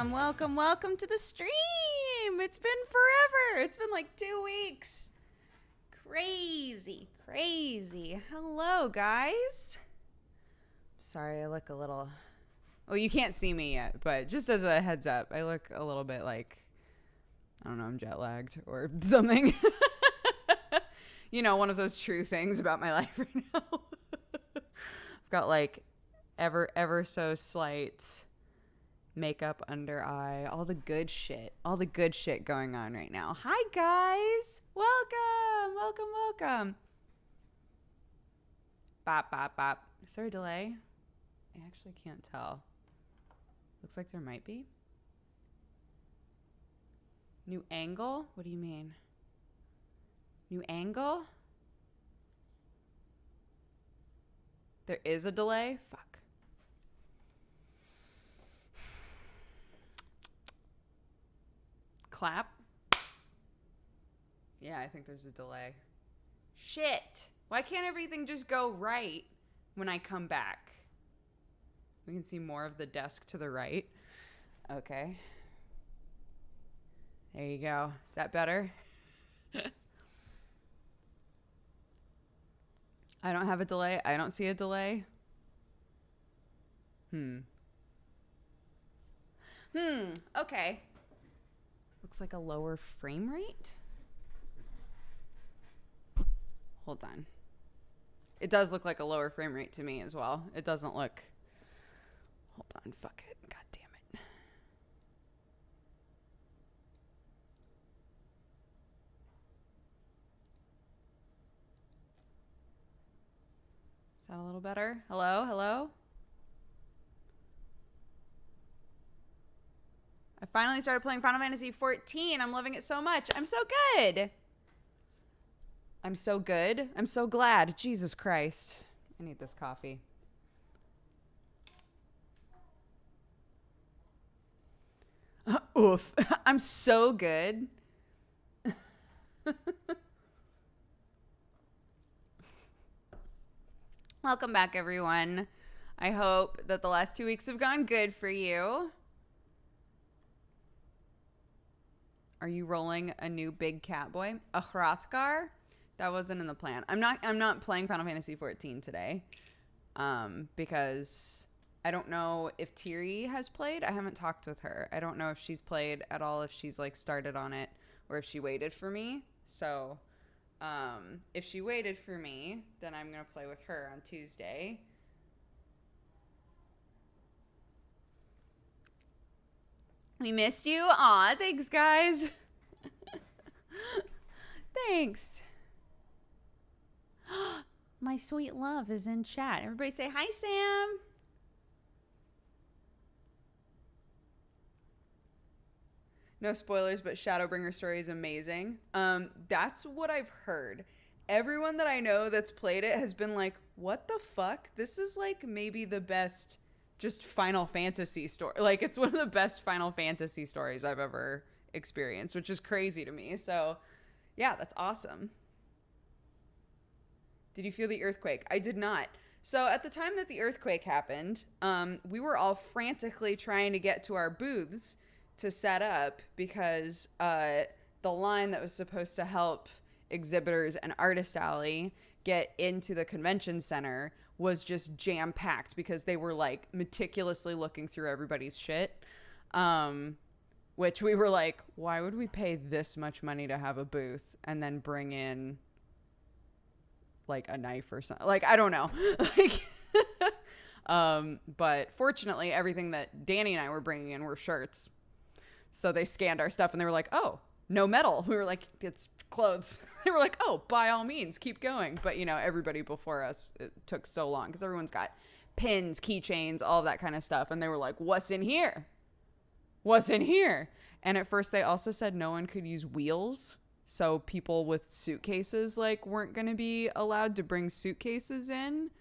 welcome to the stream. It's been forever. It's been like 2 weeks. Crazy. Hello, guys. Sorry, I look a little... Well, you can't see me yet, but just as a heads up, I look a little bit like... I don't know, I'm jet lagged or something. You know, one of those true things about my life right now. I've got like ever so slight makeup under eye, all the good shit going on right now. Hi guys, welcome. Bop. Is there a delay? I actually can't tell. Looks like there might be. New angle? What do you mean? New angle? There is a delay? Fuck. Clap? Yeah, I think there's a delay. Shit! Why can't everything just go right when I come back? We can see more of the desk to the right. Okay. There you go. Is that better? I don't have a delay. I don't see a delay. Okay. Looks like a lower frame rate. Hold on. It does look like a lower frame rate to me as well. It doesn't look... Hold on. Fuck it. God damn it. Is that a little better? Hello? I finally started playing Final Fantasy 14. I'm loving it so much. I'm so good. I'm so glad. Jesus Christ. I need this coffee. Oof. I'm so good. Welcome back, everyone. I hope that the last 2 weeks have gone good for you. Are you rolling a new big cat boy? A Hrothgar? That wasn't in the plan. I'm not playing Final Fantasy 14 today. Because I don't know if Tiri has played. I haven't talked with her. I don't know if she's played at all, if she's like started on it, or if she waited for me. So if she waited for me, then I'm gonna play with her on Tuesday. We missed you. Aw, thanks, guys. Thanks. My sweet love is in chat. Everybody say hi, Sam. No spoilers, but Shadowbringer story is amazing. That's what I've heard. Everyone that I know that's played it has been like, what the fuck? This is like maybe the best just Final Fantasy story. Like, it's one of the best Final Fantasy stories I've ever experienced, which is crazy to me. So, yeah, that's awesome. Did you feel the earthquake? I did not. So, at the time that the earthquake happened, we were all frantically trying to get to our booths to set up because the line that was supposed to help exhibitors and Artist Alley get into the convention center was just jam-packed because they were like meticulously looking through everybody's shit, which we were like, why would we pay this much money to have a booth and then bring in like a knife or something? Like, I don't know. Like, but fortunately everything that Danny and I were bringing in were shirts, so they scanned our stuff and they were like, oh, no metal. We were like, it's clothes. They were like, oh, by all means, keep going. But, you know, everybody before us, it took so long because everyone's got pins, keychains, all that kind of stuff. And they were like, what's in here? And at first they also said no one could use wheels. So people with suitcases like weren't going to be allowed to bring suitcases in.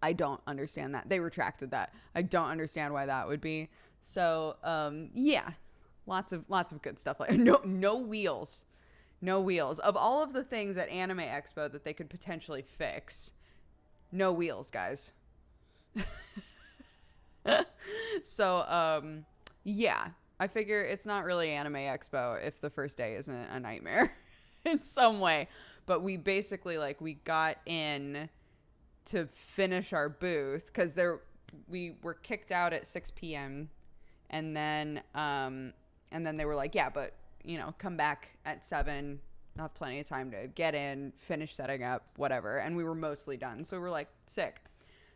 I don't understand that. They retracted that. I don't understand why that would be. So, yeah. Lots of good stuff. Like no wheels. Of all of the things at Anime Expo that they could potentially fix, no wheels, guys. So, yeah, I figure it's not really Anime Expo if the first day isn't a nightmare in some way. But we basically, like, we got in to finish our booth because we were kicked out at 6 p.m. and then they were like, yeah, but come back at 7. I'll have plenty of time to get in, finish setting up, whatever. And we were mostly done, so we were like, sick.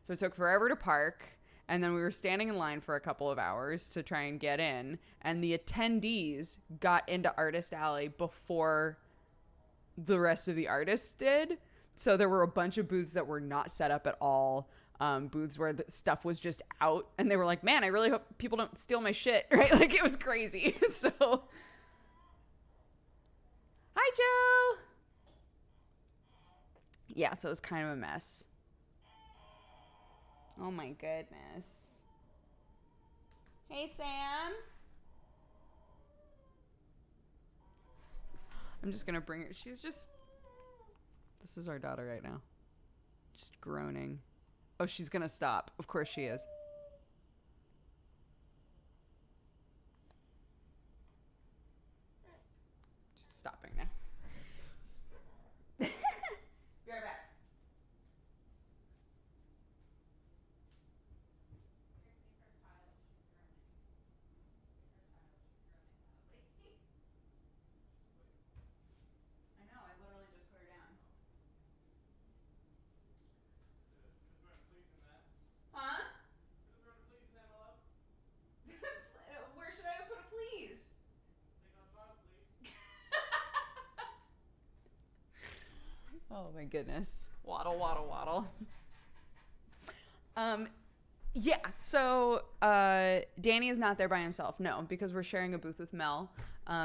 So it took forever to park, and then we were standing in line for a couple of hours to try and get in, and the attendees got into Artist Alley before the rest of the artists did. So there were a bunch of booths that were not set up at all, booths where the stuff was just out, and they were like, man, I really hope people don't steal my shit, right? Like, it was crazy. So hi, Joe. Yeah, so it was kind of a mess. Oh my goodness. Hey, Sam. I'm just gonna bring her. This is our daughter right now. Just groaning. Oh, she's gonna stop. Of course she is. She's stopping now. Be right back. I know, I literally just put her down. Huh? Where should I put a please? Oh my goodness. Waddle, waddle, waddle. Yeah, so Danny is not there by himself. No, because we're sharing a booth with Mel.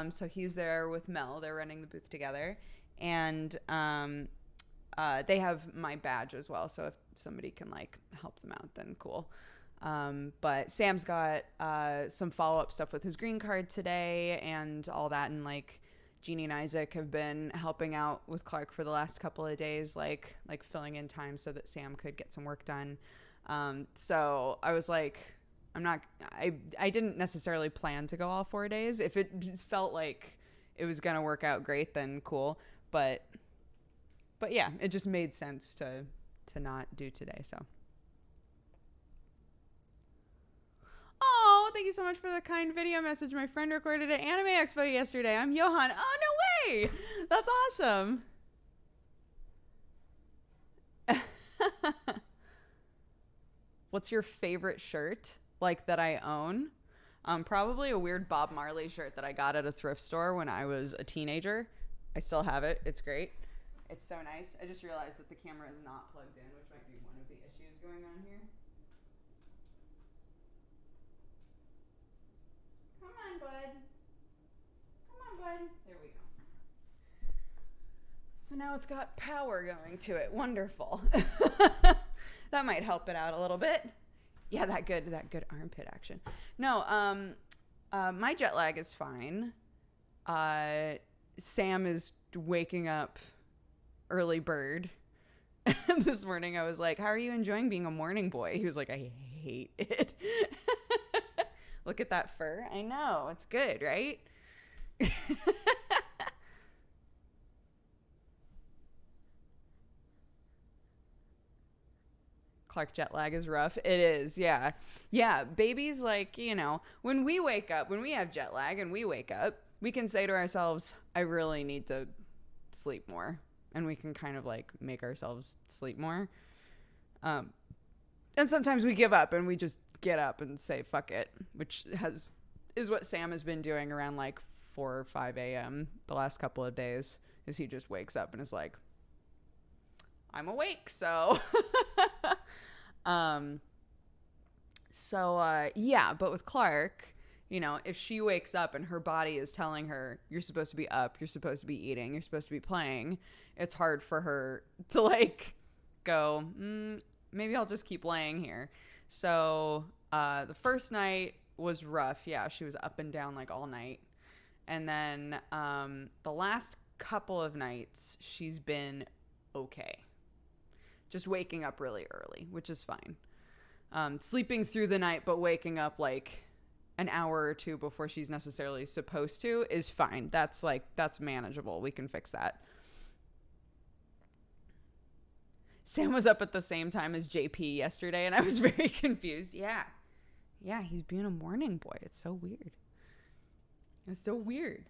So he's there with Mel. They're running the booth together. And they have my badge as well. So if somebody can like help them out, then cool. But Sam's got some follow-up stuff with his green card today and all that. And like Jeannie and Isaac have been helping out with Clark for the last couple of days, like filling in time so that Sam could get some work done. So I was like, I didn't necessarily plan to go all 4 days. If it just felt like it was going to work out great, then cool. But yeah, it just made sense to not do today. So. Oh, thank you so much for the kind video message. My friend recorded at Anime Expo yesterday. I'm Johan. Oh, no way. That's awesome. What's your favorite shirt, like, that I own? Probably a weird Bob Marley shirt that I got at a thrift store when I was a teenager. I still have it. It's great. It's so nice. I just realized that the camera is not plugged in, which might be one of the issues going on here. Come on, bud. Come on, bud. There we go. So now it's got power going to it. Wonderful. That might help it out a little bit. Yeah, that good armpit action. No, my jet lag is fine. Sam is waking up early bird. This morning I was like, how are you enjoying being a morning boy? He was like, I hate it. Look at that fur. I know. It's good, right? Clark jet lag is rough. It is, yeah. Yeah, babies, like, when we wake up, when we have jet lag and we wake up, we can say to ourselves, I really need to sleep more. And we can kind of like make ourselves sleep more. And sometimes we give up and we just get up and say, fuck it, which is what Sam has been doing around like 4 or 5 a.m. the last couple of days, is he just wakes up and is like, I'm awake, so. Yeah, but with Clark, if she wakes up and her body is telling her, you're supposed to be up, you're supposed to be eating, you're supposed to be playing, it's hard for her to like go, maybe I'll just keep laying here. So the first night was rough. Yeah, she was up and down like all night. And then the last couple of nights, she's been okay. Just waking up really early, which is fine. Sleeping through the night but waking up like an hour or two before she's necessarily supposed to is fine. That's manageable. We can fix that. Sam was up at the same time as JP yesterday, and I was very confused. Yeah, he's being a morning boy. It's so weird.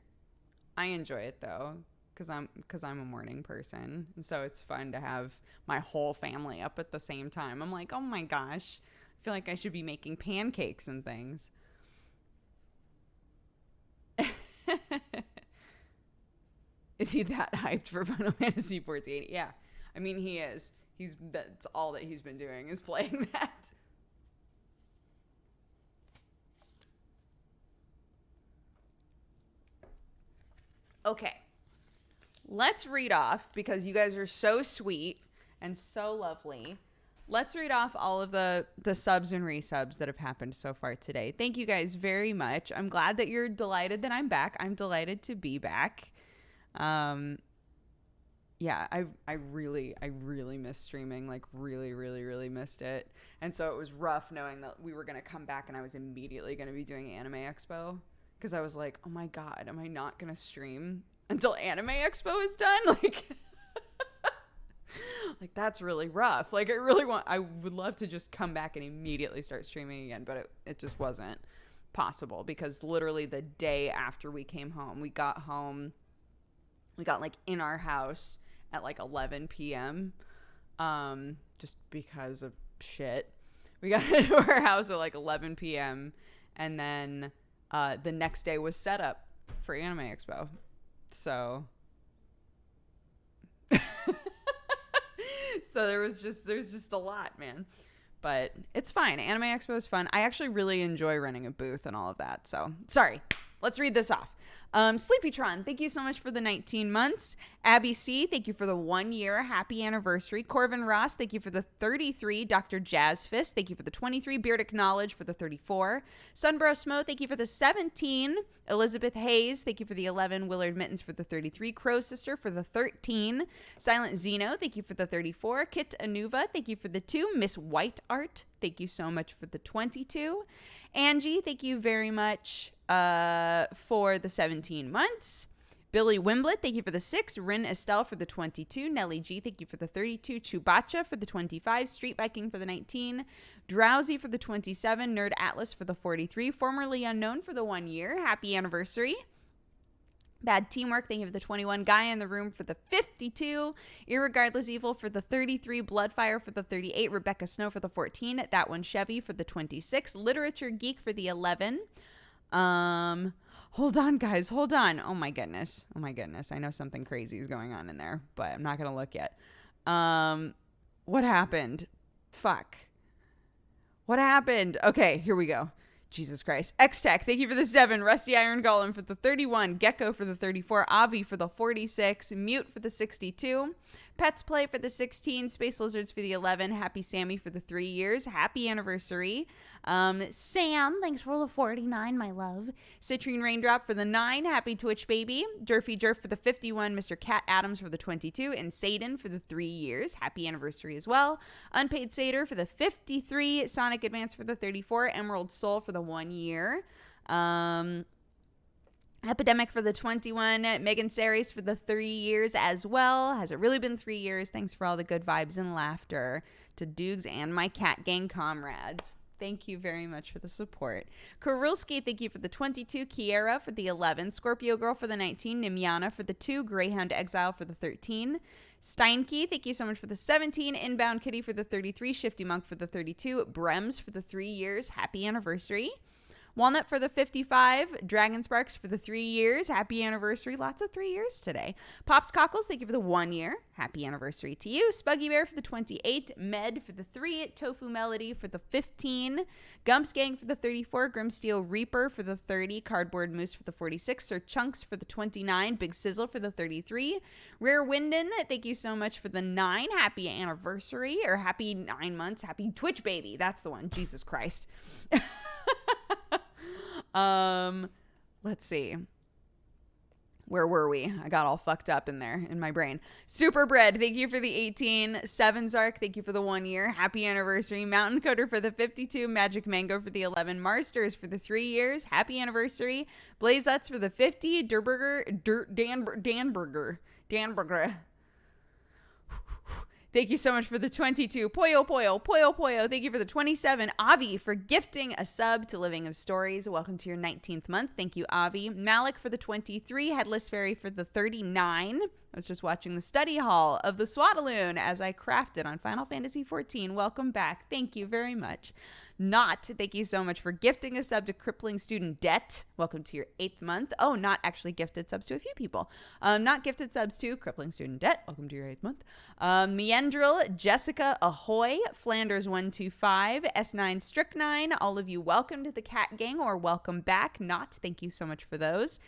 I enjoy it though, because I'm a morning person, and so it's fun to have my whole family up at the same time. I'm like, oh my gosh, I feel like I should be making pancakes and things. Is he that hyped for Final Fantasy 14? Yeah, I mean he is. That's all that he's been doing is playing that. Okay, let's read off, because you guys are so sweet and so lovely. Let's read off all of the subs and resubs that have happened so far today. Thank you guys very much. I'm glad that you're delighted that I'm back. I'm delighted to be back. Yeah, I really missed streaming, like really missed it. And so it was rough knowing that we were going to come back and I was immediately going to be doing Anime Expo, because I was like, oh my God, am I not going to stream until Anime Expo is done? Like that's really rough. Like I would love to just come back and immediately start streaming again, but it just wasn't possible, because literally the day after we came home, we got like in our house at like 11 p.m. Just because of shit. We got into our house at like 11 p.m. and then the next day was set up for Anime Expo. So so there's just a lot, man. But it's fine. Anime Expo is fun. I actually really enjoy running a booth and all of that. So, sorry. Let's read this off. Sleepytron, thank you so much for the 19 months. Abby C, thank you for the 1 year. Happy anniversary. Corvin Ross, thank you for the 33. Dr. Jazzfist, thank you for the 23. Beardic Knowledge for the 34. Sunbro Smo, thank you for the 17. Elizabeth Hayes, thank you for the 11. Willard Mittens for the 33. Crow Sister for the 13. Silent Zeno, thank you for the 34. Kit Anuva, thank you for the 2. Miss White Art, thank you so much for the 22. Angie, thank you very much for the 17 months. Billy Wimblet, thank you for the 6. Rin Estelle for the 22. Nelly G, thank you for the 32. Chubacha for the 25. Street Viking for the 19. Drowsy for the 27. Nerd Atlas for the 43. Formerly Unknown for the 1 year. Happy anniversary. Bad Teamwork, thank you for the 21. Guy in the Room for the 52. Irregardless Evil for the 33. Bloodfire for the 38. Rebecca Snow for the 14. That One Chevy for the 26. Literature Geek for the 11. Hold on, guys. Hold on. Oh, my goodness. I know something crazy is going on in there, but I'm not going to look yet. What happened? Fuck. What happened? Okay, here we go. Jesus Christ. X-Tech, thank you for the 7. Rusty Iron Golem for the 31. Gecko for the 34. Avi for the 46. Mute for the 62. Pets Play for the 16. Space Lizards for the 11. Happy Sammy for the 3 years. Happy anniversary. Sam, thanks for the 49, my love. Citrine Raindrop for the 9. Happy Twitch baby. Jerfy Jerf for the 51. Mr. Cat Adams for the 22. And Satan for the 3 years. Happy anniversary as well. Unpaid Satyr for the 53. Sonic Advance for the 34. Emerald Soul for the 1 year. Epidemic for the 21. Megan Saris for the 3 years as well. Has it really been 3 years? Thanks for all the good vibes and laughter to Dukes and my cat gang comrades. Thank you very much for the support. Kurulski, thank you for the 22. Kiera for the 11. Scorpio Girl for the 19. Nimiana for the 2. Greyhound Exile for the 13. Steinke, thank you so much for the 17. Inbound Kitty for the 33. Shifty Monk for the 32. Brems for the 3 years. Happy anniversary. Walnut for the 55. Dragon Sparks for the 3 years. Happy anniversary. Lots of 3 years today. Pops Cockles, thank you for the 1 year. Happy anniversary to you. Spuggy Bear for the 28. Med for the 3. Tofu Melody for the 15. Gumps Gang for the 34. Grimsteel Reaper for the 30. Cardboard Moose for the 46. Sir Chunks for the 29. Big Sizzle for the 33. Rare Winden, thank you so much for the 9. Happy anniversary, or happy 9 months. Happy Twitch baby. That's the one. Jesus Christ. Let's see. Where were we? I got all fucked up in there in my brain. Super Bread, thank you for the 18. Seven Zark, thank you for the 1 year. Happy anniversary. Mountain Coder for the 52. Magic Mango for the 11. Marsters for the 3 years. Happy anniversary. Blaze Utz for the 50. Danburger. Thank you so much for the 22. Poyo. Thank you for the 27. Avi for gifting a sub to Living of Stories. Welcome to your 19th month. Thank you, Avi. Malik for the 23. Headless Fairy for the 39. I was just watching the study hall of the Swadaloon as I crafted on Final Fantasy XIV. Welcome back. Thank you very much. Not, thank you so much for gifting a sub to Crippling Student Debt. Welcome to your 8th month. Oh, not actually gifted subs to a few people. Not gifted subs to Crippling Student Debt. Welcome to your 8th month. Meandril, Jessica Ahoy, Flanders125, S9 Strychnine. All of you, welcome to the Cat Gang or welcome back. Not, thank you so much for those.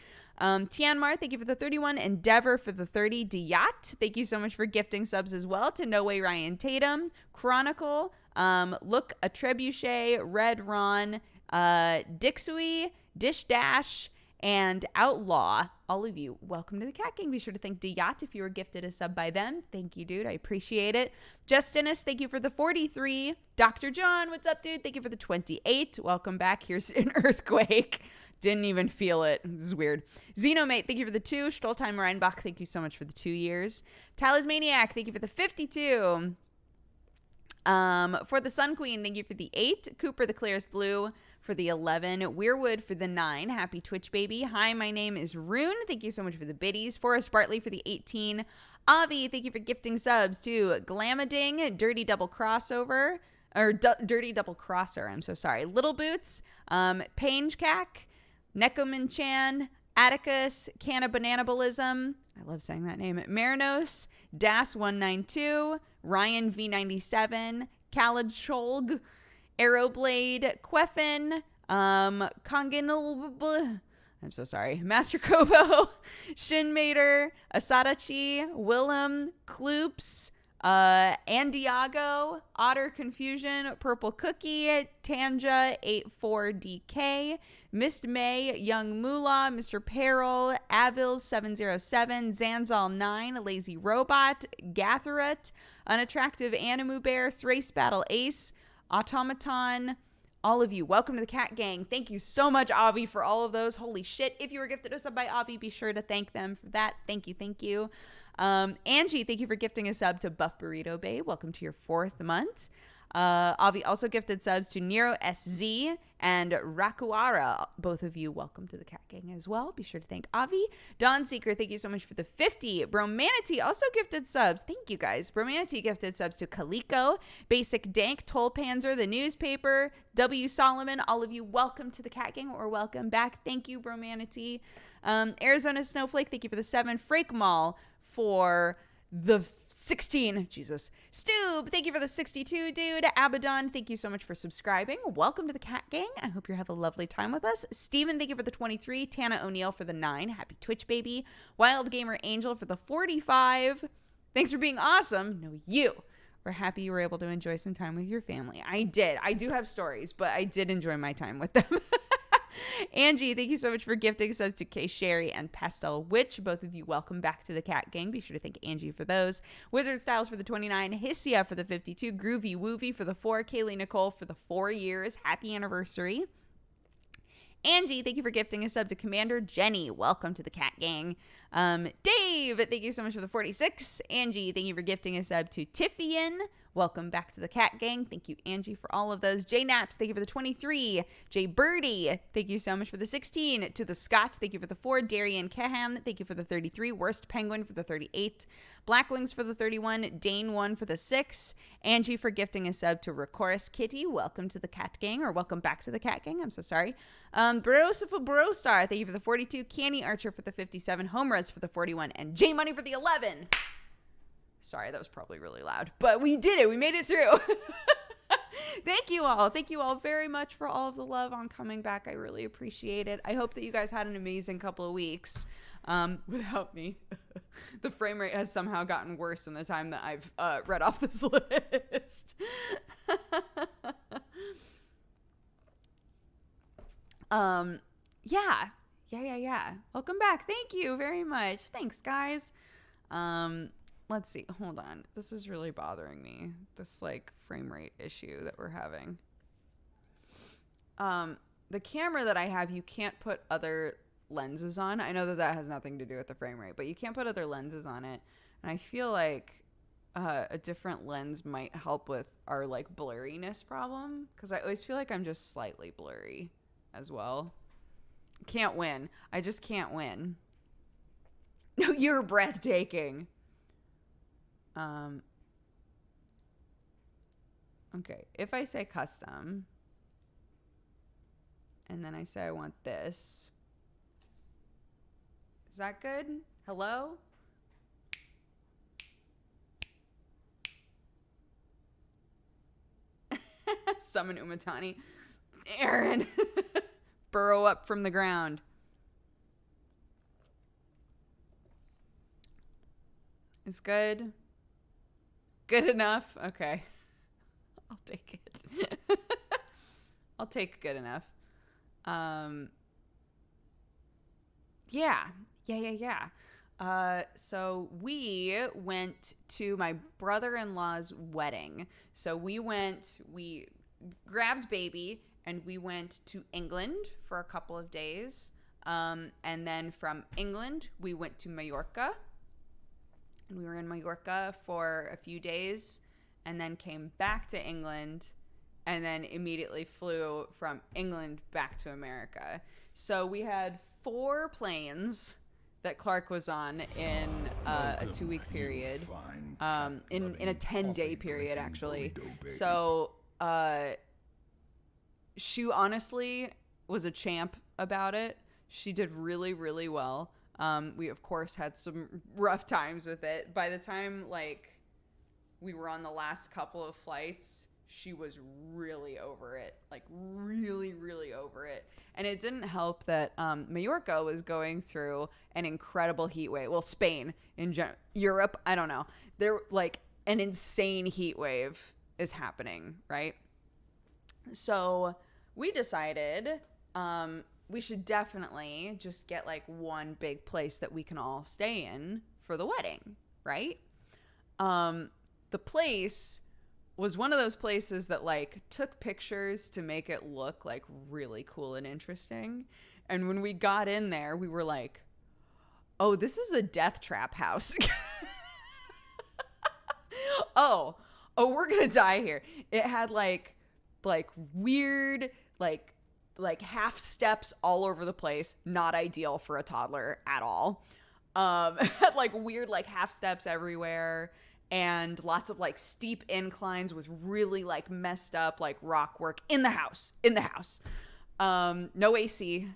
Tianmar, thank you for the 31. Endeavor for the 30. Diat, thank you so much for gifting subs as well to No Way Ryan Tatum. Chronicle, Look a Trebuchet, Red Ron, Dixui, Dish Dash, and Outlaw. All of you, welcome to the Cat Gang. Be sure to thank Diat if you were gifted a sub by them. Thank you, dude. I appreciate it. Justinus, thank you for the 43. Dr. John, what's up, dude? Thank you for the 28. Welcome back. Here's an earthquake. Didn't even feel it. This is weird. Xenomate, thank you for the 2. Stoltheim Reinbach, thank you so much for the 2 years. Talismaniac, thank you for the 52. For the Sun Queen, thank you for the 8. Cooper, the clearest blue, for the 11. Weirwood for the 9. Happy Twitch baby. Hi, my name is Rune. Thank you so much for the biddies. Forrest Bartley for the 18. Avi, thank you for gifting subs to Glamading, Dirty Double Crossover, or Dirty Double Crosser. I'm so sorry. Little Boots, Painjcack, Nekoman Chan, Atticus, Cannabanabolism. I love saying that name. Marinos, Das192, Ryan V97, Khaled Sholg, Aeroblade, Queffin, Konginal, I'm so sorry, Master Kobo, Shinmater, Asadachi, Willem, Kloops, Andiago, Otter Confusion, Purple Cookie, Tanja 84DK, Mist May, Young Moolah, Mr. Peril, Avils 707, Zanzal 9, Lazy Robot, Gatherat, Unattractive Animu Bear, Thrace Battle Ace, Automaton. All of you, welcome to the Cat Gang. Thank you so much, Avi, for all of those. Holy shit. If you were gifted a sub by Avi, be sure to thank them for that. Thank you. Angie, thank you for gifting a sub to Buff Burrito Bay. Welcome to your 4th month. Avi also gifted subs to Nero SZ and Rakuara. Both of you, welcome to the Cat Gang as well. Be sure to thank Avi. Dawn Seeker, thank you so much for the 50. Bromanity also gifted subs. Thank you, guys. Bromanity gifted subs to Kaliko, Basic Dank, Toll Panzer, The Newspaper, W. Solomon. All of you, welcome to the Cat Gang or welcome back. Thank you, Bromanity. Arizona Snowflake, thank you for the 7. Frake Mall for the 16. Jesus. Stoob, thank you for the 62, dude. Abaddon, thank you so much for subscribing. Welcome to the Cat Gang. I hope you have a lovely time with us. Steven, thank you for the 23. Tana O'Neill for the 9. Happy Twitch baby. Wild Gamer Angel for the 45. Thanks for being awesome. No, you. We're happy you were able to enjoy some time with your family. I did. I do have stories, but I did enjoy my time with them. Angie, thank you so much for gifting subs to K Sherry and Pastel Witch. Both of you, welcome back to the Cat Gang. Be sure to thank Angie for those. Wizard Styles for the 29. Hissia for the 52. Groovy Woovy for the 4. Kaylee Nicole for the 4 years. Happy anniversary. Angie, thank you for gifting a sub to Commander Jenny. Welcome to the Cat Gang. Dave, thank you so much for the 46. Angie, thank you for gifting a sub to Tiffian. Welcome back to the Cat Gang. Thank you, Angie, for all of those. J Naps, thank you for the 23. J Birdie, thank you so much for the 16. To the Scots, thank you for the 4. Darian Kehan, thank you for the 33. Worst Penguin for the 38. Blackwings for the 31. Dane 1 for the 6. Angie for gifting a sub to Rakoris Kitty. Welcome to the Cat Gang, or welcome back to the Cat Gang. I'm so sorry. Brosopha Brostar, thank you for the 42. Canny Archer for the 57. Homerus for the 41. And J Money for the 11. Sorry, that was probably really loud, but we did it. We made it through. Thank you all. Thank you all very much for all of the love on coming back. I really appreciate it. I hope that you guys had an amazing couple of weeks without me. The frame rate has somehow gotten worse in the time that I've read off this list. Yeah. Welcome back. Thank you very much. Thanks, guys. Let's see. Hold on. This is really bothering me. This like frame rate issue that we're having. The camera that I have, you can't put other lenses on. I know that has nothing to do with the frame rate, but you can't put other lenses on it. And I feel like a different lens might help with our like blurriness problem, because I always feel like I'm just slightly blurry as well. Can't win. I just can't win. No, you're breathtaking. Okay, if I say custom, and then I say I want this, is that good? Hello? Summon Umatani. Aaron. Burrow up from the ground. Is good? Good enough? Okay. I'll take it. I'll take good enough. Yeah. So we went to my brother-in-law's wedding. So we grabbed baby and we went to England for a couple of days. And then from England, we went to Mallorca. And we were in Mallorca for a few days and then came back to England and then immediately flew from England back to America. So we had 4 planes that Clark was on in a 2-week period, in a 10-day period, actually. So she honestly was a champ about it. She did really, really well. We, of course, had some rough times with it. By the time, like, we were on the last couple of flights, she was really over it. Like, really, really over it. And it didn't help that Mallorca was going through an incredible heat wave. Well, Spain, Europe, I don't know. There, like, an insane heat wave is happening, right? So we decided we should definitely just get like one big place that we can all stay in for the wedding, right? The place was one of those places that like took pictures to make it look like really cool and interesting. And when we got in there, we were like, oh, this is a death trap house. oh, we're going to die here. It had like weird, like half steps all over the place. Not ideal for a toddler at all. Had like weird, like half steps everywhere. And lots of like steep inclines with really like messed up like rock work in the house. No AC,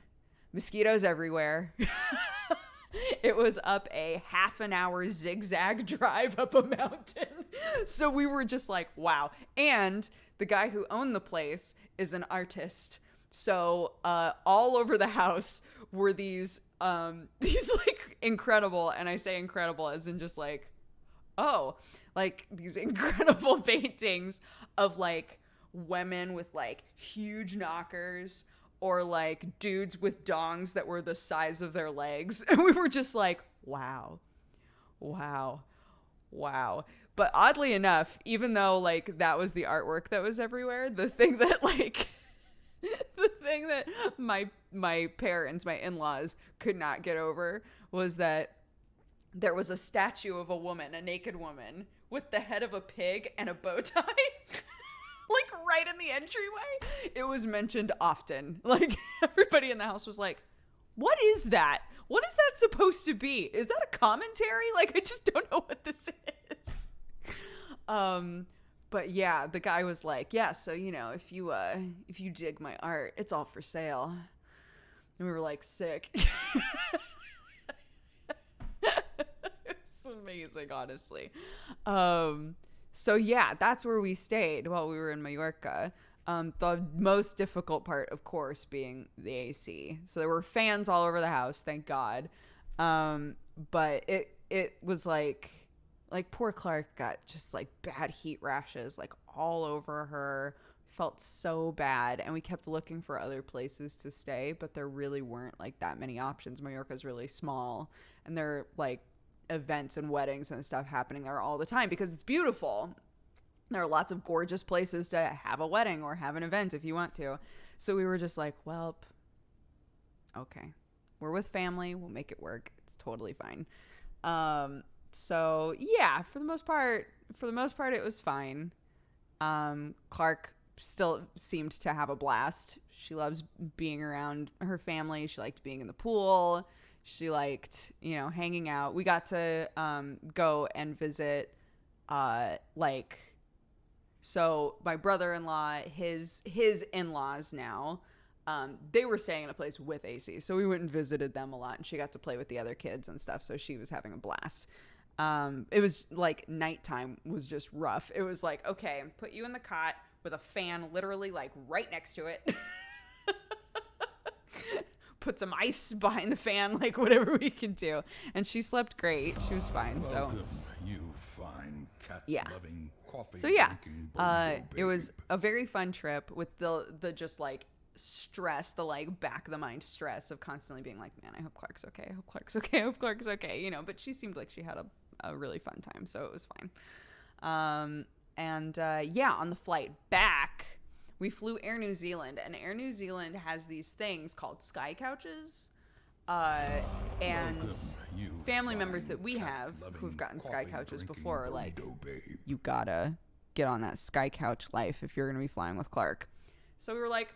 mosquitoes everywhere. It was up a half an hour zigzag drive up a mountain. So we were just like, wow. And the guy who owned the place is an artist. So all over the house were these like incredible, and I say incredible as in just like, oh, like these incredible paintings of like women with like huge knockers or like dudes with dongs that were the size of their legs. And we were just like, wow. But oddly enough, even though like that was the artwork that was everywhere, the thing that like my parents, my in-laws could not get over was that there was a statue of a woman, a naked woman, with the head of a pig and a bow tie. Like right in the entryway. It was mentioned often. Like everybody in the house was like, what is that? What is that supposed to be? Is that a commentary? Like, I just don't know what this is. But yeah, the guy was like, yeah, so, you know, if you dig my art, it's all for sale. And we were like, sick. It's amazing, honestly. So yeah, that's where we stayed while we were in Mallorca. The most difficult part, of course, being the AC. So there were fans all over the house, thank God. But it was like poor Clark got just like bad heat rashes, like all over her felt so bad, and we kept looking for other places to stay, but there really weren't like that many options. Mallorca's really small, and there are like events and weddings and stuff happening there all the time because it's beautiful. There are lots of gorgeous places to have a wedding or have an event if you want to. So we were just like, well, okay, we're with family, we'll make it work. It's totally fine. So yeah, for the most part it was fine. Clark still seemed to have a blast. She loves being around her family. She liked being in the pool. She liked, hanging out. We got to go and visit, so my brother-in-law, his in-laws now, they were staying in a place with AC. So we went and visited them a lot, and she got to play with the other kids and stuff. So she was having a blast. It was like nighttime was just rough. It was like, okay, put you in the cot with a fan literally like right next to it. Put some ice behind the fan, like whatever we can do. And she slept great. She was fine. Welcome, you fine cat-loving, coffee drinking it was a very fun trip with the just like stress, the like back of the mind stress of constantly being like, man, I hope Clark's okay. I hope Clark's okay. I hope Clark's okay. But she seemed like she had a really fun time, so it was fine. On the flight back, we flew Air New Zealand, and Air New Zealand has these things called sky couches. And family members that we have who've gotten sky couches before are like, you gotta get on that sky couch life if you're gonna be flying with Clark. So we were like,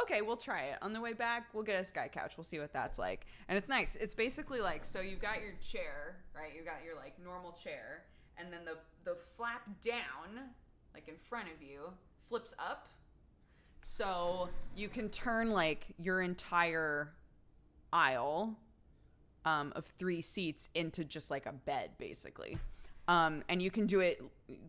okay, we'll try it. On the way back, we'll get a sky couch. We'll see what that's like. And it's nice. It's basically like, so you've got your chair, right? You got your like normal chair, and then the flap down, like in front of you, flips up. So you can turn like your entire aisle of 3 seats into just like a bed, basically. And you can do it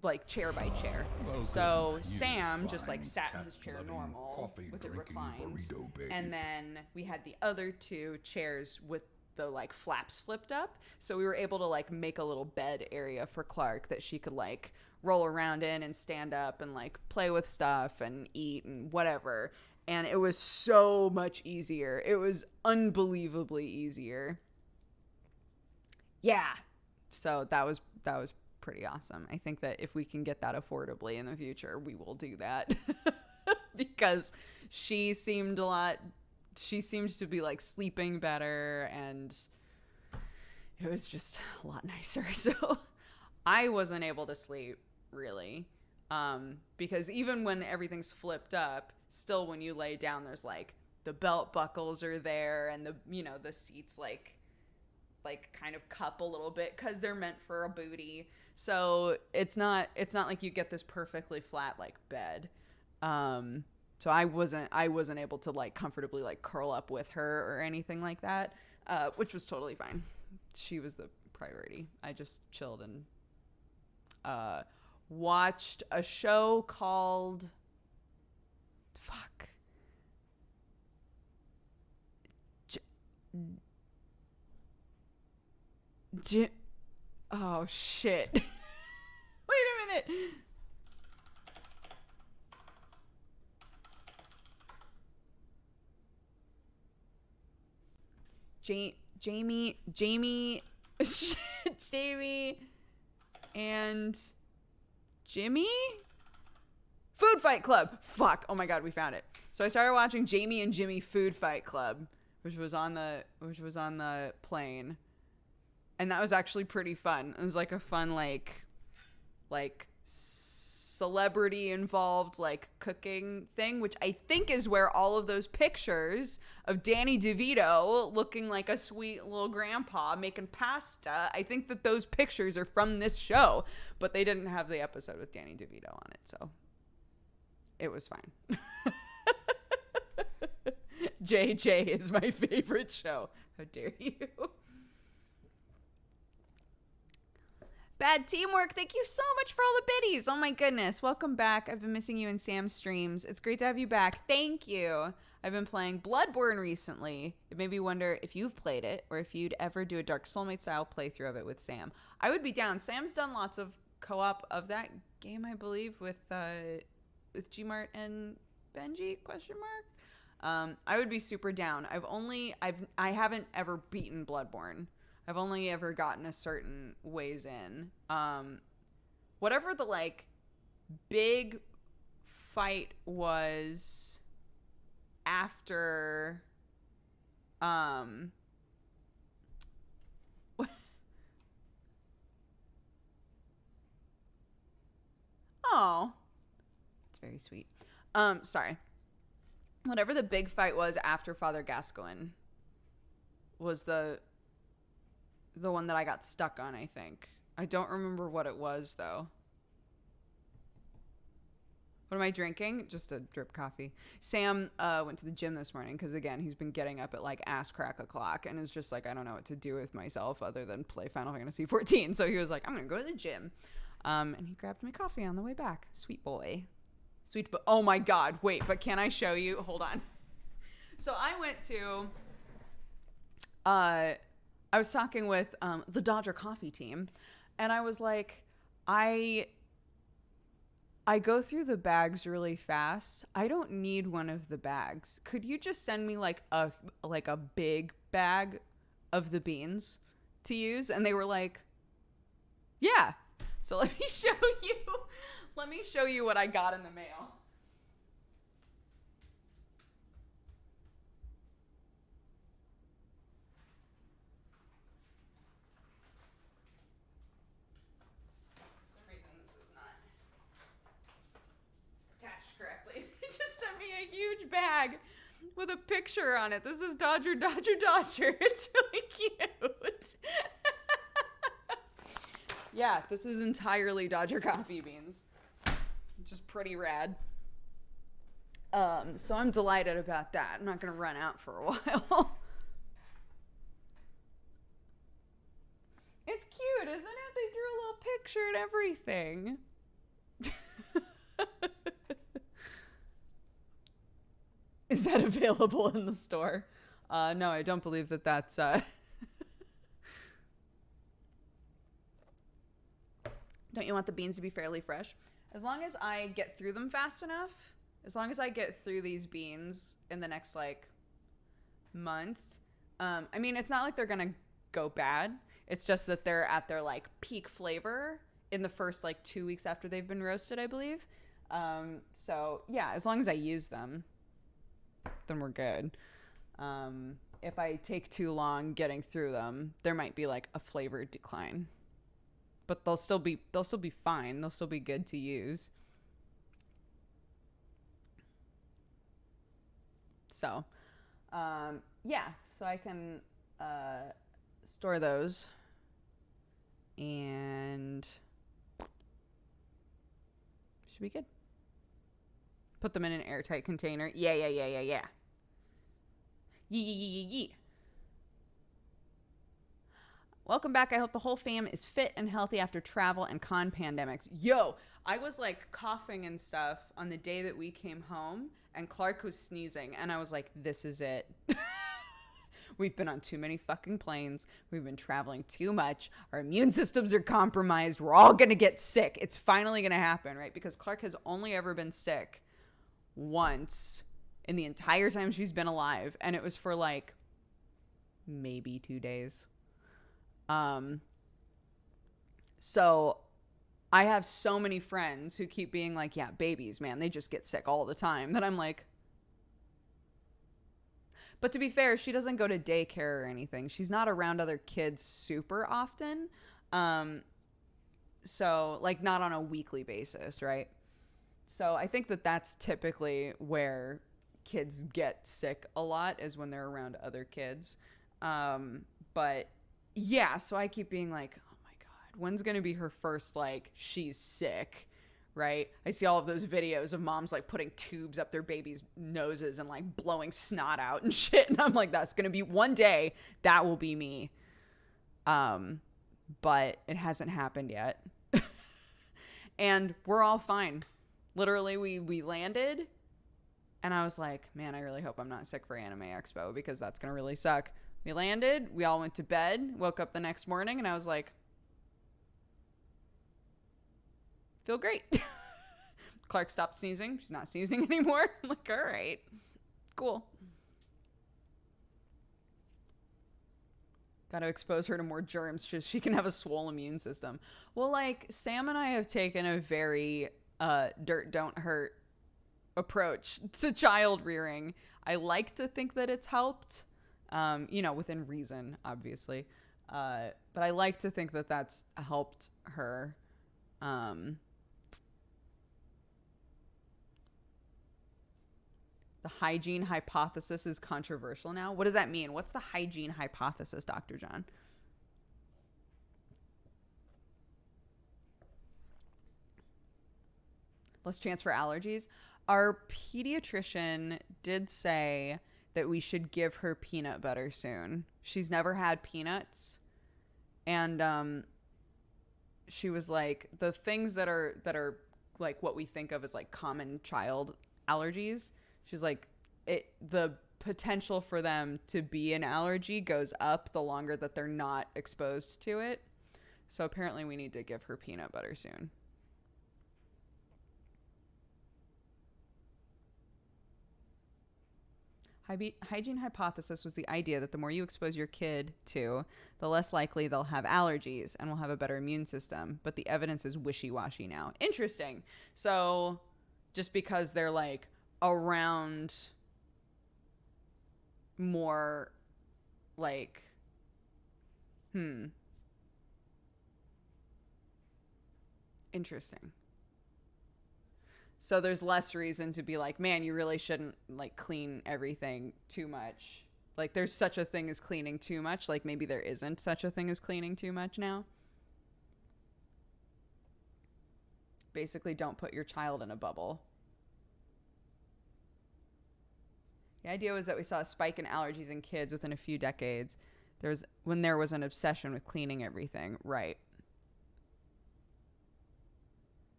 like chair by chair. So Sam just like sat in his chair normal with it reclined. And then we had the other 2 chairs with the like flaps flipped up. So we were able to like make a little bed area for Clark that she could like roll around in and stand up and like play with stuff and eat and whatever. And it was so much easier. It was unbelievably easier. Yeah. So that was pretty awesome. I think that if we can get that affordably in the future, we will do that. Because she seemed to be like sleeping better, and it was just a lot nicer. So I wasn't able to sleep really. Because even when everything's flipped up, still when you lay down, there's like the belt buckles are there, and the seats like kind of cup a little bit because they're meant for a booty. So it's not like you get this perfectly flat like bed. So I wasn't able to like comfortably like curl up with her or anything like that, which was totally fine. She was the priority. I just chilled and watched a show called oh shit. Wait a minute. Jamie and Jimmy? Food Fight Club. Fuck. Oh my god, we found it. So I started watching Jamie and Jimmy Food Fight Club, which was on the plane. And that was actually pretty fun. It was like a fun like celebrity involved like cooking thing, which I think is where all of those pictures of Danny DeVito looking like a sweet little grandpa making pasta, I think that those pictures are from this show, but they didn't have the episode with Danny DeVito on it, so it was fine. JJ is my favorite show. How dare you? Bad teamwork. Thank you so much for all the biddies. Oh my goodness. Welcome back. I've been missing you in Sam's streams. It's great to have you back. Thank you. I've been playing Bloodborne recently. It made me wonder if you've played it or if you'd ever do a Dark Soulmate style playthrough of it with Sam. I would be down. Sam's done lots of co-op of that game, I believe, with with Gmart and Benji, ? I would be super down. I haven't ever beaten Bloodborne. I've only ever gotten a certain ways in. Whatever the like big fight was after oh, it's very sweet. Sorry. Whatever the big fight was after Father Gascoigne was the one that I got stuck on, I think. I don't remember what it was, though. What am I drinking? Just a drip coffee. Sam went to the gym this morning because, again, he's been getting up at, like, ass crack o'clock and is just like, I don't know what to do with myself other than play Final Fantasy 14. So he was like, I'm going to go to the gym. And he grabbed my coffee on the way back. Sweet boy. Sweet boy. Oh, my God. Wait, but can I show you? Hold on. So I went to... I was talking with the Dodger Coffee team, and I was like, I go through the bags really fast. I don't need one of the bags. Could you just send me like a big bag of the beans to use? And they were like, yeah. So let me show you. Let me show you what I got in the mail. Huge bag with a picture on it. This is Dodger. It's really cute. Yeah, this is entirely Dodger coffee beans, which is pretty rad. So I'm delighted about that. I'm not gonna run out for a while. It's cute, isn't it? They drew a little picture and everything. Is that available in the store? No, I don't believe that that's... Don't you want the beans to be fairly fresh? As long as I get through them fast enough, as long as I get through these beans in the next, like, month, I mean, it's not like they're going to go bad. It's just that they're at their, like, peak flavor in the first, like, 2 weeks after they've been roasted, I believe. So, yeah, as long as I use them, then we're good. If I take too long getting through them, there might be like a flavor decline, but they'll still be fine. They'll still be good to use. So, yeah, so I can store those and should be good. Put them in an airtight container. Yeah. Yee. Welcome back. I hope the whole fam is fit and healthy after travel and con pandemics. Yo, I was like coughing and stuff on the day that we came home, and Clark was sneezing, and I was like, this is it. We've been on too many fucking planes. We've been traveling too much. Our immune systems are compromised. We're all going to get sick. It's finally going to happen, right? Because Clark has only ever been sick once in the entire time she's been alive, and it was for like maybe 2 days. So I have so many friends who keep being like, yeah, babies, man, they just get sick all the time, that I'm like, but to be fair, she doesn't go to daycare or anything. She's not around other kids super often. So like not on a weekly basis, right? So I think that that's typically where kids get sick a lot, is when they're around other kids. But yeah, so I keep being like, oh my God, when's going to be her first, like, she's sick, right? I see all of those videos of moms like putting tubes up their babies' noses and like blowing snot out and shit. And I'm like, that's going to be one day, that will be me. But it hasn't happened yet. And we're all fine. Literally, we landed, and I was like, man, I really hope I'm not sick for Anime Expo, because that's going to really suck. We landed, we all went to bed, woke up the next morning, and I was like, feel great. Clark stopped sneezing. She's not sneezing anymore. I'm like, all right, cool. Got to expose her to more germs so she can have a swole immune system. Well, like, Sam and I have taken a very dirt don't hurt approach to child rearing. I like to think that it's helped, within reason, obviously. But I like to think that that's helped her. The hygiene hypothesis is controversial now. What does that mean? What's the hygiene hypothesis, Dr. John? Less chance for allergies. Our pediatrician did say that we should give her peanut butter soon. She's never had peanuts. And she was like, the things that are like what we think of as like common child allergies, she's like, the potential for them to be an allergy goes up the longer that they're not exposed to it. So apparently we need to give her peanut butter soon. Hygiene hypothesis was the idea that the more you expose your kid to, the less likely they'll have allergies and will have a better immune system. But the evidence is wishy-washy now. Interesting. So just because they're like around more like, interesting. So there's less reason to be like, man, you really shouldn't like clean everything too much. Like there's such a thing as cleaning too much. Like maybe there isn't such a thing as cleaning too much now. Basically, don't put your child in a bubble. The idea was that we saw a spike in allergies in kids within a few decades. When there was an obsession with cleaning everything. Right.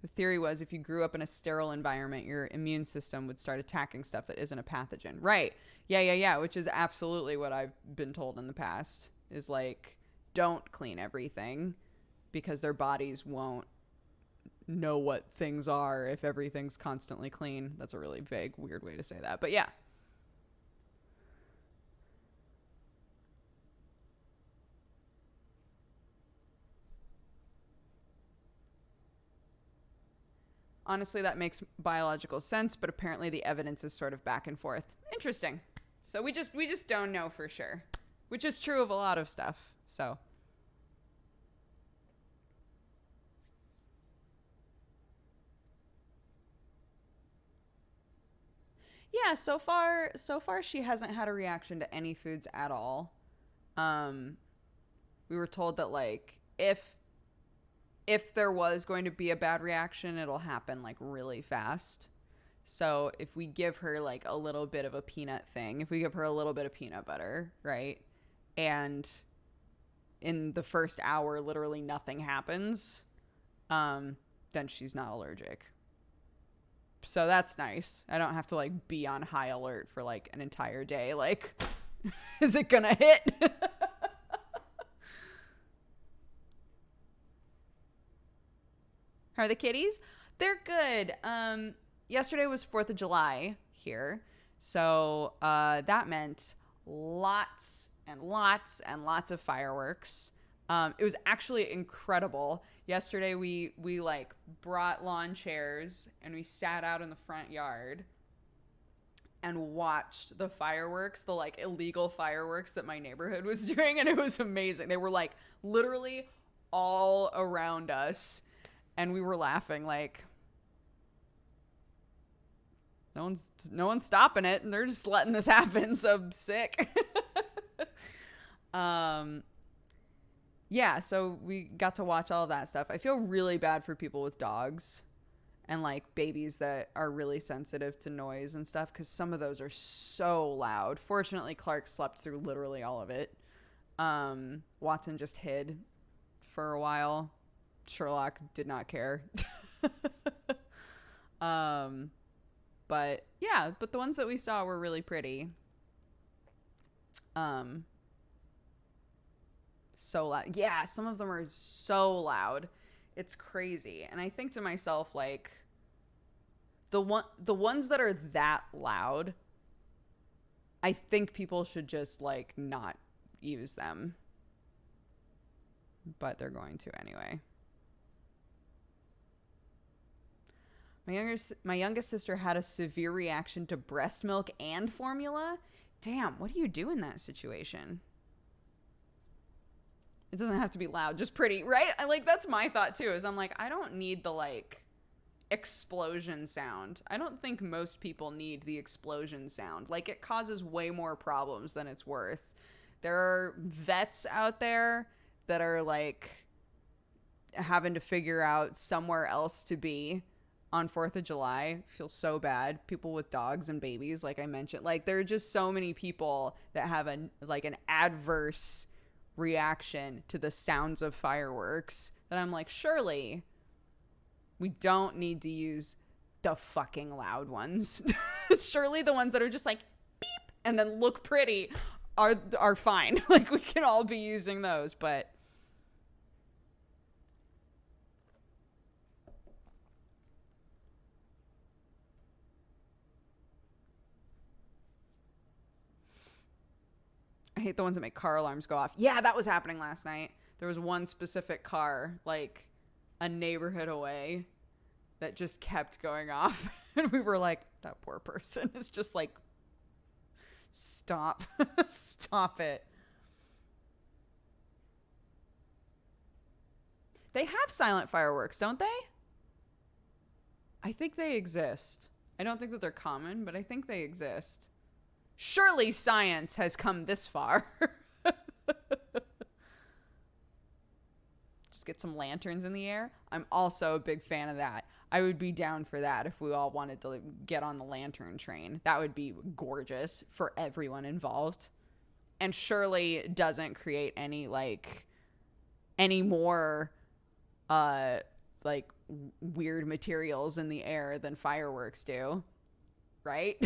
The theory was if you grew up in a sterile environment, your immune system would start attacking stuff that isn't a pathogen. Right. Yeah. Which is absolutely what I've been told in the past is like, don't clean everything because their bodies won't know what things are if everything's constantly clean. That's a really vague, weird way to say that. But yeah. Honestly, that makes biological sense, but apparently the evidence is sort of back and forth. Interesting. So we just don't know for sure, which is true of a lot of stuff. So yeah, so far she hasn't had a reaction to any foods at all. We were told that like if there was going to be a bad reaction, it'll happen like really fast. So if we give her like a little bit of a peanut thing, if we give her a little bit of peanut butter, right? And in the first hour, literally nothing happens, then she's not allergic. So that's nice. I don't have to like be on high alert for like an entire day. Like, is it gonna hit? How are the kitties? They're good. Yesterday was 4th of July here. So that meant lots and lots and lots of fireworks. It was actually incredible. Yesterday we like brought lawn chairs and we sat out in the front yard and watched the fireworks, the like illegal fireworks that my neighborhood was doing, and it was amazing. They were like literally all around us. And we were laughing like no one's stopping it, and they're just letting this happen. So I'm sick. Yeah, so we got to watch all of that stuff. I feel really bad for people with dogs and like babies that are really sensitive to noise and stuff, because some of those are so loud. Fortunately, Clark slept through literally all of it. Watson just hid for a while. Sherlock did not care. But the ones that we saw were really pretty. So loud. Yeah, some of them are so loud. It's crazy. And I think to myself, like, the ones that are that loud, I think people should just like not use them. But they're going to anyway. My youngest sister had a severe reaction to breast milk and formula. Damn, what do you do in that situation? It doesn't have to be loud, just pretty, right? Like, that's my thought too, is I'm like, I don't need the like explosion sound. I don't think most people need the explosion sound. Like, it causes way more problems than it's worth. There are vets out there that are like having to figure out somewhere else to be on 4th of July. Feel so bad. People with dogs and babies, like I mentioned. Like, there are just so many people that have an adverse reaction to the sounds of fireworks that I'm like, surely we don't need to use the fucking loud ones. Surely the ones that are just like beep and then look pretty are fine. Like, we can all be using those, but I hate the ones that make car alarms go off. Yeah, that was happening last night. There was one specific car, like a neighborhood away, that just kept going off. And we were like, that poor person is just like, stop. Stop it. They have silent fireworks, don't they? I think they exist. I don't think that they're common, but I think they exist. Surely science has come this far. Just get some lanterns in the air. I'm also a big fan of that. I would be down for that if we all wanted to get on the lantern train. That would be gorgeous for everyone involved. And surely doesn't create any more weird materials in the air than fireworks do. Right?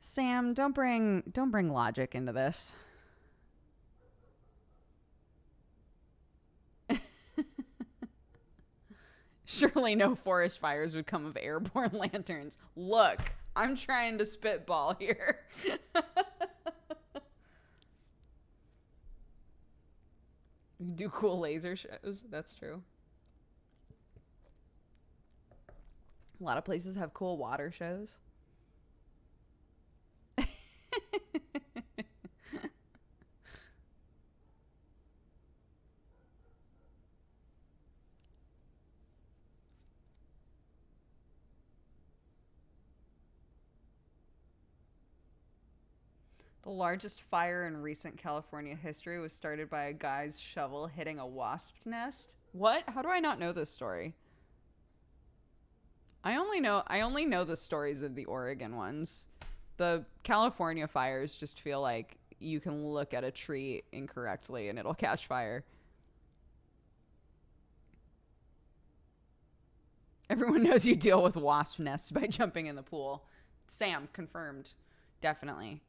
Sam, don't bring logic into this. Surely no forest fires would come of airborne lanterns. Look, I'm trying to spitball here. Do cool laser shows. That's true. A lot of places have cool water shows. The largest fire in recent California history was started by a guy's shovel hitting a wasp nest. What? How do I not know this story? I only know the stories of the Oregon ones. The California fires just feel like you can look at a tree incorrectly and it'll catch fire. Everyone knows you deal with wasp nests by jumping in the pool. Sam, confirmed. Definitely.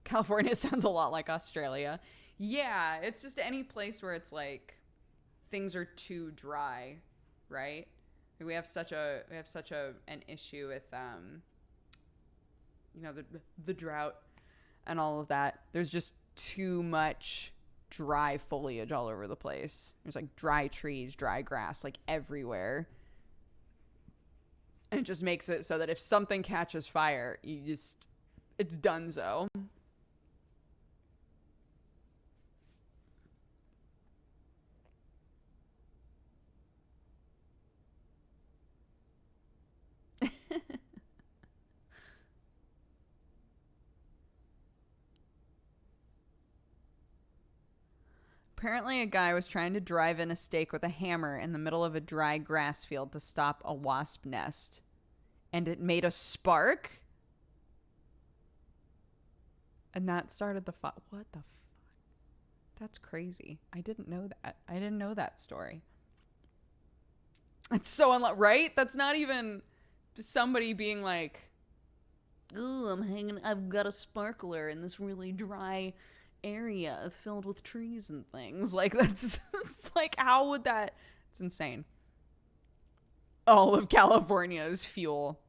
California sounds a lot like Australia. Yeah, it's just any place where it's like things are too dry, right? We have such an issue with the drought and all of that. There's just too much dry foliage all over the place. There's like dry trees, dry grass, like everywhere. And it just makes it so that if something catches fire, it's donezo. Apparently, a guy was trying to drive in a stake with a hammer in the middle of a dry grass field to stop a wasp nest. and it made a spark. And that started the fire. What the fuck? That's crazy. I didn't know that. I didn't know that story. It's so right? That's not even somebody being like, "Oh, I've got a sparkler in this really dry area filled with trees and things." Like, that's it's like, how would that? It's insane. All of California is fuel.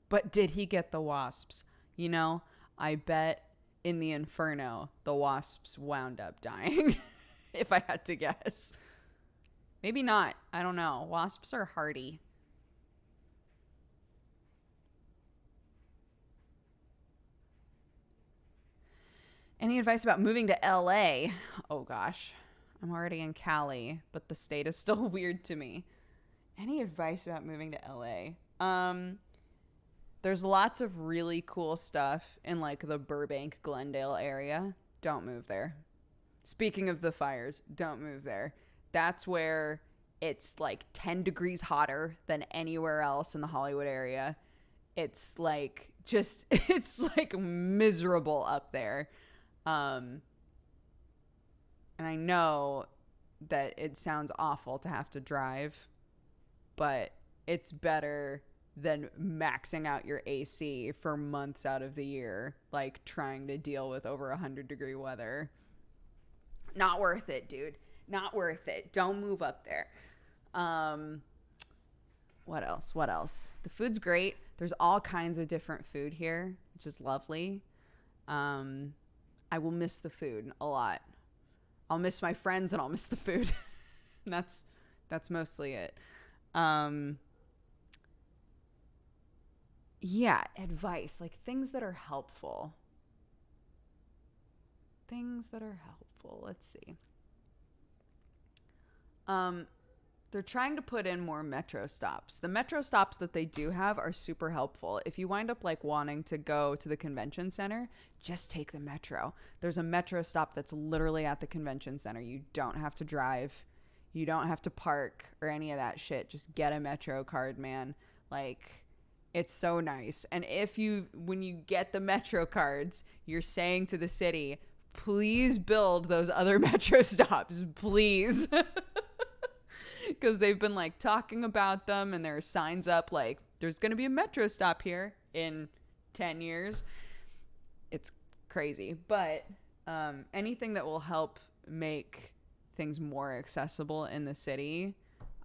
But did he get the wasps? You know, I bet in the Inferno, the wasps wound up dying, if I had to guess. Maybe not. I don't know. Wasps are hardy. Any advice about moving to LA? Oh gosh. I'm already in Cali, but the state is still weird to me. Any advice about moving to LA? There's lots of really cool stuff in like the Burbank, Glendale area. Don't move there. Speaking of the fires, don't move there. That's where it's like 10 degrees hotter than anywhere else in the Hollywood area. It's like it's like miserable up there. And I know that it sounds awful to have to drive, but it's better than maxing out your AC for months out of the year, like trying to deal with over 100-degree weather. Not worth it, dude. Not worth it. Don't move up there. What else? The food's great. There's all kinds of different food here, which is lovely. I will miss the food a lot. I'll miss my friends and I'll miss the food. And that's mostly it. Yeah, advice, like things that are helpful. Let's see. They're trying to put in more metro stops. The metro stops that they do have are super helpful. If you wind up like wanting to go to the convention center, just take the metro. There's a metro stop that's literally at the convention center. You don't have to drive. You don't have to park or any of that shit. Just get a metro card, man. Like, it's so nice. And when you get the metro cards, you're saying to the city, please build those other metro stops, please. Because they've been like talking about them and there are signs up like there's going to be a metro stop here in 10 years. It's crazy. But anything that will help make things more accessible in the city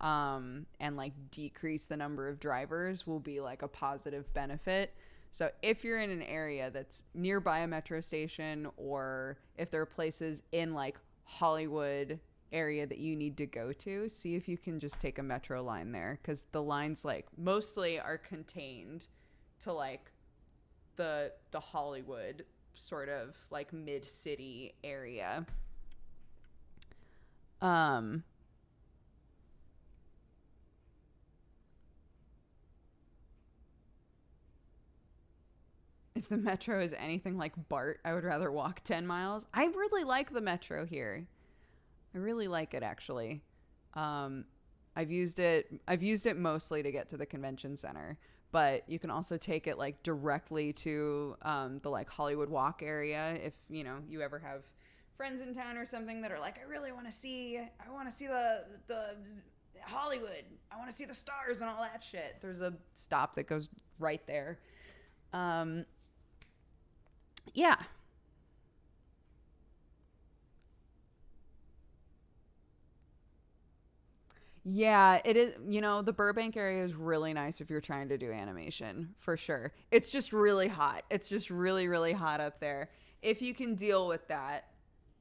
and like decrease the number of drivers will be like a positive benefit. So if you're in an area that's nearby a metro station, or if there are places in like Hollywood area that you need to go to, see if you can just take a metro line there, because the lines like mostly are contained to like the Hollywood sort of like mid-city area. If the metro is anything like BART, I would rather walk 10 miles. I really like the metro here. I really like it, actually. I've used it mostly to get to the convention center, but you can also take it like directly to the like Hollywood Walk area if you ever have friends in town or something that are like, I want to see the Hollywood. I want to see the stars and all that shit. There's a stop that goes right there. Yeah. Yeah, it is. The Burbank area is really nice if you're trying to do animation, for sure. It's just really hot. It's just really, really hot up there. If you can deal with that,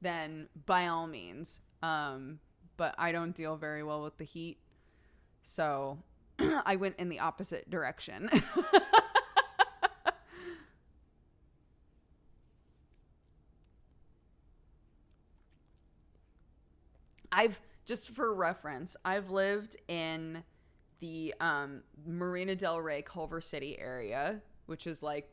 then by all means. But I don't deal very well with the heat. So I went in the opposite direction. Just for reference, I've lived in the Marina Del Rey, Culver City area, which is like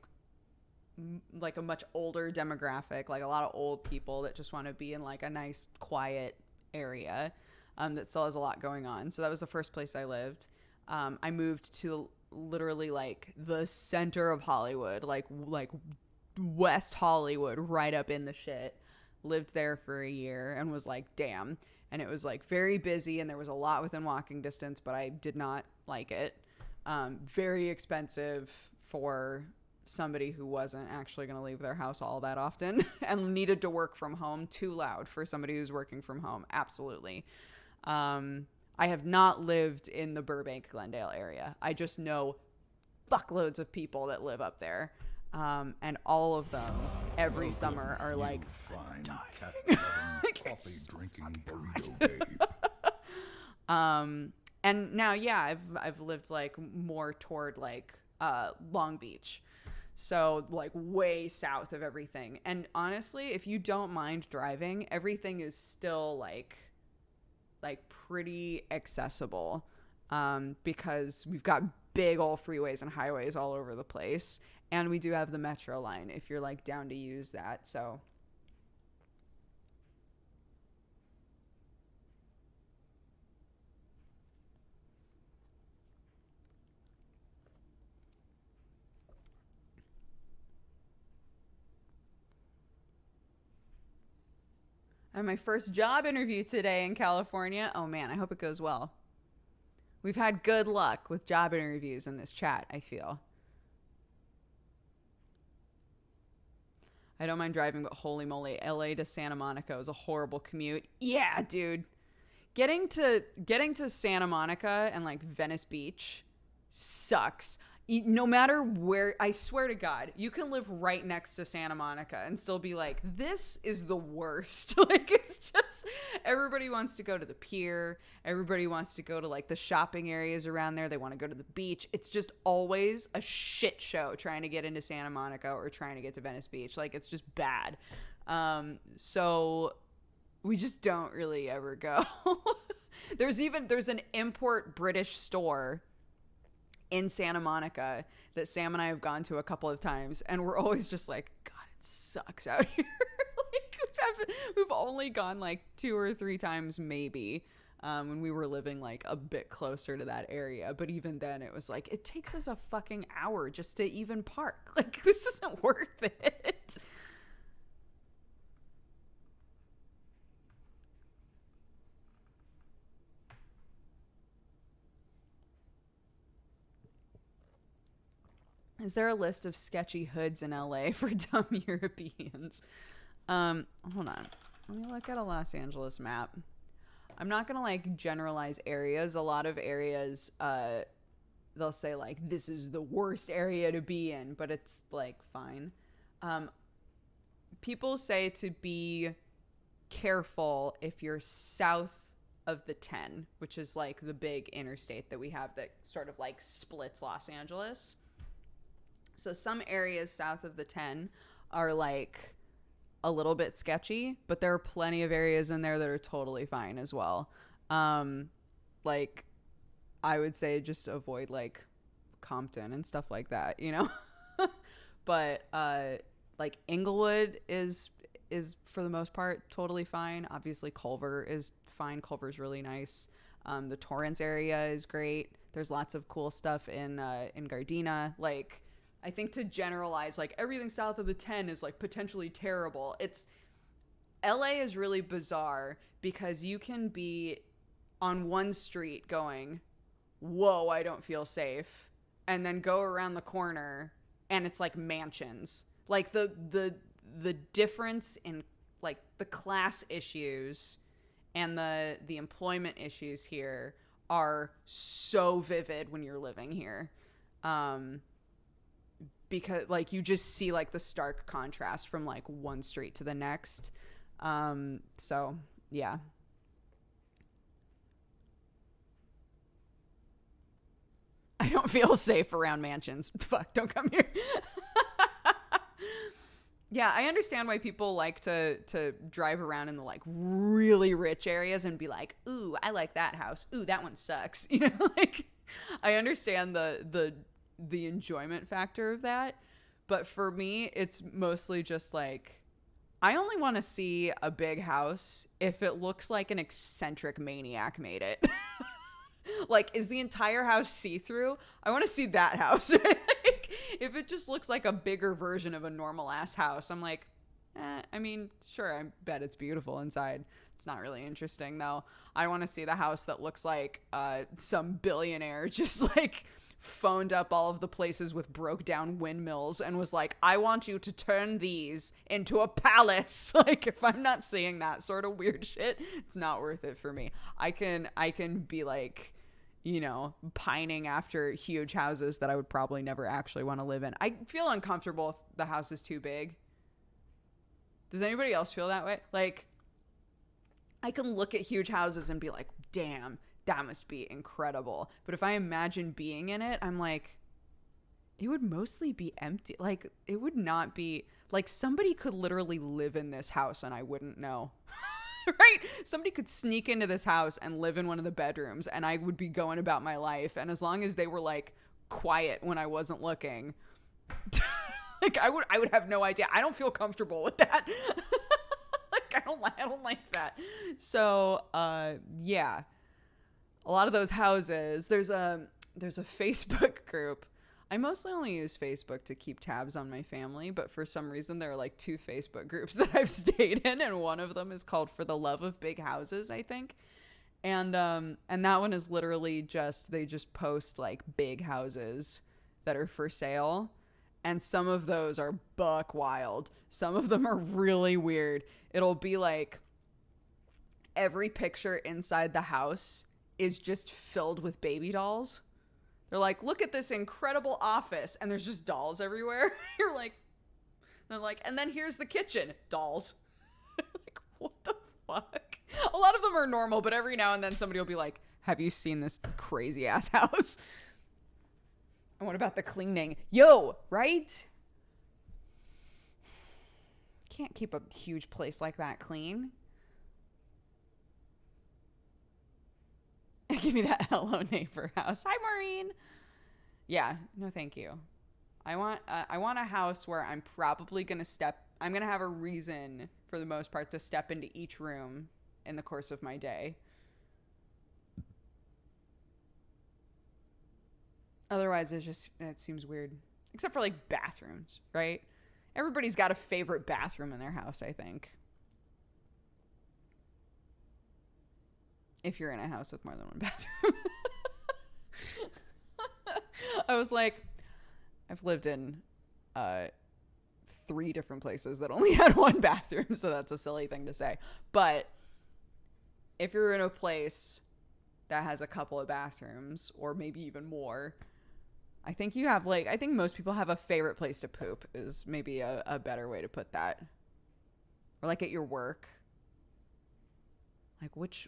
like a much older demographic, like a lot of old people that just want to be in like a nice quiet area that still has a lot going on. So that was the first place I lived. I moved to literally like the center of Hollywood, like West Hollywood, right up in the shit. Lived there for a year and was like, damn. And it was like very busy and there was a lot within walking distance, but I did not like it. Very expensive for somebody who wasn't actually going to leave their house all that often and needed to work from home. Too loud for somebody who's working from home. Absolutely. I have not lived in the Burbank, Glendale area. I just know fuckloads of people that live up there. And all of them every summer are like, fine coffee drinking burrito babe. And now, yeah, I've lived like more toward like Long Beach. So like way south of everything. And honestly, if you don't mind driving, everything is still like pretty accessible. Because we've got big old freeways and highways all over the place. And we do have the metro line if you're like down to use that. So I have my first job interview today in California. Oh man, I hope it goes well. We've had good luck with job interviews in this chat, I feel. I don't mind driving, but holy moly, LA to Santa Monica was a horrible commute. Yeah, dude. Getting to Santa Monica and like Venice Beach sucks. No matter where, I swear to God, you can live right next to Santa Monica and still be like, this is the worst. Like, it's just, everybody wants to go to the pier. Everybody wants to go to like the shopping areas around there. They want to go to the beach. It's just always a shit show trying to get into Santa Monica or trying to get to Venice Beach. Like, it's just bad. So we just don't really ever go. There's an import British store in Santa Monica that Sam and I have gone to a couple of times, and we're always just like, God, it sucks out here. Like, we've only gone like 2 or 3 times maybe when we were living like a bit closer to that area, but even then it was like, it takes us a fucking hour just to even park. Like, this isn't worth it. Is there a list of sketchy hoods in LA for dumb Europeans? Hold on. Let me look at a Los Angeles map. I'm not going to like generalize areas. A lot of areas, they'll say like, this is the worst area to be in, but it's like fine. People say to be careful if you're south of the 10, which is like the big interstate that we have that sort of like splits Los Angeles. So some areas south of the 10 are like a little bit sketchy, but there are plenty of areas in there that are totally fine as well. Like I would say just avoid like Compton and stuff like that, you know? But like Inglewood is for the most part totally fine. Obviously Culver is fine. Culver's really nice. The Torrance area is great. There's lots of cool stuff in Gardena. Like, I think to generalize, like, everything south of the 10 is, like, potentially terrible. LA is really bizarre because you can be on one street going, whoa, I don't feel safe, and then go around the corner and it's, like, mansions. Like, the difference in, like, the class issues and the employment issues here are so vivid when you're living here. Because like you just see like the stark contrast from like one street to the next. So yeah. I don't feel safe around mansions. Fuck, don't come here. Yeah, I understand why people like to drive around in the like really rich areas and be like, ooh, I like that house. Ooh, that one sucks. You know, like I understand the enjoyment factor of that, But for me, it's mostly just like, I only want to see a big house if it looks like an eccentric maniac made it. Like, is the entire house see-through? I want to see that house. Like, if it just looks like a bigger version of a normal ass house, I'm like, I mean, sure, I bet it's beautiful inside. It's not really interesting, though. I want to see the house that looks like some billionaire just like phoned up all of the places with broke down windmills and was like, I want you to turn these into a palace. Like, if I'm not seeing that sort of weird shit, it's not worth it for me. I can be like, you know, pining after huge houses that I would probably never actually want to live in. I feel uncomfortable if the house is too big. Does anybody else feel that way? Like, I can look at huge houses and be like, damn, that must be incredible. But if I imagine being in it, I'm like, it would mostly be empty. Like, it would not be, like, somebody could literally live in this house and I wouldn't know. Right? Somebody could sneak into this house and live in one of the bedrooms and I would be going about my life. And as long as they were, like, quiet when I wasn't looking, like, I would have no idea. I don't feel comfortable with that. Like, I don't like that. So, yeah. A lot of those houses, there's a Facebook group. I mostly only use Facebook to keep tabs on my family, but for some reason there are like 2 Facebook groups that I've stayed in, and one of them is called For the Love of Big Houses, I think. And that one is literally just, they just post like big houses that are for sale. And some of those are buck wild. Some of them are really weird. It'll be like every picture inside the house is just filled with baby dolls. They're like, look at this incredible office. And there's just dolls everywhere. You're like, they're like, and then here's the kitchen. Dolls. Like, what the fuck? A lot of them are normal, but every now and then somebody will be like, have you seen this crazy ass house? And what about the cleaning? Yo, right? Can't keep a huge place like that clean. Give me that hello neighbor house. Hi, Maureen. Yeah, no, thank you. I want a house where I'm probably gonna I'm gonna have a reason for the most part to step into each room in the course of my day. Otherwise, it seems weird. Except for like bathrooms, right? Everybody's got a favorite bathroom in their house, I think. If you're in a house with more than one bathroom. I was like, I've lived in 3 different places that only had one bathroom, so that's a silly thing to say. But if you're in a place that has a couple of bathrooms, or maybe even more, I think you have I think most people have a favorite place to poop is maybe a better way to put that. Or like at your work.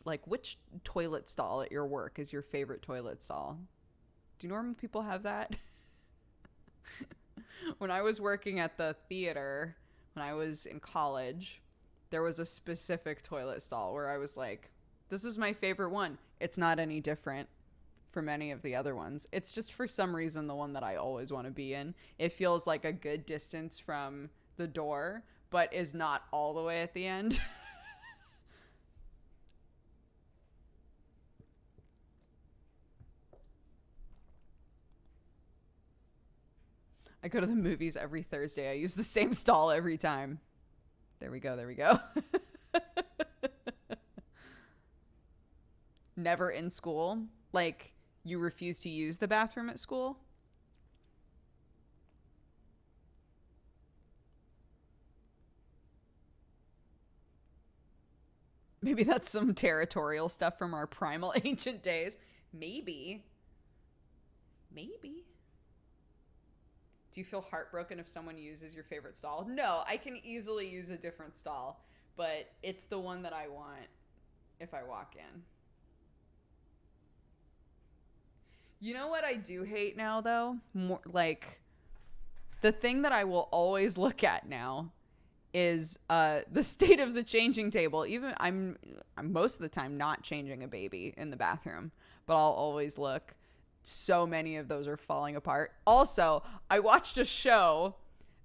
Like which toilet stall at your work is your favorite toilet stall? Do normal people have that? When I was working at the theater, when I was in college, there was a specific toilet stall where I was like, this is my favorite one. It's not any different from any of the other ones. It's just for some reason the one that I always want to be in. It feels like a good distance from the door, but is not all the way at the end. I go to the movies every Thursday. I use the same stall every time. There we go. Never in school. Like, you refuse to use the bathroom at school? Maybe that's some territorial stuff from our primal ancient days. Maybe. Do you feel heartbroken if someone uses your favorite stall? No, I can easily use a different stall, but it's the one that I want if I walk in. You know what I do hate now, though? More like, the thing that I will always look at now is the state of the changing table. Even I'm most of the time not changing a baby in the bathroom, but I'll always look. So many of those are falling apart. Also, I watched a show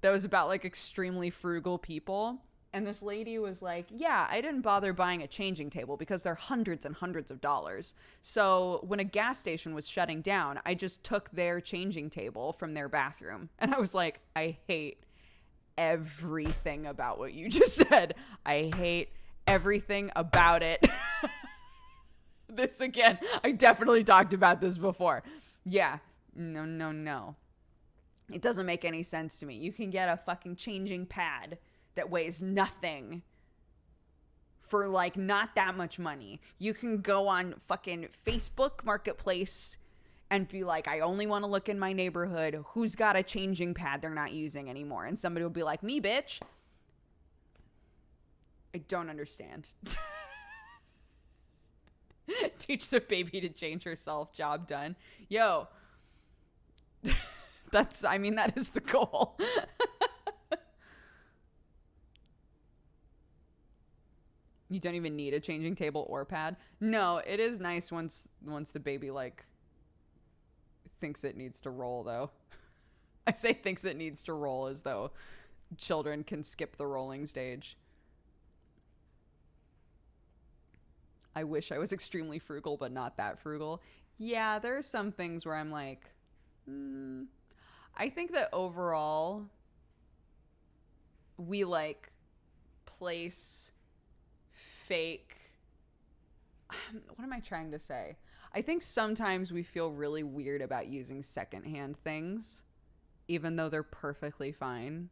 that was about like extremely frugal people. And this lady was like, yeah, I didn't bother buying a changing table because they're hundreds and hundreds of dollars. So when a gas station was shutting down, I just took their changing table from their bathroom. And I was like, I hate everything about what you just said. I hate everything about it. This again, I definitely talked about this before. Yeah, no. It doesn't make any sense to me. You can get a fucking changing pad that weighs nothing for like not that much money. You can go on fucking Facebook Marketplace and be like, I only want to look in my neighborhood. Who's got a changing pad they're not using anymore? And somebody will be like, me, bitch. I don't understand. Teach the baby to change herself. Job done. Yo. That is the goal. You don't even need a changing table or pad. No, it is nice once the baby like thinks it needs to roll though. I say thinks it needs to roll as though children can skip the rolling stage. I wish I was extremely frugal, but not that frugal. Yeah, there are some things where I'm like, I think that overall we like place fake. What am I trying to say? I think sometimes we feel really weird about using secondhand things, even though they're perfectly fine,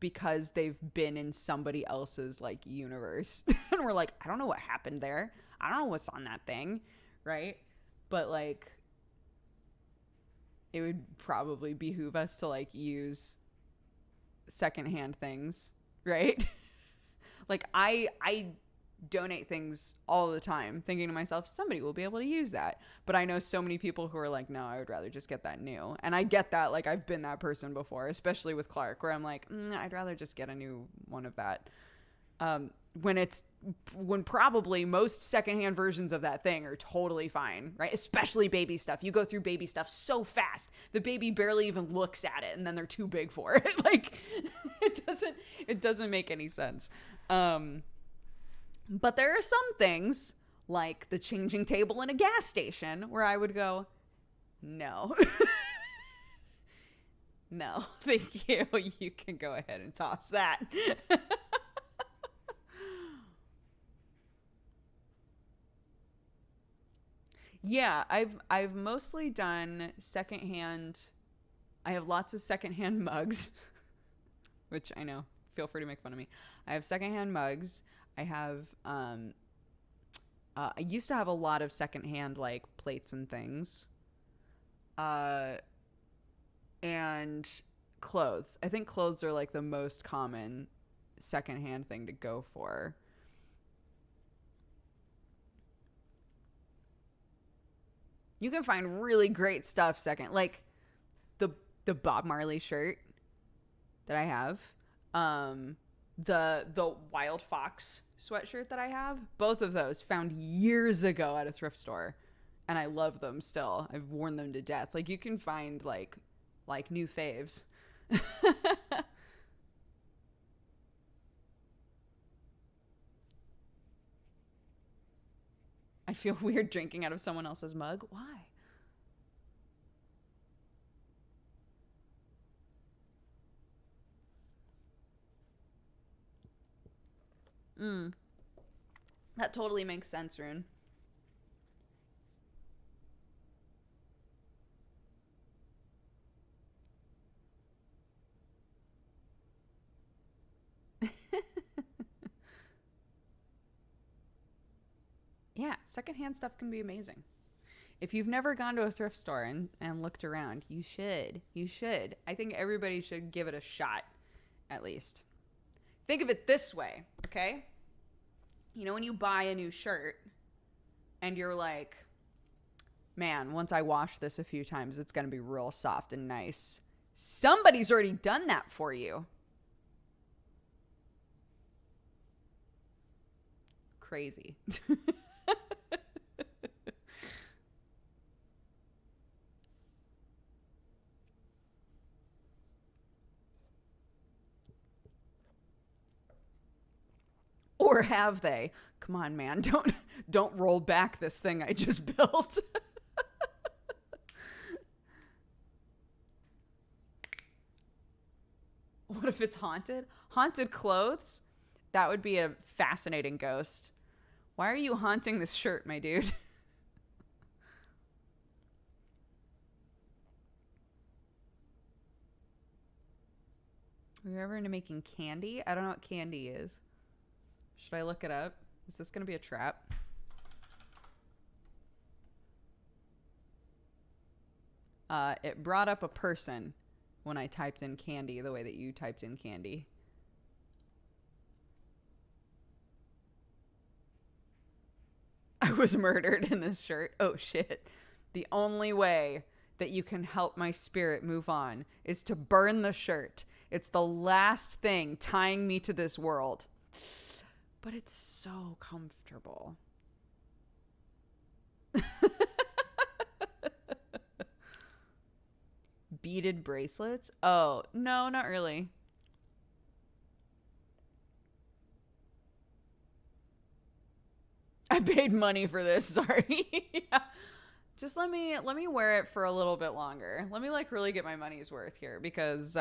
because they've been in somebody else's like universe. And we're like, I don't know what happened there. I don't know what's on that thing, right? But like, it would probably behoove us to like use secondhand things, right? Like I donate things all the time thinking to myself, somebody will be able to use that. But I know so many people who are like, no, I would rather just get that new. And I get that. Like I've been that person before, especially with Clark, where I'm like, I'd rather just get a new one of that. When probably most secondhand versions of that thing are totally fine, right? Especially baby stuff. You go through baby stuff so fast. The baby barely even looks at it and then they're too big for it. Like it doesn't make any sense. But there are some things like the changing table in a gas station where I would go, no. No, thank you. You can go ahead and toss that. Yeah, I've mostly done secondhand. I have lots of secondhand mugs, which I know. Feel free to make fun of me. I have secondhand mugs. I have I used to have a lot of secondhand like plates and things. And clothes. I think clothes are like the most common secondhand thing to go for. You can find really great stuff second, like the Bob Marley shirt that I have, the Wild Fox sweatshirt that I have. Both of those found years ago at a thrift store, and I love them still. I've worn them to death. Like you can find like new faves. I feel weird drinking out of someone else's mug. Why? That totally makes sense, Rune. Yeah, secondhand stuff can be amazing. If you've never gone to a thrift store and looked around, you should. You should. I think everybody should give it a shot, at least. Think of it this way, okay? You know when you buy a new shirt and you're like, man, once I wash this a few times, it's going to be real soft and nice. Somebody's already done that for you. Crazy. Or have they? Come on, man. Don't roll back this thing I just built. What if it's haunted? Haunted clothes? That would be a fascinating ghost. Why are you haunting this shirt, my dude? Are you ever into making candy? I don't know what candy is. Should I look it up? Is this going to be a trap? It brought up a person when I typed in candy the way that you typed in candy. I was murdered in this shirt. Oh, shit. The only way that you can help my spirit move on is to burn the shirt. It's the last thing tying me to this world. But it's so comfortable. Beaded bracelets? Oh, no, not really. I paid money for this, sorry. Yeah. Just let me wear it for a little bit longer. Let me like really get my money's worth here because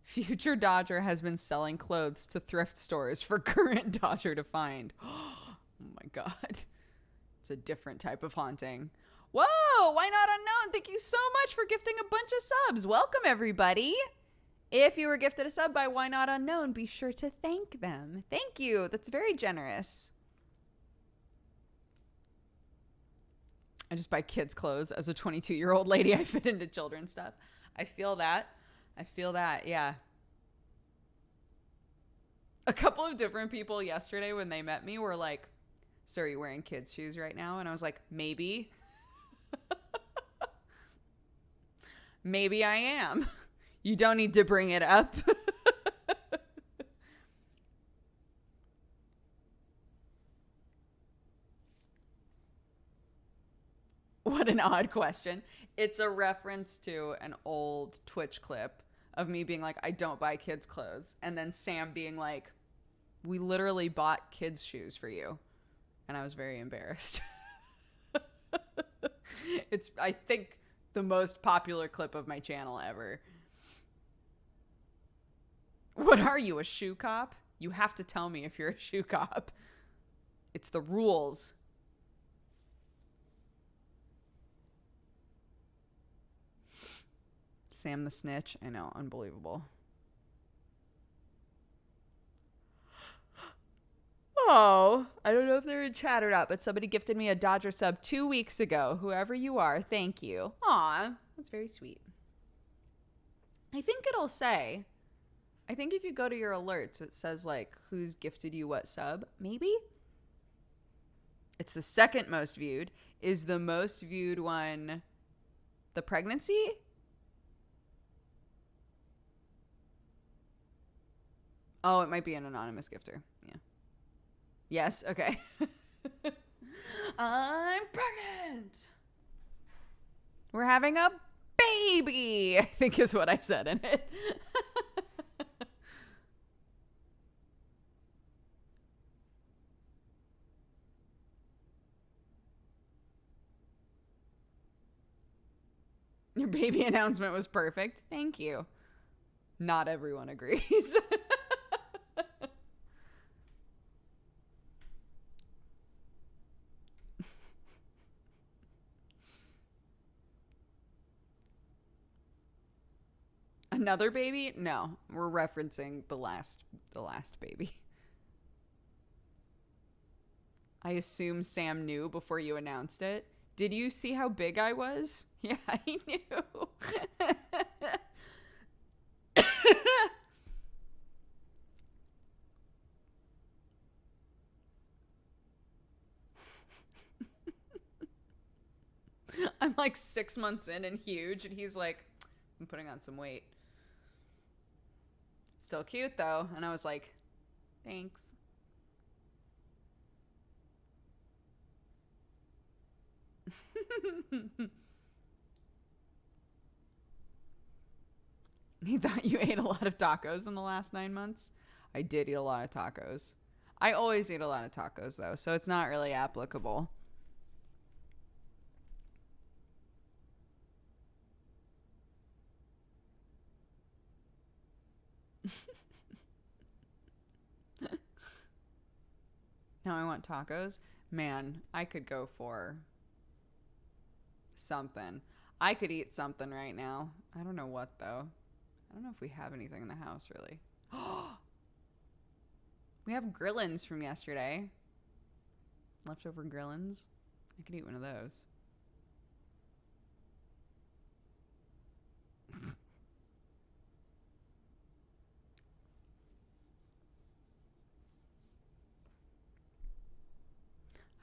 future Dodger has been selling clothes to thrift stores for current Dodger to find. Oh my god. It's a different type of haunting. Whoa, why not unknown? Thank you so much for gifting a bunch of subs. Welcome, everybody. If you were gifted a sub by Why Not Unknown, be sure to thank them. Thank you. That's very generous. I just buy kids' clothes. As a 22-year-old lady, I fit into children's stuff. I feel that. I feel that, yeah. A couple of different people yesterday when they met me were like, so are you wearing kids' shoes right now? And I was like, maybe. Maybe I am. You don't need to bring it up. What an odd question. It's a reference to an old Twitch clip of me being like, I don't buy kids' clothes. And then Sam being like, we literally bought kids' shoes for you. And I was very embarrassed. It's, I think, the most popular clip of my channel ever. What are you, a shoe cop? You have to tell me if you're a shoe cop. It's the rules. Sam the Snitch. I know, unbelievable. Oh, I don't know if they're in chat or not, but somebody gifted me a Dodger sub 2 weeks ago. Whoever you are, thank you. Aw, that's very sweet. I think it'll say, I think if you go to your alerts, it says like who's gifted you what sub. Maybe? It's the second most viewed. Is the most viewed one the pregnancy? Oh, it might be an anonymous gifter. Yeah. Yes, okay. I'm pregnant. We're having a baby, I think is what I said in it. Your baby announcement was perfect. Thank you. Not everyone agrees. Another baby? No, we're referencing the last baby. I assume Sam knew before you announced it. Did you see how big I was? Yeah, I knew. I'm like 6 months in and huge, and he's like, I'm putting on some weight. Still cute though. And I was like, thanks. He thought you ate a lot of tacos in the last 9 months. I did eat a lot of tacos. I always eat a lot of tacos, though, so it's not really applicable. Now I want tacos. Man, I could go for something. I could eat something right now. I don't know what, though. I don't know if we have anything in the house, really. We have grillins from yesterday. Leftover grillins. I could eat one of those.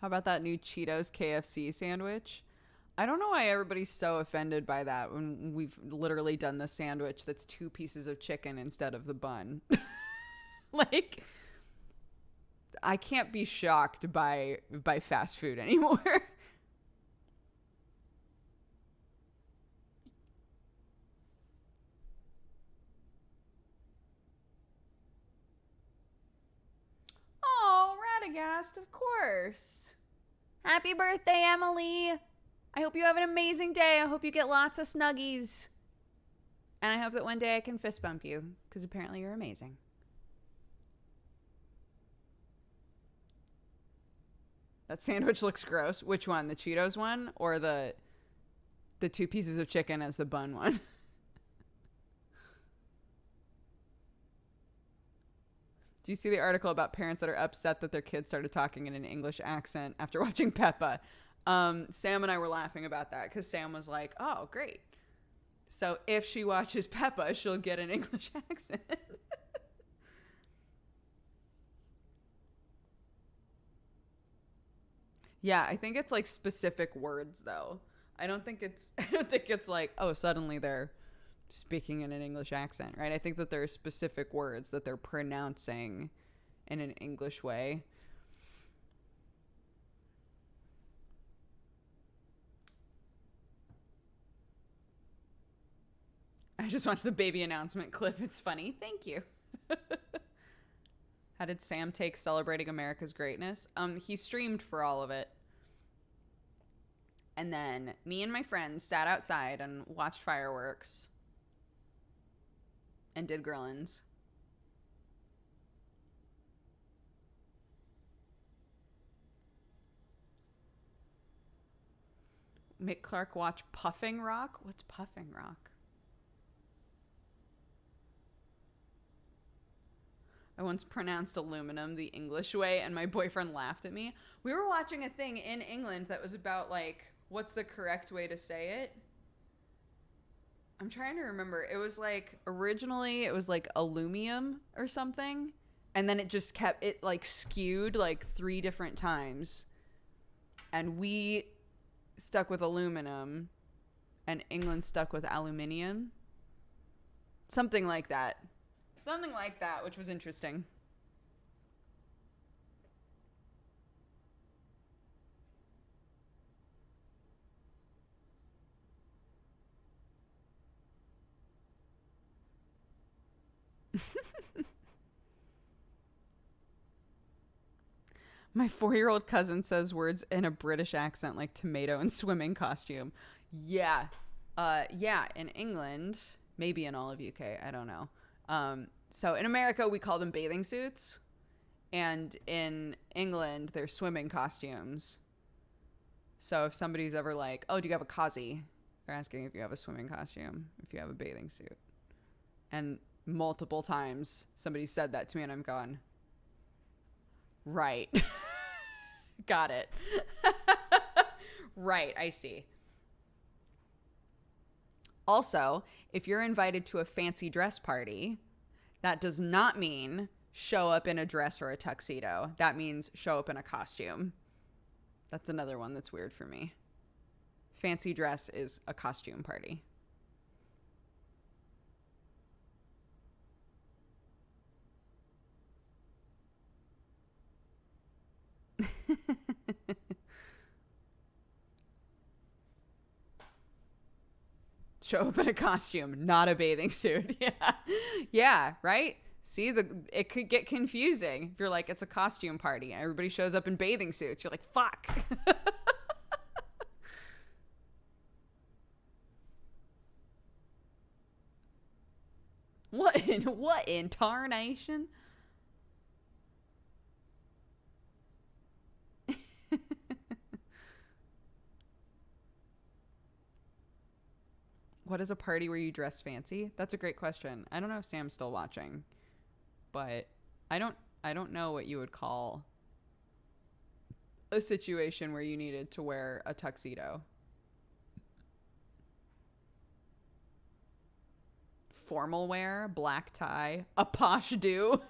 How about that new Cheetos KFC sandwich? I don't know why everybody's so offended by that when we've literally done the sandwich that's 2 pieces of chicken instead of the bun. Like, I can't be shocked by fast food anymore. Oh, Radagast, of course. Happy birthday, Emily. I hope you have an amazing day. I hope you get lots of snuggies. And I hope that one day I can fist bump you, because apparently you're amazing. That sandwich looks gross. Which one? The Cheetos one or the 2 pieces of chicken as the bun one? Do you see the article about parents that are upset that their kids started talking in an English accent after watching Peppa? Sam and I were laughing about that because Sam was like, oh, great. So if she watches Peppa, she'll get an English accent. Yeah, I think it's like specific words though. I don't think it's like, oh, suddenly they're speaking in an English accent, right? I think that there are specific words that they're pronouncing in an English way. I just watched the baby announcement clip. It's funny. Thank you. How did Sam take celebrating America's greatness? He streamed for all of it. And then me and my friends sat outside and watched fireworks and did grillins. Make Clark watch Puffing Rock? What's Puffing Rock? I once pronounced aluminum the English way and my boyfriend laughed at me. We were watching a thing in England that was about like, what's the correct way to say it? I'm trying to remember. It was like, originally it was like aluminum or something. And then it just kept, it like skewed like 3 different times. And we stuck with aluminum and England stuck with aluminium. Something like that. Something like that, which was interesting. My 4-year-old cousin says words in a British accent like tomato and swimming costume. Yeah. Yeah, in England, maybe in all of UK, I don't know. So in America, we call them bathing suits. And in England, they're swimming costumes. So if somebody's ever like, oh, do you have a kazi? They're asking if you have a swimming costume, if you have a bathing suit. And multiple times somebody said that to me and I'm gone, right. Got it. Right, I see. Also, if you're invited to a fancy dress party, that does not mean show up in a dress or a tuxedo. That means show up in a costume. That's another one that's weird for me. Fancy dress is a costume party. show up in a costume, not a bathing suit. Yeah. Yeah, right? See, it could get confusing if you're like, it's a costume party and everybody shows up in bathing suits. You're like, fuck. What in tarnation? What is a party where you dress fancy? That's a great question. I don't know if Sam's still watching, but I don't know what you would call a situation where you needed to wear a tuxedo. Formal wear, black tie, a posh do.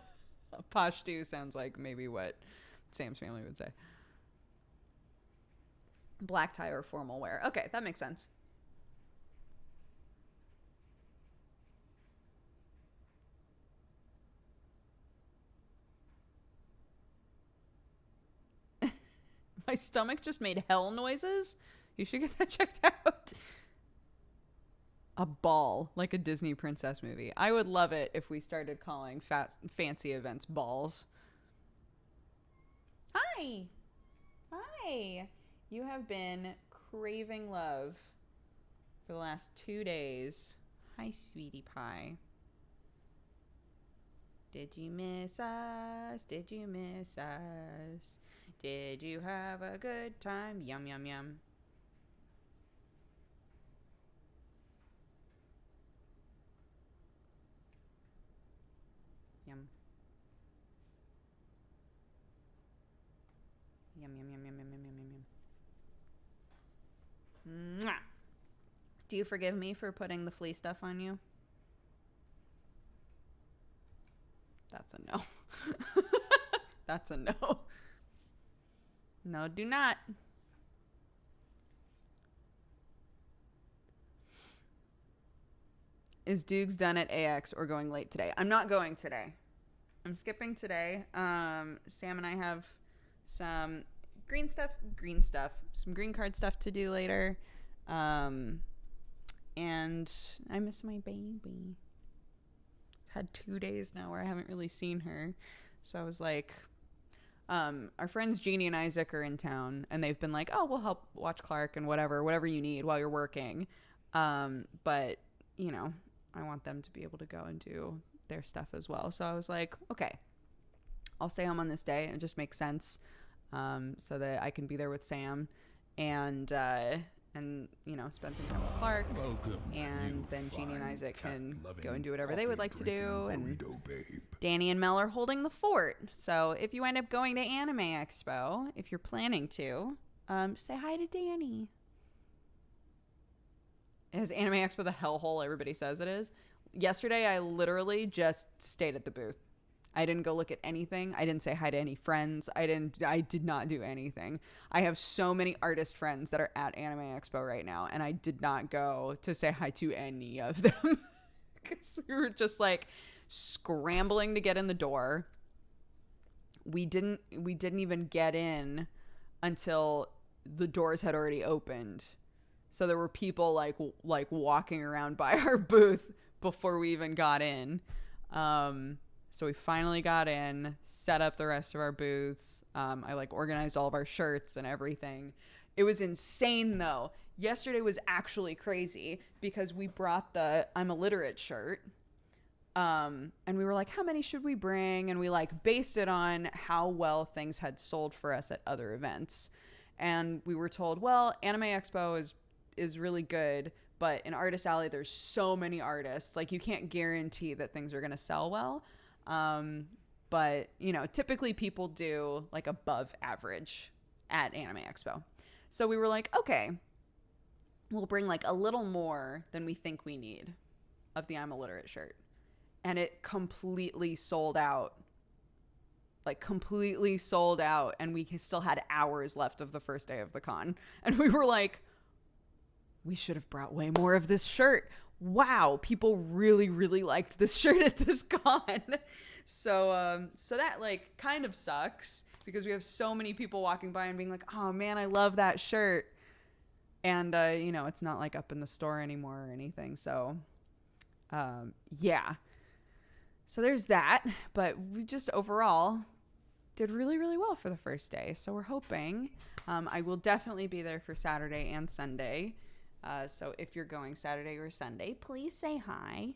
A posh do sounds like maybe what Sam's family would say. Black tie or formal wear. Okay, that makes sense. My stomach just made hell noises. You should get that checked out. A ball, like a Disney princess movie. I would love it if we started calling fancy events balls. Hi. Hi. You have been craving love for the last 2 days. Hi, sweetie pie. Did you miss us? Did you miss us? Did you have a good time? Yum, yum, yum. Yum. Yum, yum, yum, yum, yum, yum, yum, yum. Mwah. Do you forgive me for putting the flea stuff on you? That's a no. That's a no. No, do not. Is Dukes done at AX or going late today? I'm not going today. I'm skipping today. Sam and I have some green card stuff to do later. And I miss my baby. Had 2 days now where I haven't really seen her. So I was like, our friends Jeannie and Isaac are in town and they've been like, oh, we'll help watch Clark and whatever you need while you're working. But you know, I want them to be able to go and do their stuff as well. So I was like, okay, I'll stay home on this day. It just makes sense. So that I can be there with Sam and you know, spend some time with Clark. Welcome, and then Jeannie and Isaac can go and do whatever they would like to coffee-drinking do. And burrito babe. Danny and Mel are holding the fort. So if you end up going to Anime Expo, if you're planning to, say hi to Danny. Is Anime Expo the hellhole everybody says it is? Yesterday, I literally just stayed at the booth. I didn't go look at anything. I didn't say hi to any friends. I did not do anything. I have so many artist friends that are at Anime Expo right now, and I did not go to say hi to any of them. Because we were just like scrambling to get in the door. We didn't even get in until the doors had already opened. So there were people like walking around by our booth before we even got in. So we finally got in, set up the rest of our booths. I like organized all of our shirts and everything. It was insane though. Yesterday was actually crazy because we brought the I'm illiterate shirt. And we were like, how many should we bring? And we like based it on how well things had sold for us at other events. And we were told, well, Anime Expo is really good, but in Artist Alley, there's so many artists. Like you can't guarantee that things are going to sell well. But you know, typically people do like above average at Anime Expo. So we were like, okay, we'll bring like a little more than we think we need of the I'm illiterate shirt. And it completely sold out. Like completely sold out. And we still had hours left of the first day of the con. And we were like, we should have brought way more of this shirt. Wow, people really, really liked this shirt at this con. So that like kind of sucks because we have so many people walking by and being like, oh man, I love that shirt. And, it's not like up in the store anymore or anything. So, yeah. So there's that. But we just overall did really, really well for the first day. So we're hoping. I will definitely be there for Saturday and Sunday. So if you're going Saturday or Sunday, please say hi.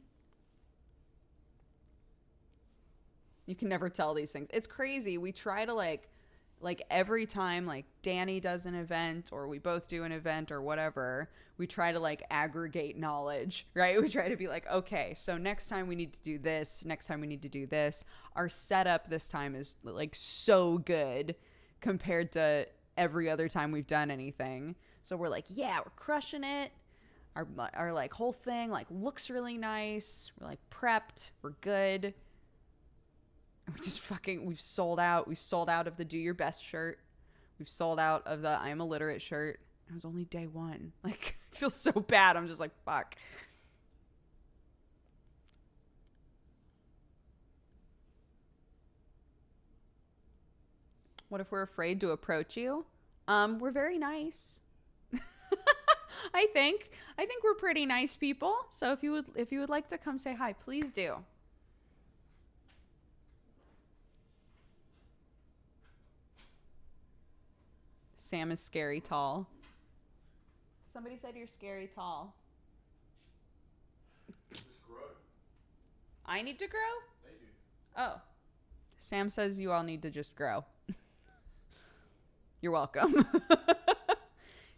You can never tell these things. It's crazy. We try to like every time like Danny does an event or we both do an event or whatever, we try to like aggregate knowledge, right? We try to be like, okay, so next time we need to do this, next time we need to do this. Our setup this time is like so good compared to every other time we've done anything. So we're like, yeah, we're crushing it. Our like whole thing like looks really nice. We're like prepped. We're good. We've sold out. We sold out of the Do Your Best shirt. We've sold out of the I'm illiterate shirt. It was only day one. Like, I feel so bad. I'm just like, fuck. What if we're afraid to approach you? We're very nice. I think we're pretty nice people. So if you would like to come say hi, please do. Sam is scary tall. Somebody said you're scary tall. Just grow. I need to grow? They do. Oh. Sam says you all need to just grow. You're welcome.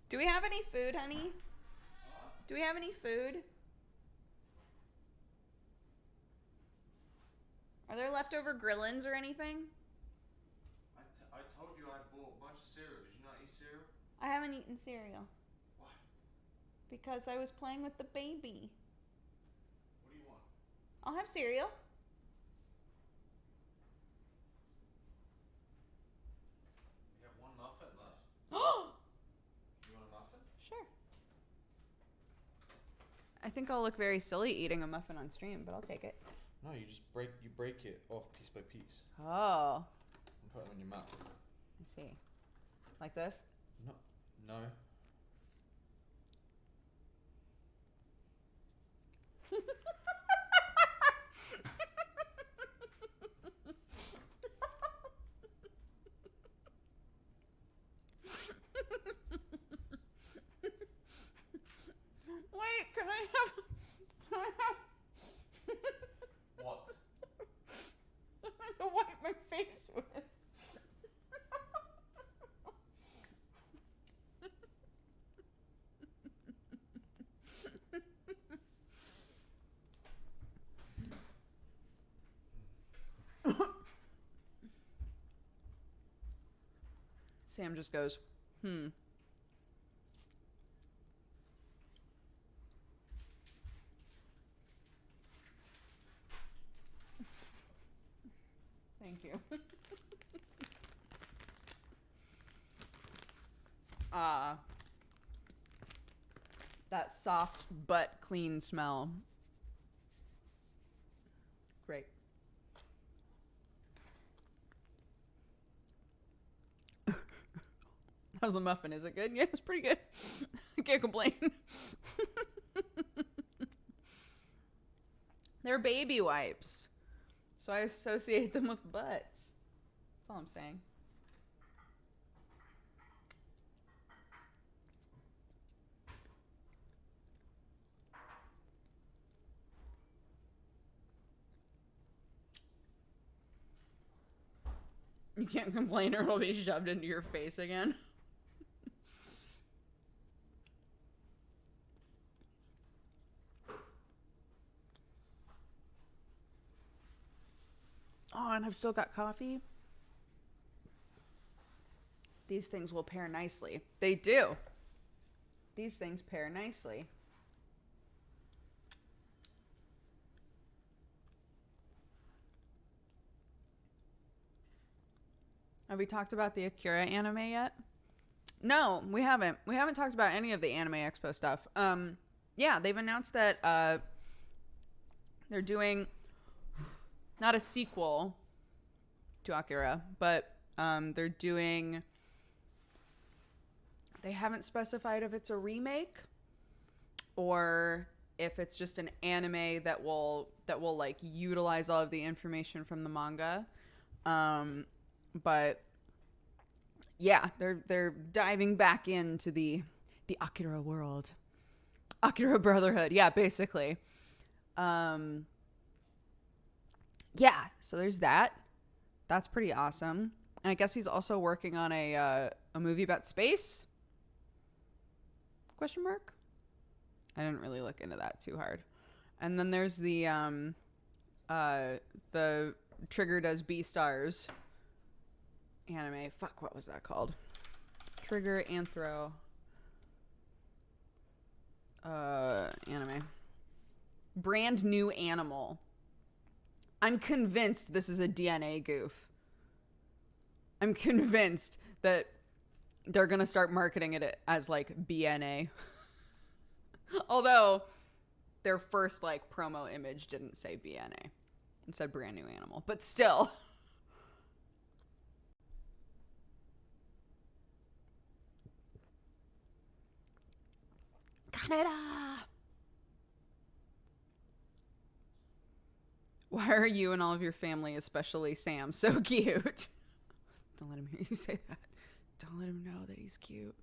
Do we have any food, honey? Do we have any food? Are there leftover grillins or anything? I told you I bought a bunch of cereal. Did you not eat cereal? I haven't eaten cereal. Why? Because I was playing with the baby. What do you want? I'll have cereal. We have one muffin left. Oh! You want a muffin? Sure. I think I'll look very silly eating a muffin on stream, but I'll take it. No, you just break it off piece by piece Oh. and put them in your mouth. I see. Like this? No. Wait, can I have What? to wipe my face with? Sam just goes, Thank you. That soft but clean smell. Great. How's the muffin? Is it good? Yeah, it's pretty good. I can't complain. They're baby wipes. So I associate them with butts. That's all I'm saying. You can't complain or it'll be shoved into your face again. Oh, and I've still got coffee. These things will pair nicely. They do. These things pair nicely. Have we talked about the Akira anime yet? No, we haven't. We haven't talked about any of the Anime Expo stuff. Yeah, they've announced that they're doing not a sequel to Akira, but they they haven't specified if it's a remake or if it's just an anime that will like utilize all of the information from the manga. But yeah, they're diving back into the Akira world. Akira Brotherhood. Yeah, basically. Yeah, so there's that. That's pretty awesome. And I guess he's also working on a movie about space? Question mark? I didn't really look into that too hard. And then there's the Trigger Does Beastars anime. Fuck, what was that called? Trigger Anthro anime. Brand New Animal. I'm convinced this is a DNA goof. I'm convinced that they're gonna start marketing it as like BNA. Although their first like promo image didn't say BNA. It said Brand New Animal. But still. Canada. Why are you and all of your family, especially Sam, so cute? Don't let him hear you say that. Don't let him know that he's cute.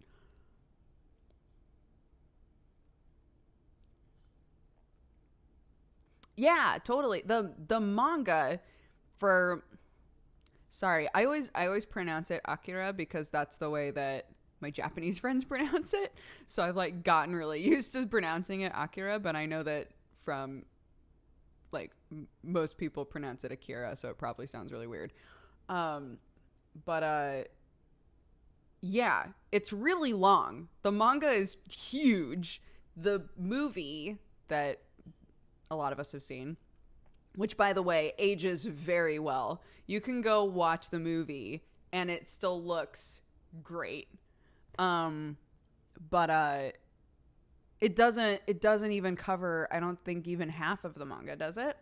Yeah, totally. The manga for sorry, I always pronounce it Akira because that's the way that my Japanese friends pronounce it. So I've like gotten really used to pronouncing it Akira, but I know that from like most people pronounce it Akira, so it probably sounds really weird. But yeah, it's really long. The manga is huge. The movie that a lot of us have seen, which by the way ages very well. You can go watch the movie and it still looks great. But it doesn't even cover, I don't think, even half of the manga, does it?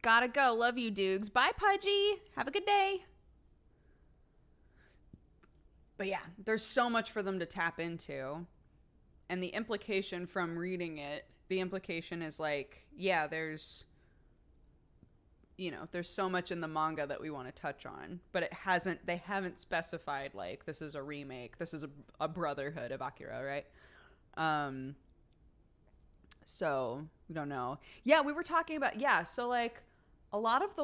Gotta go. Love you, Dukes. Bye, Pudgy. Have a good day. But yeah, there's so much for them to tap into. And the implication from reading it, the implication is like, yeah, there's so much in the manga that we want to touch on, but they haven't specified like this is a remake, this is a brotherhood of Akira, right? So we don't know. Yeah, we were talking about, so like a lot of the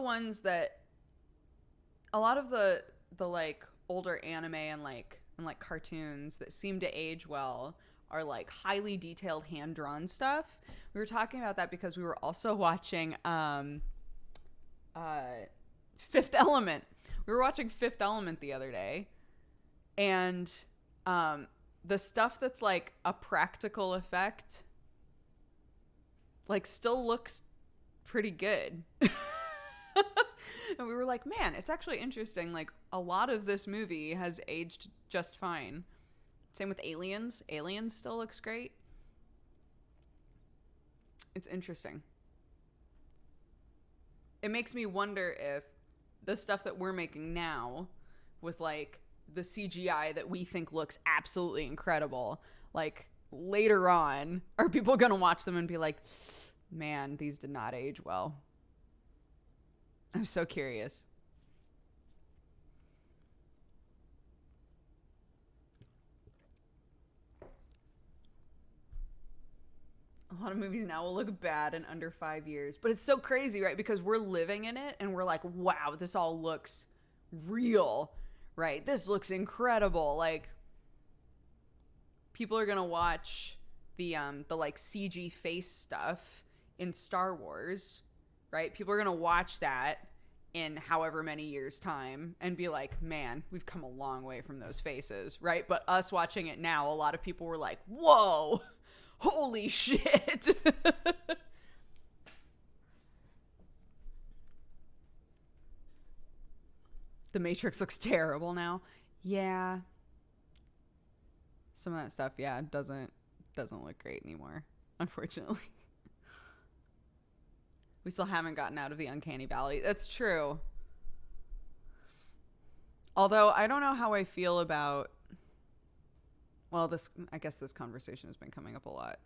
like older anime and like cartoons that seem to age well are like highly detailed hand-drawn stuff. We were talking about that because we were also watching Fifth Element. We were watching Fifth Element the other day, and the stuff that's like a practical effect like still looks pretty good. And we were like, man, it's actually interesting. Like a lot of this movie has aged just fine. Same with Aliens. Aliens still looks great. It's interesting. It makes me wonder if the stuff that we're making now with like the CGI that we think looks absolutely incredible, like later on, are people going to watch them and be like, man, these did not age well? I'm so curious. A lot of movies now will look bad in under 5 years. But it's so crazy, right? Because we're living in it and we're like, wow, this all looks real, right? This looks incredible. Like, people are going to watch the like CG face stuff in Star Wars, right? People are going to watch that in however many years' time and be like, man, we've come a long way from those faces, right? But us watching it now, a lot of people were like, whoa, holy shit. The Matrix looks terrible now. Yeah. Some of that stuff, yeah, doesn't look great anymore, unfortunately. We still haven't gotten out of the uncanny valley. That's true. Although I don't know how I feel about, well, I guess this conversation has been coming up a lot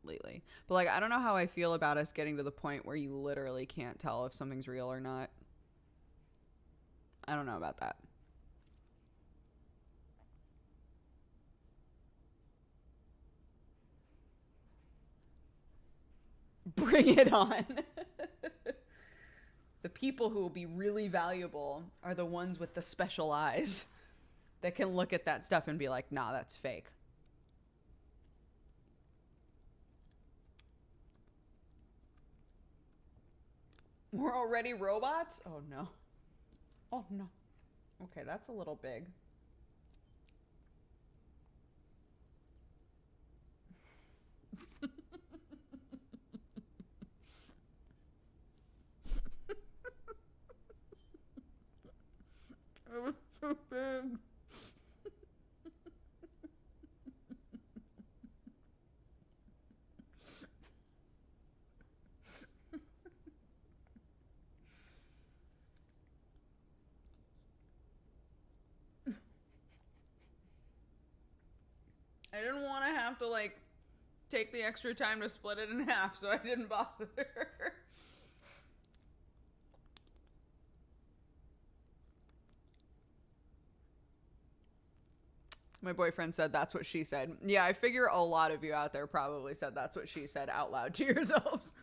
lately. But like, I don't know how I feel about us getting to the point where you literally can't tell if something's real or not. I don't know about that. Bring it on. The people who will be really valuable are the ones with the special eyes that can look at that stuff and be like, nah, that's fake. We're already robots? Oh, no. Oh, no. Okay, that's a little big. It was so big. I didn't want to have to, like, take the extra time to split it in half, so I didn't bother. My boyfriend said that's what she said. Yeah, I figure a lot of you out there probably said that's what she said out loud to yourselves.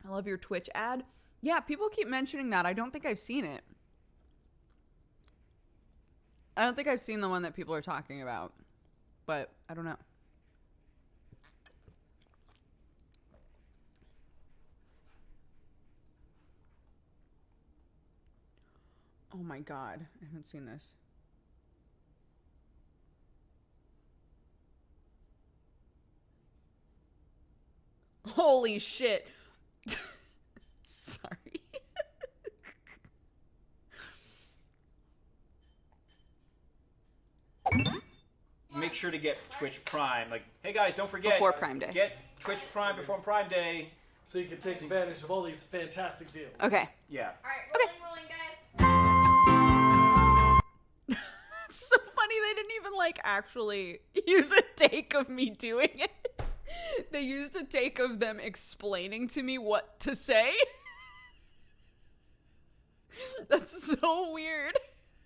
I love your Twitch ad. Yeah, people keep mentioning that. I don't think I've seen it. I don't think I've seen the one that people are talking about, but I don't know. Oh my God, I haven't seen this. Holy shit. Sorry. Make sure to get Twitch Prime. Like, hey guys, don't forget. Before Prime Day. Get Twitch Prime before Prime Day. So you can take advantage of all these fantastic deals. Okay. Yeah. Alright, rolling, guys. It's so funny they didn't even, like, actually use a take of me doing it. They used a take of them explaining to me what to say. That's so weird.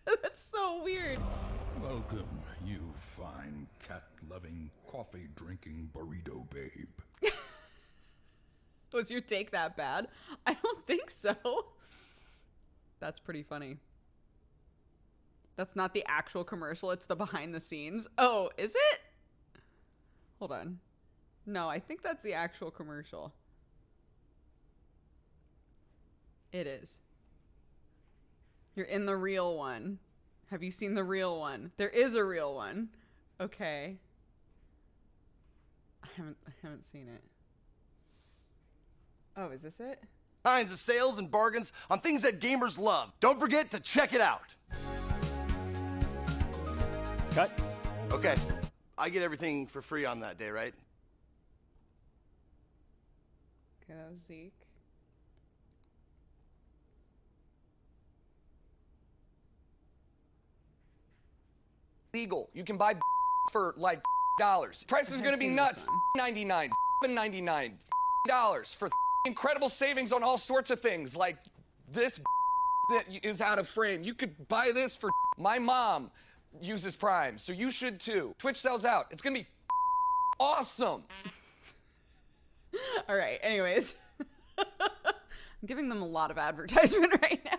That's so weird. Welcome, you fine cat-loving, coffee-drinking burrito babe. Was your take that bad? I don't think so. That's pretty funny. That's not the actual commercial, it's the behind the scenes. Oh, is it? Hold on. No, I think that's the actual commercial. It is. You're in the real one. Have you seen the real one? There is a real one. Okay. I haven't seen it. Oh, is this it? Kinds of sales and bargains on things that gamers love. Don't forget to check it out. Cut. Okay. I get everything for free on that day, right? Okay, that was Zeke. Legal. You can buy for like dollars. Price is going to be nuts. $99, $7.99 dollars for incredible savings on all sorts of things like this that is out of frame. You could buy this for my mom uses Prime, so you should too. Twitch sells out. It's going to be awesome. All right, anyways. I'm giving them a lot of advertisement right now.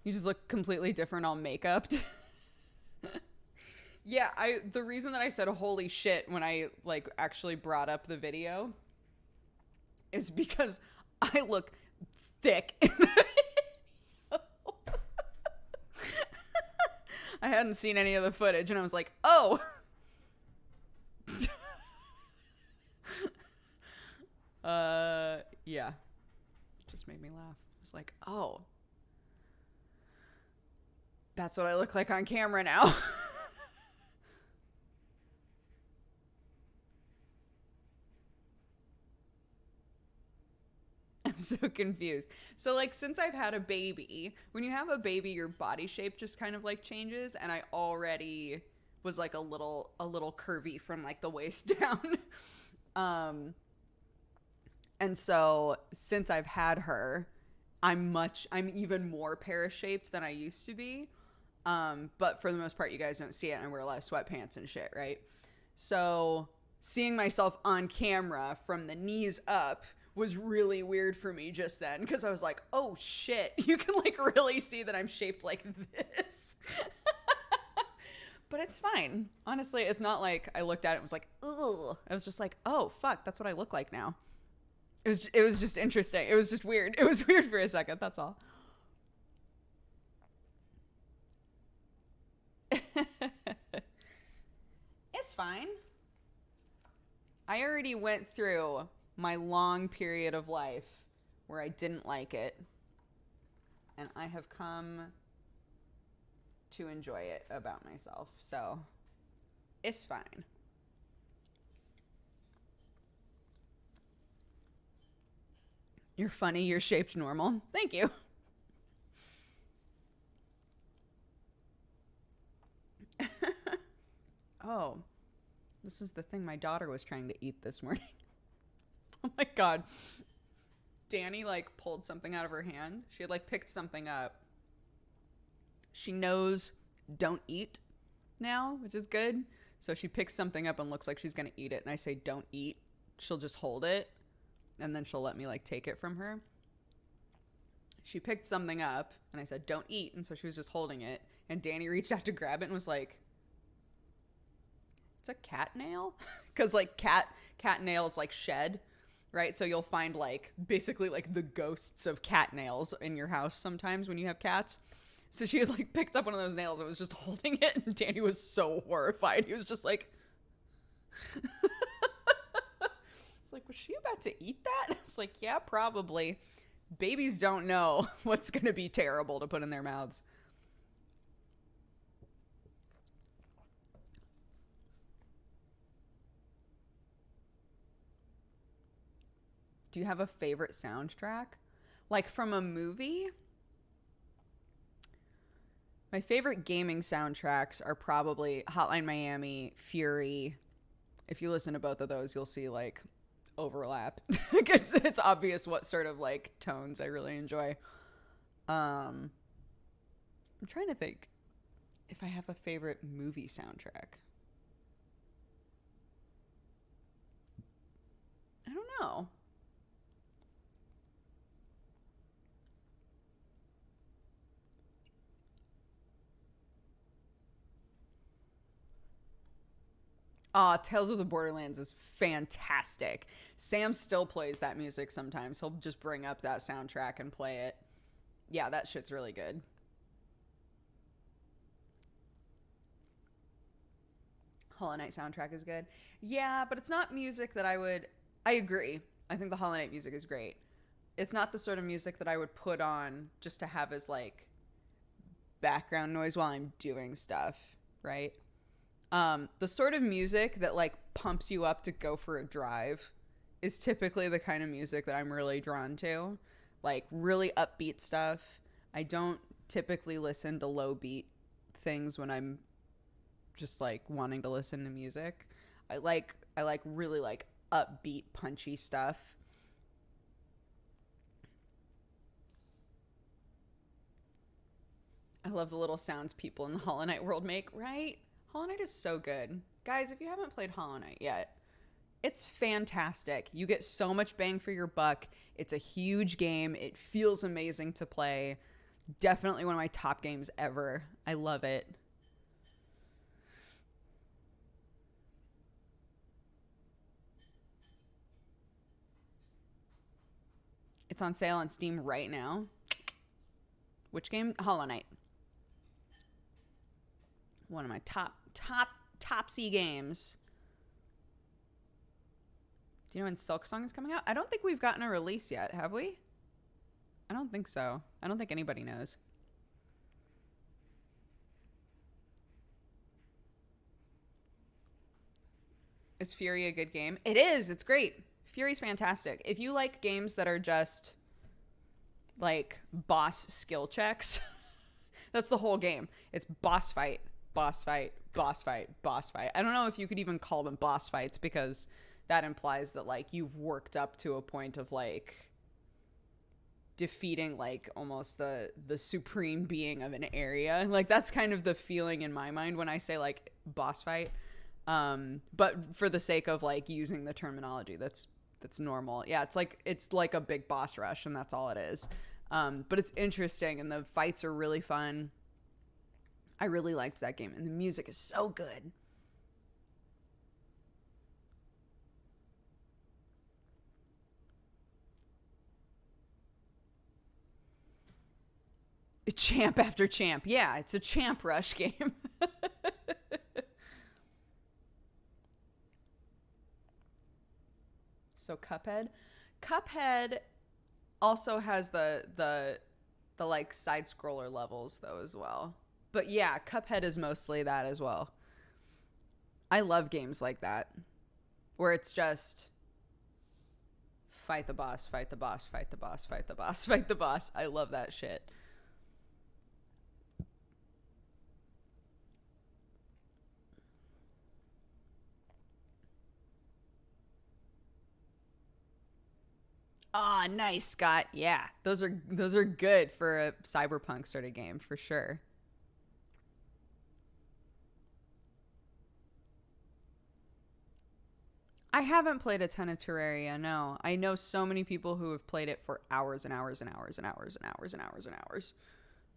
You just look completely different all makeup. Yeah, the reason that I said holy shit when I like actually brought up the video is because I look thick in the video. I hadn't seen any of the footage and I was like, oh. Yeah. It just made me laugh. I was like, oh. That's what I look like on camera now. I'm so confused. So like since I've had a baby, when you have a baby, your body shape just kind of like changes, and I already was like a little curvy from like the waist down. And so since I've had her, I'm even more pear-shaped than I used to be. But for the most part, you guys don't see it, and I wear a lot of sweatpants and shit, right? So seeing myself on camera from the knees up was really weird for me just then, because I was like, oh shit, you can like really see that I'm shaped like this. But it's fine. Honestly, it's not like I looked at it and was like, ugh. I was just like, oh fuck, that's what I look like now. It was just interesting. It was just weird. It was weird for a second, that's all. It's fine. I already went through my long period of life where I didn't like it, and I have come to enjoy it about myself, so it's fine. You're funny, you're shaped normal. Thank you. Oh, this is the thing my daughter was trying to eat this morning. Oh my god. Danny like pulled something out of her hand. She had like picked something up. She knows don't eat now, which is good. So she picks something up and looks like she's gonna eat it, and I say don't eat. She'll just hold it, and then she'll let me like take it from her. She picked something up and I said don't eat, and so she was just holding it, and Danny reached out to grab it and was like, it's a cat nail? Because like cat nails like shed, right? So you'll find like basically like the ghosts of cat nails in your house sometimes when you have cats. So she had like picked up one of those nails and was just holding it, and Danny was so horrified. He was just like it's like, was she about to eat that? It's like, yeah, probably. Babies don't know what's gonna be terrible to put in their mouths. Do you have a favorite soundtrack? Like from a movie? My favorite gaming soundtracks are probably Hotline Miami, Fury. If you listen to both of those, you'll see like overlap. It's obvious what sort of like tones I really enjoy. I'm trying to think if I have a favorite movie soundtrack. I don't know. Tales of the Borderlands is fantastic. Sam still plays that music sometimes. He'll just bring up that soundtrack and play it. Yeah, that shit's really good. Hollow Knight soundtrack is good. Yeah, but it's not music that I agree. I think the Hollow Knight music is great. It's not the sort of music that I would put on just to have as like background noise while I'm doing stuff, right? The sort of music that like pumps you up to go for a drive is typically the kind of music that I'm really drawn to. Like really upbeat stuff. I don't typically listen to low beat things when I'm just like wanting to listen to music. I like really like upbeat punchy stuff. I love the little sounds people in the Hollow Knight world make, right? Hollow Knight is so good. Guys, if you haven't played Hollow Knight yet, it's fantastic. You get so much bang for your buck. It's a huge game. It feels amazing to play. Definitely one of my top games ever. I love it. It's on sale on Steam right now. Which game? Hollow Knight. One of my top-C games. Do you know when Silk Song is coming out? I don't think we've gotten a release yet, have we? I don't think so. I don't think anybody knows. Is Fury a good game? It is. It's great. Fury's fantastic. If you like games that are just like boss skill checks, that's the whole game. It's boss fight, boss fight, boss fight, boss fight. I don't know if you could even call them boss fights because that implies that like you've worked up to a point of like defeating like almost the supreme being of an area. Like that's kind of the feeling in my mind when I say like boss fight. But for the sake of like using the terminology that's normal. Yeah, it's like a big boss rush and that's all it is. But it's interesting and the fights are really fun. I really liked that game and the music is so good. Champ after champ. Yeah, it's a champ rush game. So Cuphead also has the like side scroller levels though as well. But yeah, Cuphead is mostly that as well. I love games like that where it's just fight the boss, fight the boss, fight the boss, fight the boss, fight the boss. I love that shit. Ah, nice, Scott. Yeah, those are good for a cyberpunk sort of game for sure. I haven't played a ton of Terraria, no. I know so many people who have played it for hours and hours and hours and hours and hours and hours and hours.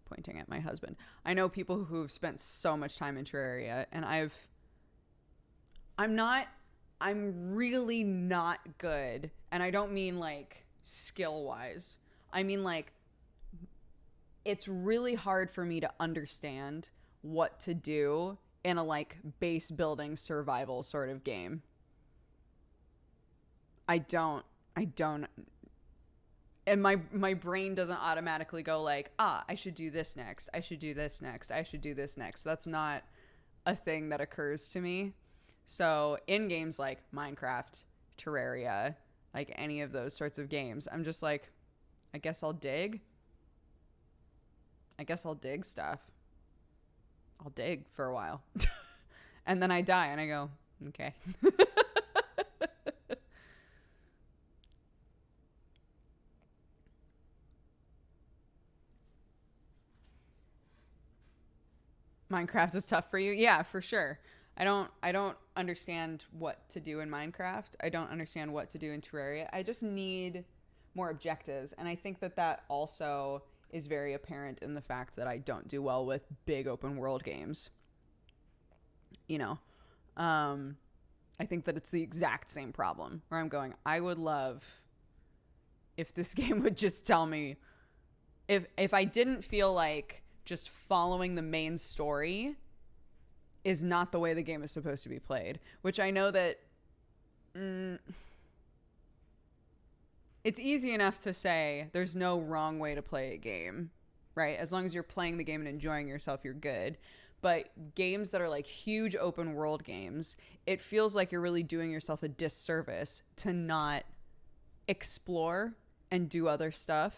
Pointing at my husband. I know people who have spent so much time in Terraria, and I'm really not good, and I don't mean like skill-wise. I mean like it's really hard for me to understand what to do in a like base building survival sort of game. I don't and my brain doesn't automatically go like, I should do this next. I should do this next. I should do this next. That's not a thing that occurs to me. So in games like Minecraft, Terraria, like any of those sorts of games, I'm just like, I guess I'll dig. I guess I'll dig stuff. I'll dig for a while. And then I die and I go, okay. Minecraft is tough for you? Yeah, for sure. I don't understand what to do in Minecraft. I don't understand what to do in Terraria. I just need more objectives. And I think that also is very apparent in the fact that I don't do well with big open world games. You know, I think that it's the exact same problem where I'm going, I would love if this game would just tell me if I didn't feel like just following the main story is not the way the game is supposed to be played, which I know that it's easy enough to say there's no wrong way to play a game, right? As long as you're playing the game and enjoying yourself, you're good. But games that are like huge open world games, it feels like you're really doing yourself a disservice to not explore and do other stuff,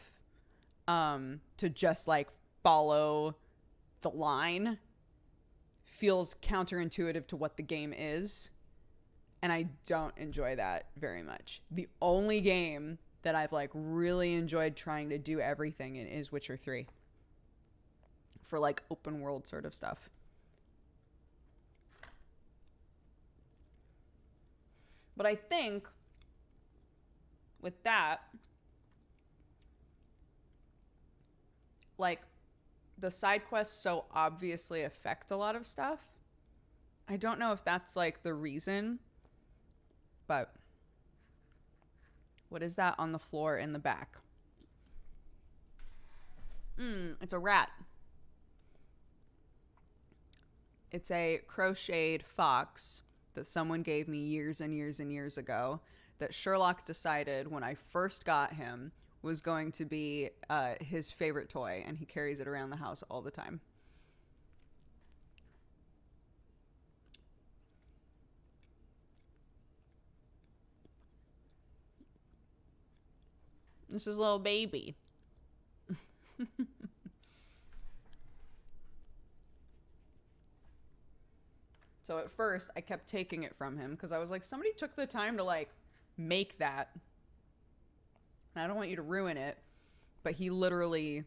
to just like follow the line. Feels counterintuitive to what the game is, and I don't enjoy that very much. The only game that I've like really enjoyed trying to do everything in is Witcher 3 for like open world sort of stuff. But I think with that, like, the side quests so obviously affect a lot of stuff. I don't know if that's like the reason, but what is that on the floor in the back? It's a rat. It's a crocheted fox that someone gave me years and years and years ago that Sherlock decided when I first got him was going to be his favorite toy, and he carries it around the house all the time. This is a little baby. So at first, I kept taking it from him because I was like, somebody took the time to like make that. And I don't want you to ruin it. But he literally,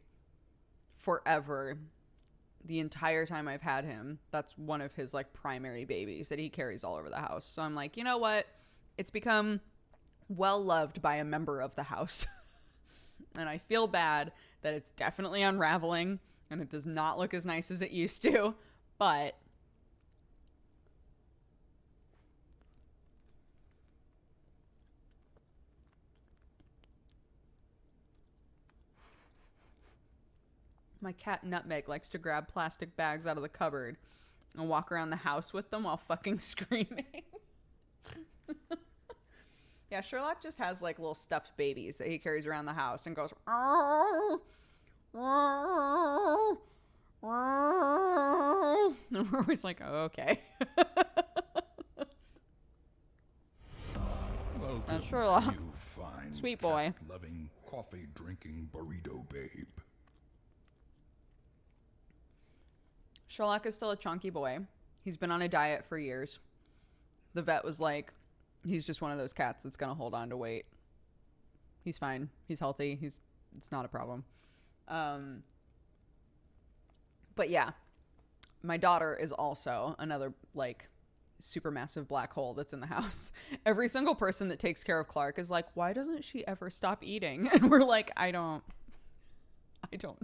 forever, the entire time I've had him, that's one of his like primary babies that he carries all over the house. So I'm like, you know what? It's become well loved by a member of the house. And I feel bad that it's definitely unraveling and it does not look as nice as it used to. But my cat Nutmeg likes to grab plastic bags out of the cupboard and walk around the house with them while fucking screaming. Yeah, Sherlock just has like little stuffed babies that he carries around the house and goes, "Arr, arr, arr." And we're always like, oh, okay. Welcome, Sherlock. you fine, Sweet boy. cat-loving, coffee-drinking burrito babe. Sherlock is still a chunky boy. He's been on a diet for years. The vet was like, he's just one of those cats that's going to hold on to weight. He's fine. He's healthy. It's not a problem. But yeah, my daughter is also another like super massive black hole that's in the house. Every single person that takes care of Clark is like, why doesn't she ever stop eating? And we're like, I don't know.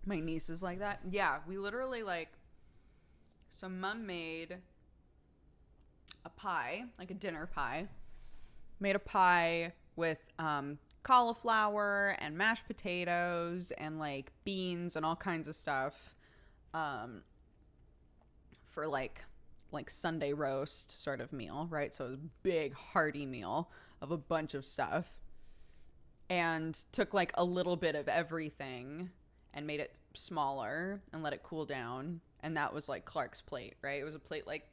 My niece is like that. Yeah, we literally like, so Mom made a pie, like a dinner pie. Made a pie with cauliflower and mashed potatoes and like beans and all kinds of stuff for like Sunday roast sort of meal, right? So it was a big hearty meal of a bunch of stuff, and took like a little bit of everything and made it smaller and let it cool down. And that was like Clark's plate, right? It was a plate like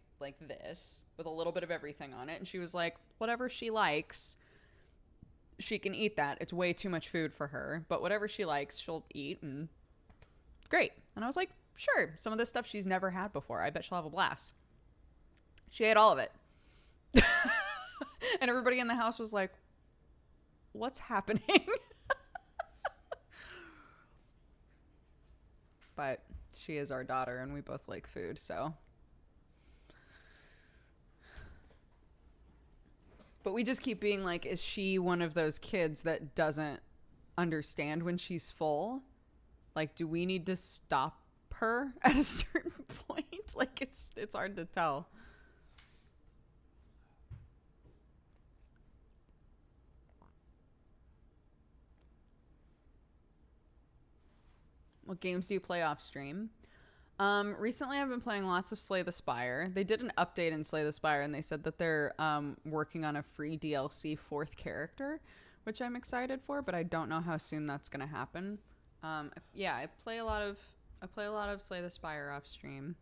this with a little bit of everything on it. And she was like, whatever she likes, she can eat that. It's way too much food for her, but whatever she likes, she'll eat, and great. And I was like, sure. Some of this stuff she's never had before. I bet she'll have a blast. She ate all of it. And everybody in the house was like, what's happening? But she is our daughter and we both like food, so. But we just keep being like, is she one of those kids that doesn't understand when she's full? Like, do we need to stop her at a certain point? Like, it's hard to tell. What games do you play off stream? Recently I've been playing lots of Slay the Spire. They did an update in Slay the Spire and they said that they're working on a free DLC 4th character, which I'm excited for, but I don't know how soon that's going to happen. Yeah, I play a lot of Slay the Spire off stream.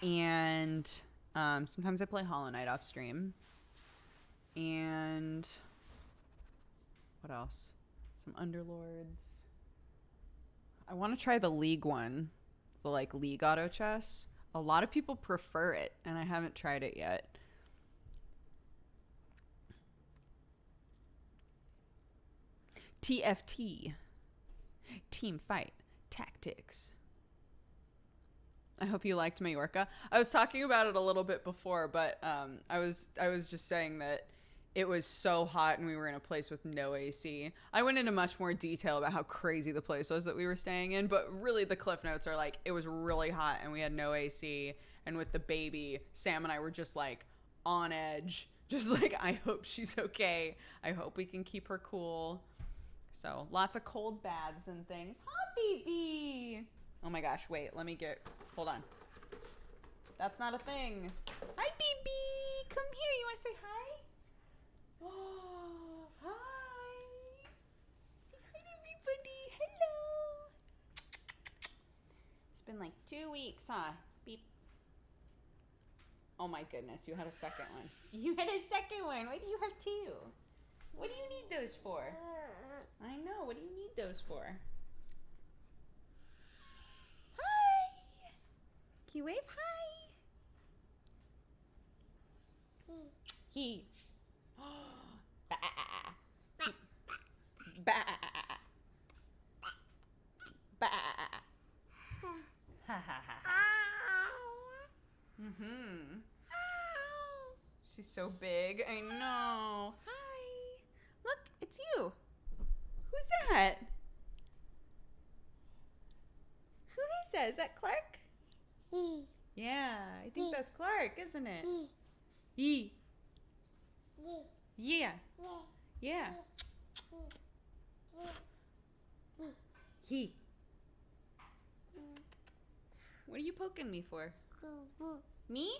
And sometimes I play Hollow Knight off stream. And what else? Some Underlords. I want to try the League one, the like League auto chess. A lot of people prefer it, and I haven't tried it yet. TFT, Team Fight Tactics. I hope you liked Majorca. I was talking about it a little bit before, but I was just saying that it was so hot and we were in a place with no AC. I went into much more detail about how crazy the place was that we were staying in, but really the cliff notes are like, it was really hot and we had no AC. And with the baby, Sam and I were just like on edge. Just like, I hope she's okay. I hope we can keep her cool. So lots of cold baths and things. Hi, baby. Oh my gosh, wait, hold on. That's not a thing. Hi, baby. Come here. You want to say hi? Oh, weeks, huh? Beep. Oh my goodness, you had a second one. You had a second one. Why do you have two? What do you need those for? I know. What do you need those for? Hi. Can you wave? Hi. He. Bah. Bah. Bah. Ha ha ha. Mm-hmm. She's so big. I know. Hi. Look, it's you. Who's that? Who is that? Is that Clark? Yeah, I think that's Clark, isn't it? He. Yeah. Yeah. He. What are you poking me for? Me?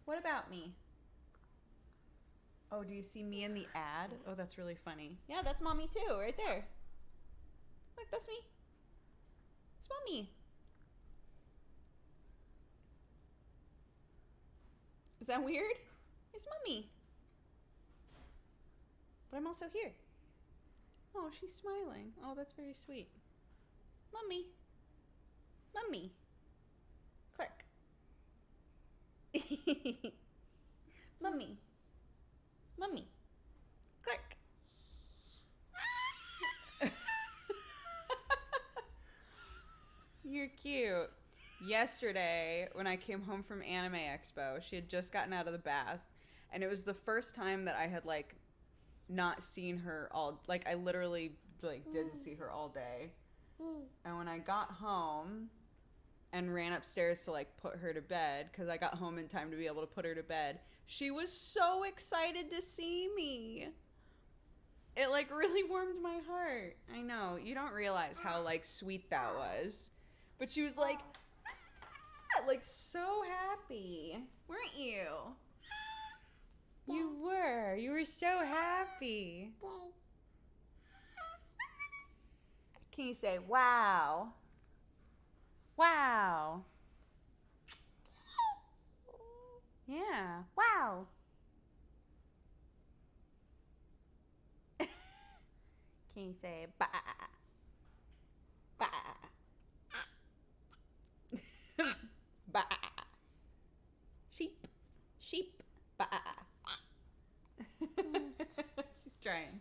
What about me? Oh, do you see me in the ad? Oh, that's really funny. Yeah, that's mommy too, right there. Look, that's me. It's mommy. Is that weird? It's mommy. But I'm also here. Oh, she's smiling. Oh, that's very sweet. Mommy. Mommy. Clark. Mommy. Mommy. Clark. You're cute. Yesterday, when I came home from Anime Expo, she had just gotten out of the bath, and it was the first time that I had, like, not seen her all, like, I literally, like, didn't see her all day. And when I got home and ran upstairs to, like, put her to bed, because I got home in time to be able to put her to bed, she was so excited to see me. It, like, really warmed my heart. I know. You don't realize how, like, sweet that was. But she was like, like, so happy. Weren't you? You were. You were so happy. Can you say, wow? Wow. Yeah. Wow. Can you say, ba? Ba. Ba. Sheep. Sheep. Ba. She's trying.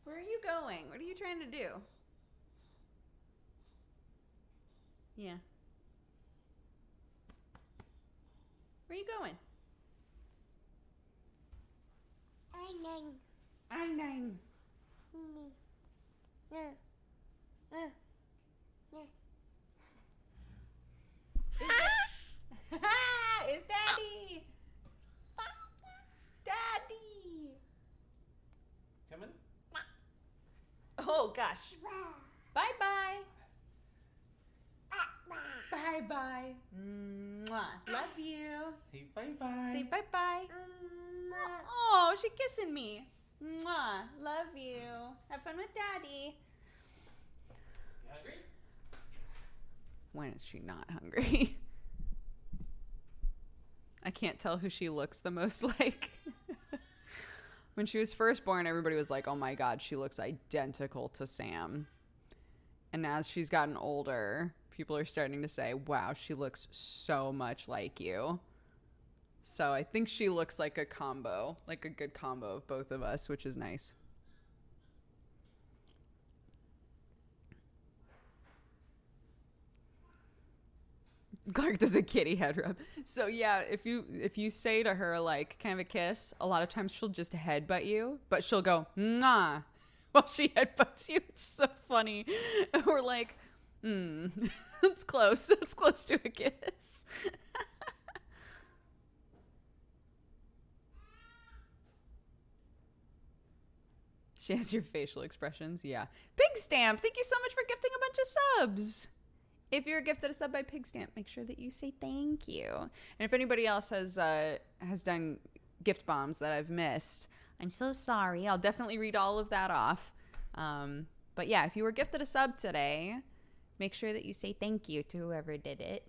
Where are you going? What are you trying to do? Yeah. Where are you going? I-9. It's Daddy! Daddy! Coming? Oh, gosh. Bye-bye. Bye-bye. Mwah. Love you. Say bye-bye. Say bye-bye. Oh, she's kissing me. Mwah. Love you. Have fun with Daddy. You hungry? When is she not hungry? I can't tell who she looks the most like. When she was first born, everybody was like, oh my God, she looks identical to Sam. And as she's gotten older, people are starting to say, wow, she looks so much like you. So I think she looks like a combo, like a good combo of both of us, which is nice. Clark does a kitty head rub. So yeah, if you say to her like kind of a kiss, a lot of times she'll just headbutt you, but she'll go nah while she headbutts you. It's so funny. And we're like, that's close. That's close to a kiss. She has your facial expressions. Yeah. Big Stamp, thank you so much for gifting a bunch of subs. If you're gifted a sub by Pig Stamp, make sure that you say thank you. And if anybody else has done gift bombs that I've missed, I'm so sorry. I'll definitely read all of that off. But yeah, if you were gifted a sub today, Make sure that you say thank you to whoever did it.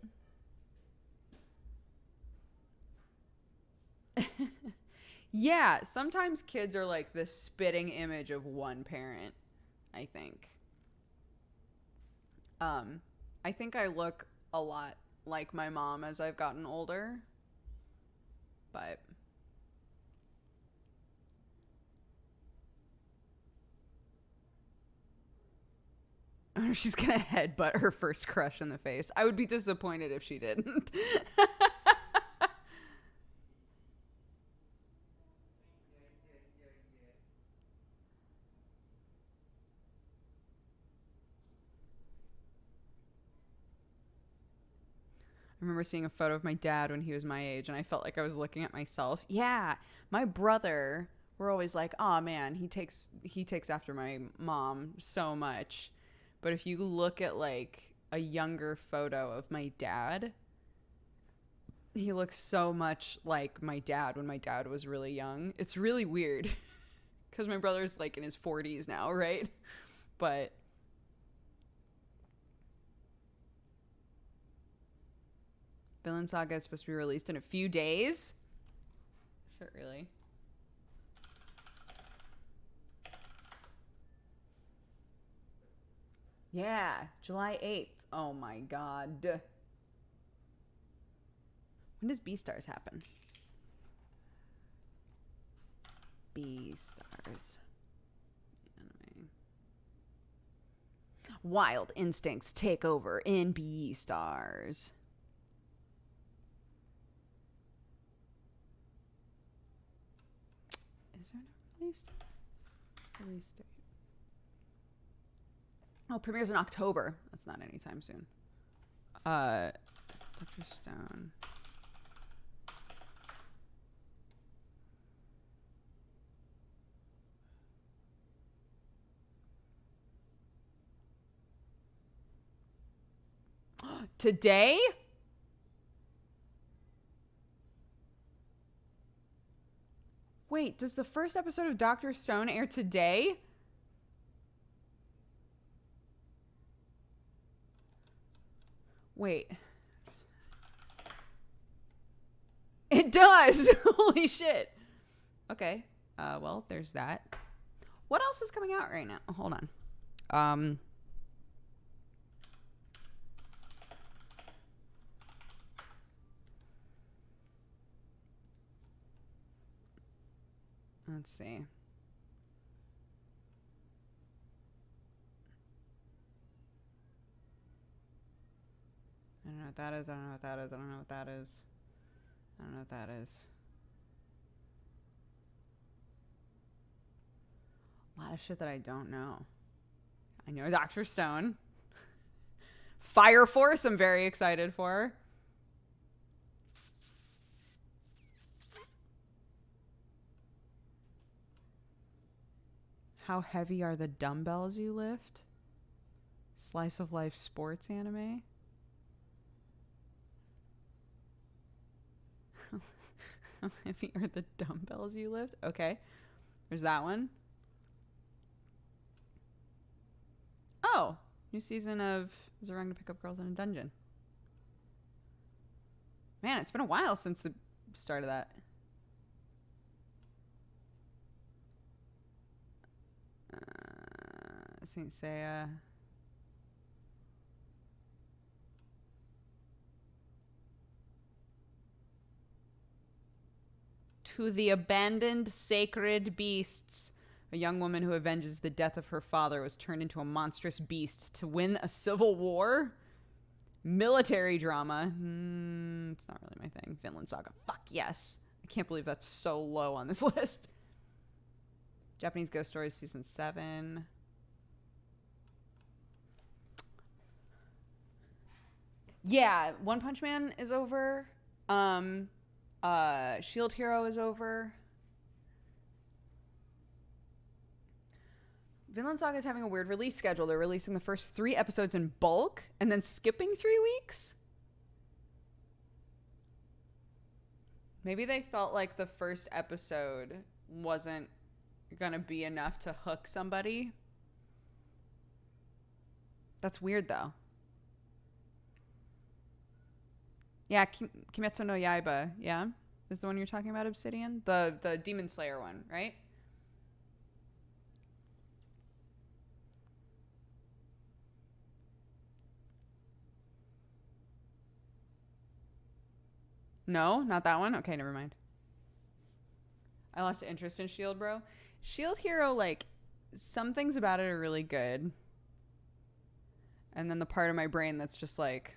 Yeah, sometimes kids are like the spitting image of one parent, I think. I think I look a lot like my mom as I've gotten older. But I wonder if she's gonna headbutt her first crush in the face. I would be disappointed if she didn't. I remember seeing a photo of my dad when he was my age, and I felt like I was looking at myself. Yeah, my brother, we're always like, oh man, he takes after my mom so much. But if you look at like a younger photo of my dad, he looks so much like my dad when my dad was really young. It's really weird because my brother's like in his 40s now, right? But Villain Saga is supposed to be released in a few days. Shit, really? Yeah, July 8th. Oh my god. When does Beastars happen? Beastars. Anime. Wild instincts take over in Beastars. Is there no release date? Oh, premieres in October. That's not anytime soon. Dr. Stone. Today? Wait, does the first episode of Dr. Stone air today? Wait. It does! Holy shit. Okay. Well, there's that. What else is coming out right now? Oh, hold on. Let's see. I don't know what that is. I don't know what that is. I don't know what that is. I don't know what that is. A lot of shit that I don't know. I know Dr. Stone. Fire Force, I'm very excited for. How heavy are the dumbbells you lift? Slice of life sports anime. How heavy are the dumbbells you lift? Okay. There's that one. Oh, new season of Zerang to Pick Up Girls in a Dungeon. Man, it's been a while since the start of that. Saint Seiya. To the abandoned sacred beasts. A young woman who avenges the death of her father was turned into a monstrous beast to win a civil war. Military drama. It's not really my thing. Vinland Saga. Fuck yes. I can't believe that's so low on this list. Japanese Ghost Stories Season 7. Yeah, One Punch Man is over. Shield Hero is over. Vinland Saga is having a weird release schedule. They're releasing the first 3 episodes in bulk and then skipping 3 weeks. Maybe they felt like the first episode wasn't gonna be enough to hook somebody. That's weird though. Yeah, Kimetsu no Yaiba. Yeah, is the one you're talking about, Obsidian? The Demon Slayer one, right? No, not that one. Okay, never mind. I lost interest in Shield, bro. Shield Hero, like, some things about it are really good. And then the part of my brain that's just like,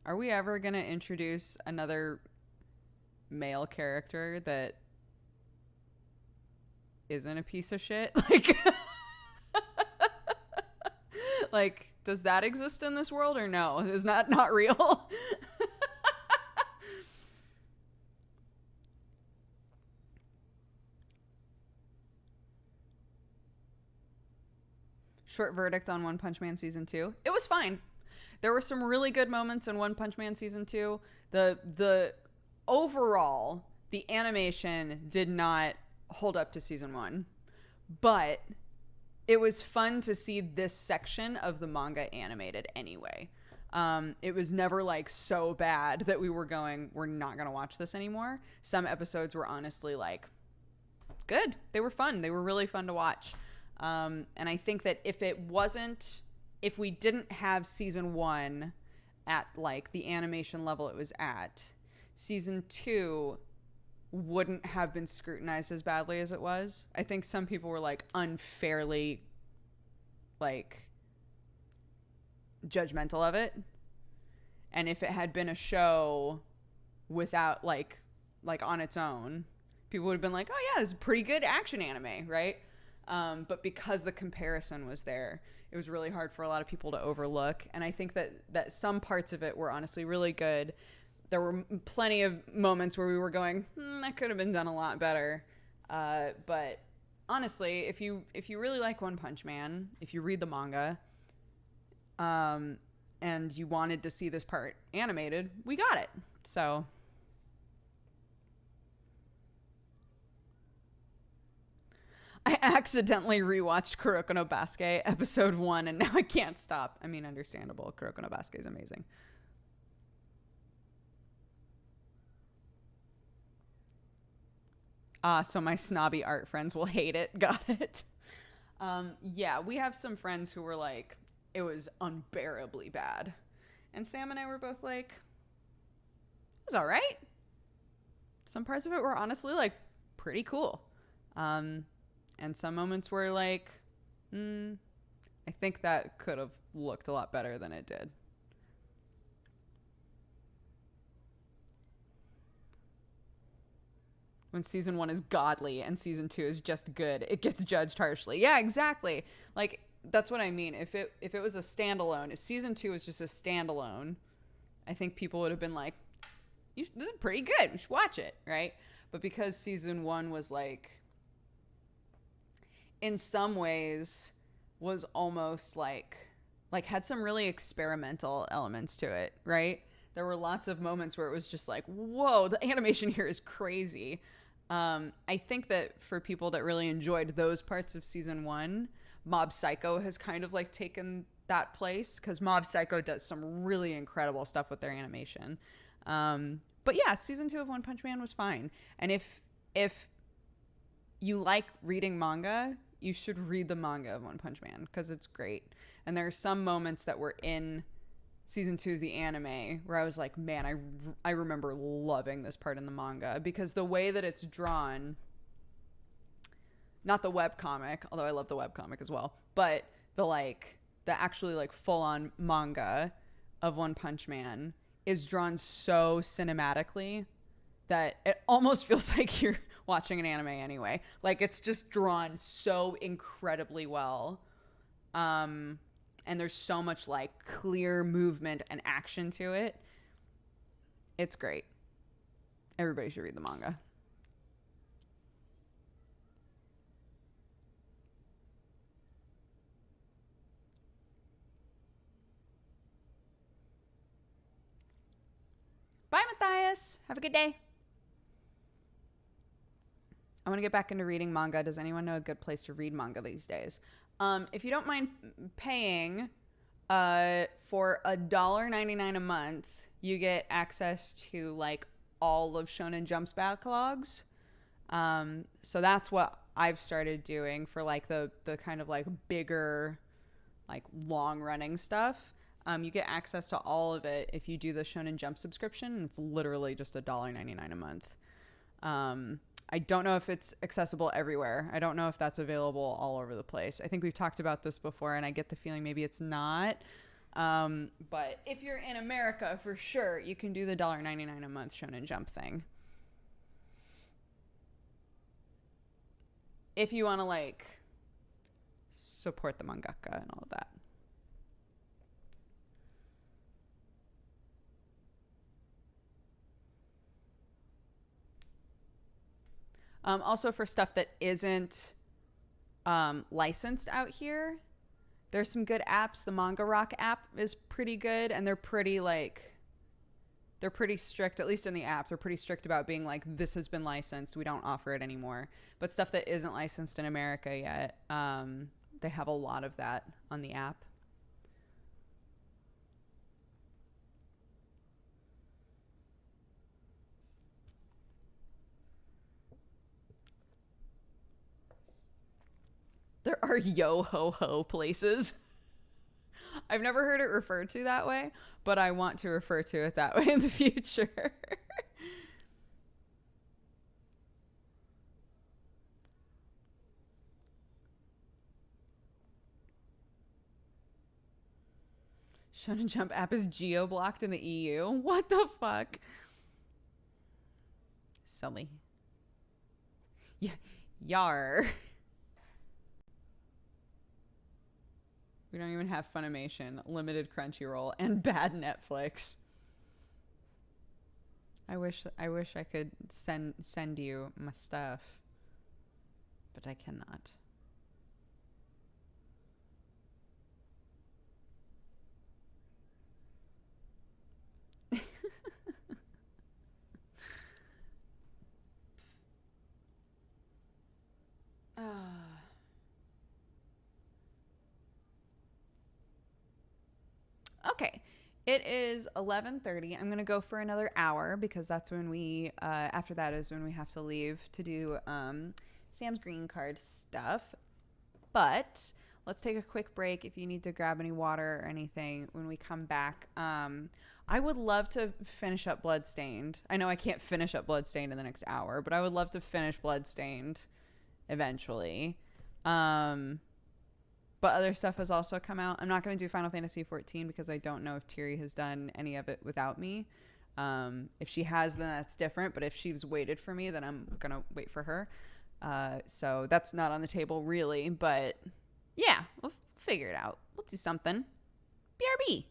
are we ever going to introduce another male character that isn't a piece of shit? Like, like, does that exist in this world or no? Is that not real? Short verdict on One Punch Man season 2. It was fine. There were some really good moments in One Punch Man season 2. The overall, the animation did not hold up to season 1, but it was fun to see this section of the manga animated anyway. It was never like so bad that we're not gonna watch this anymore. Some episodes were honestly like good. They were fun. They were really fun to watch. And I think that if we didn't have season 1 at like the animation level it was at, season 2 wouldn't have been scrutinized as badly as it was. I think some people were like unfairly like judgmental of it. And if it had been a show without like on its own, people would have been like, oh yeah, it's a pretty good action anime, right? But because the comparison was there, it was really hard for a lot of people to overlook. And I think that some parts of it were honestly really good. There were plenty of moments where we were going, that could have been done a lot better. But honestly, if you really like One Punch Man, if you read the manga, and you wanted to see this part animated, we got it. So I accidentally rewatched Kuroko no Basuke episode 1 and now I can't stop. I mean, understandable. Kuroko no Basuke is amazing. So my snobby art friends will hate it. Got it. Yeah, we have some friends who were like, it was unbearably bad. And Sam and I were both like, it was all right. Some parts of it were honestly like pretty cool. And some moments were like, I think that could have looked a lot better than it did. When season 1 is godly and season 2 is just good, it gets judged harshly. Yeah, exactly. Like, that's what I mean. If it was a standalone, if season 2 was just a standalone, I think people would have been like, this is pretty good. We should watch it, right? But because season 1 was like, in some ways was almost like had some really experimental elements to it, right? There were lots of moments where it was just like, whoa, the animation here is crazy. I think that for people that really enjoyed those parts of season 1, Mob Psycho has kind of like taken that place, because Mob Psycho does some really incredible stuff with their animation. But yeah, season 2 of One Punch Man was fine. And if you like reading manga, you should read the manga of One Punch Man, because it's great. And there are some moments that were in season 2 of the anime where I was like, man, I remember loving this part in the manga, because the way that it's drawn, not the webcomic, although I love the webcomic as well, but the actually like full-on manga of One Punch Man is drawn so cinematically that it almost feels like you're watching an anime anyway. Like, it's just drawn so incredibly well. And there's so much like clear movement and action to it. It's great. Everybody should read the manga. Bye, Matthias. Have a good day. I want to get back into reading manga. Does anyone know a good place to read manga these days? If you don't mind paying for $1.99 a month, you get access to like all of Shonen Jump's backlogs. So that's what I've started doing for like the kind of like bigger, like long running stuff. You get access to all of it if you do the Shonen Jump subscription, and it's literally just $1.99 a month. I don't know if it's accessible everywhere. I don't know if that's available all over the place. I think we've talked about this before, and I get the feeling maybe it's not. But if you're in America, for sure, you can do the $1.99 a month Shonen Jump thing. If you want to, like, support the mangaka and all of that. Also, for stuff that isn't licensed out here, there's some good apps. The Manga Rock app is pretty good, and they're pretty strict, at least in the app. They're pretty strict about being like, this has been licensed, we don't offer it anymore. But stuff that isn't licensed in America yet, they have a lot of that on the app. There are yo-ho-ho places. I've never heard it referred to that way, but I want to refer to it that way in the future. Shonen Jump app is geo-blocked in the EU. What the fuck? Silly. Yar. We don't even have Funimation, limited Crunchyroll, and bad Netflix. I wish I could send you my stuff, but I cannot. Okay, it is 11:30. I'm gonna go for another hour because that's when we after that is when we have to leave to do Sam's green card stuff. But let's take a quick break. If you need to grab any water or anything when we come back, I would love to finish up Bloodstained. I know I can't finish up Bloodstained in the next hour, but I would love to finish Bloodstained eventually. But other stuff has also come out. I'm not going to do Final Fantasy XIV because I don't know if Tiri has done any of it without me. If she has, then that's different. But if she's waited for me, then I'm going to wait for her. So that's not on the table really. But yeah, we'll figure it out. We'll do something. BRB.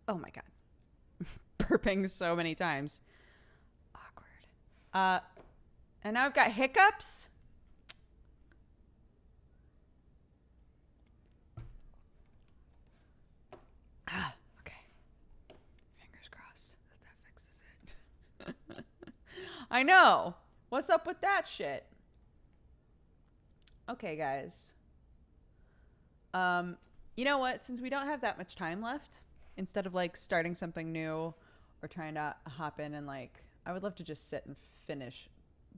Oh my god. Burping so many times. Awkward. And now I've got hiccups. Okay. Fingers crossed that fixes it. I know. What's up with that shit? Okay, guys. You know what? Since we don't have that much time left, instead of like starting something new or trying to hop in and like, I would love to just sit and finish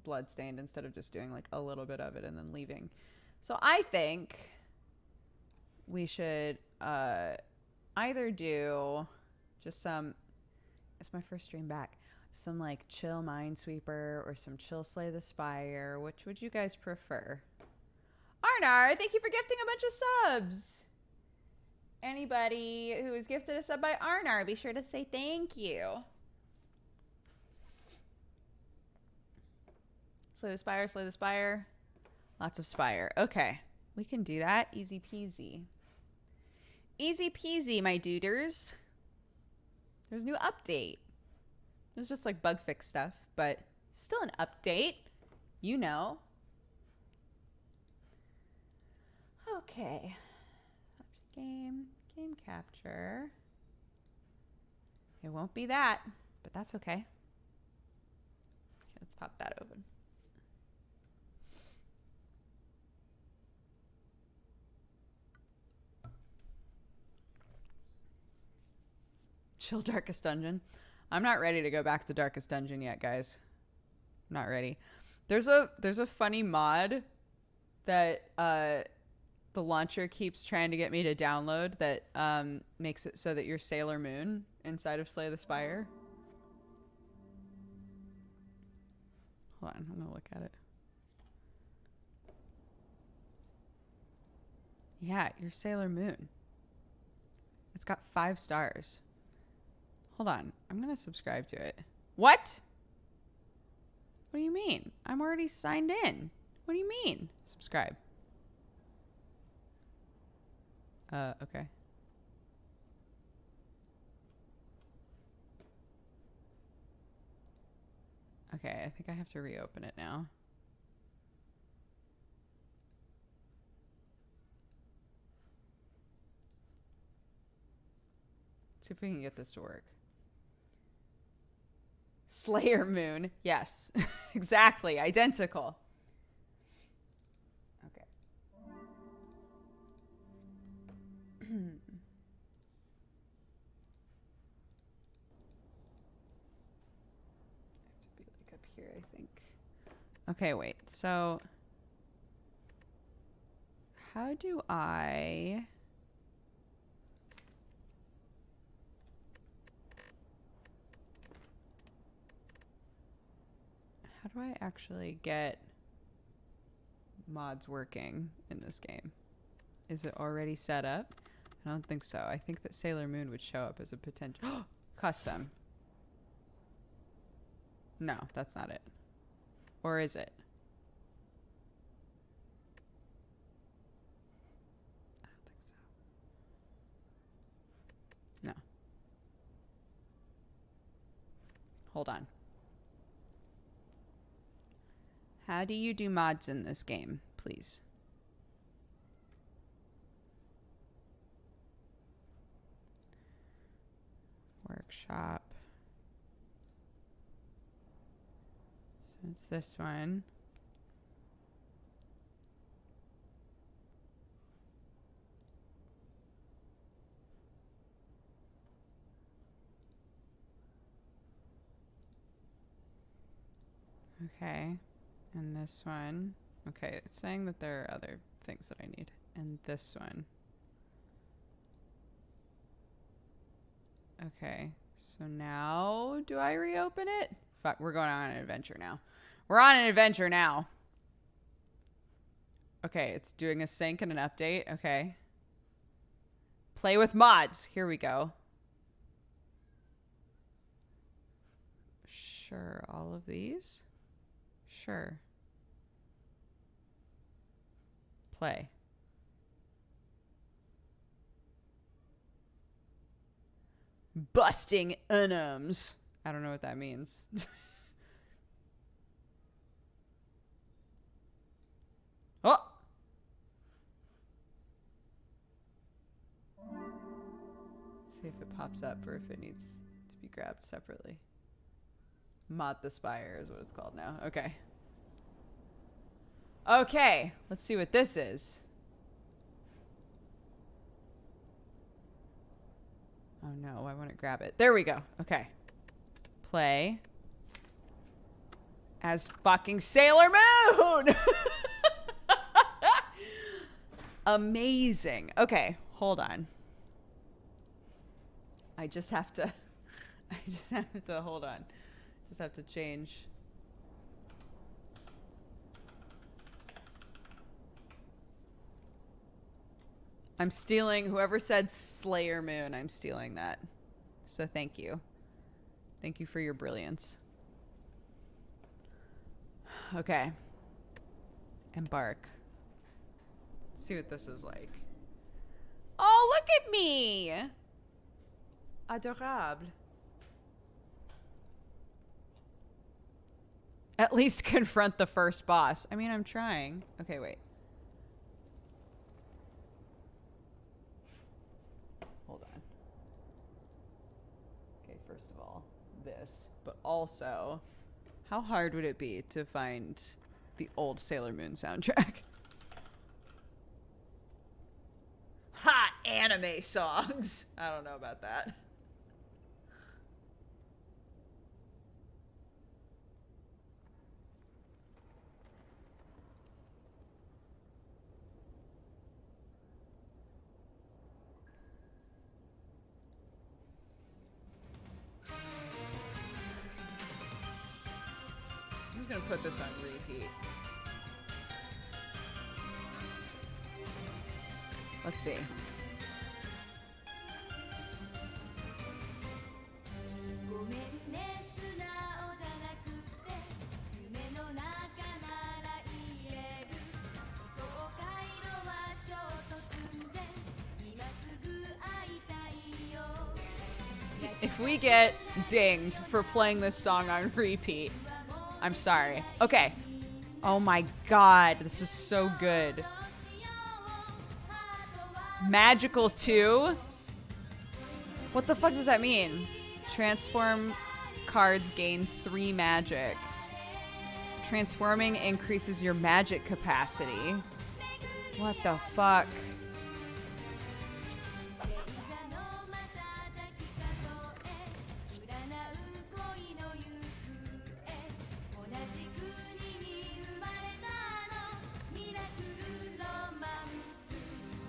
Bloodstained instead of just doing like a little bit of it and then leaving. So I think we should either do just some, it's my first stream back, some like chill Minesweeper or some chill Slay the Spire. Which would you guys prefer? Arnar, thank you for gifting a bunch of subs. Anybody who was gifted a sub by Arnar, be sure to say thank you. Slay the Spire, Slay the Spire. Lots of Spire. Okay, we can do that. Easy peasy. Easy peasy, my duders. There's a new update. It was just like bug fix stuff, but still an update. You know. Okay. Game capture. It won't be that, but that's okay. Okay, let's pop that open. Chill Darkest Dungeon. I'm not ready to go back to Darkest Dungeon yet, guys. I'm not ready. There's a funny mod that the launcher keeps trying to get me to download that makes it so that you're Sailor Moon inside of Slay the Spire. Hold on, I'm gonna look at it. Yeah, you're Sailor Moon. It's got 5 stars. Hold on, I'm gonna subscribe to it. What? What do you mean? I'm already signed in. What do you mean? Subscribe. Okay. Okay, I think I have to reopen it now. See if we can get this to work. Slayer Moon. Yes, exactly. Identical. Okay. I have to be like up here, I think. Okay, wait. So how do I... How do I actually get mods working in this game? Is it already set up? I don't think so. I think that Sailor Moon would show up as a potential... Custom. No, that's not it. Or is it? I don't think so. No. Hold on. How do you do mods in this game, please? Workshop. So it's this one. Okay. And this one. Okay, it's saying that there are other things that I need. And this one. Okay, so now do I reopen it? Fuck, we're going on an adventure now. We're on an adventure now. Okay, it's doing a sync and an update. Okay. Play with mods. Here we go. Sure, all of these? Sure. Play. Busting unums. I don't know what that means. Oh! See if it pops up or if it needs to be grabbed separately. Mott the Spire is what it's called now. Okay. Okay, let's see what this is. Oh no, I want to grab it. There we go. Okay. Play as fucking Sailor Moon! Amazing. Okay, hold on. I just have to hold on. Just have to change. I'm stealing, whoever said Slayer Moon, I'm stealing that. So thank you. Thank you for your brilliance. Okay. Embark. Let's see what this is like. Oh, look at me! Adorable. At least confront the first boss. I mean, I'm trying. Okay, wait. Hold on. Okay, first of all, this. But also, how hard would it be to find the old Sailor Moon soundtrack? Hot anime songs! I don't know about that. I'm just gonna put this on repeat. Let's see. If we get dinged for playing this song on repeat, I'm sorry. Okay. Oh my god, this is so good. Magical 2? What the fuck does that mean? Transform cards gain 3 magic. Transforming increases your magic capacity. What the fuck?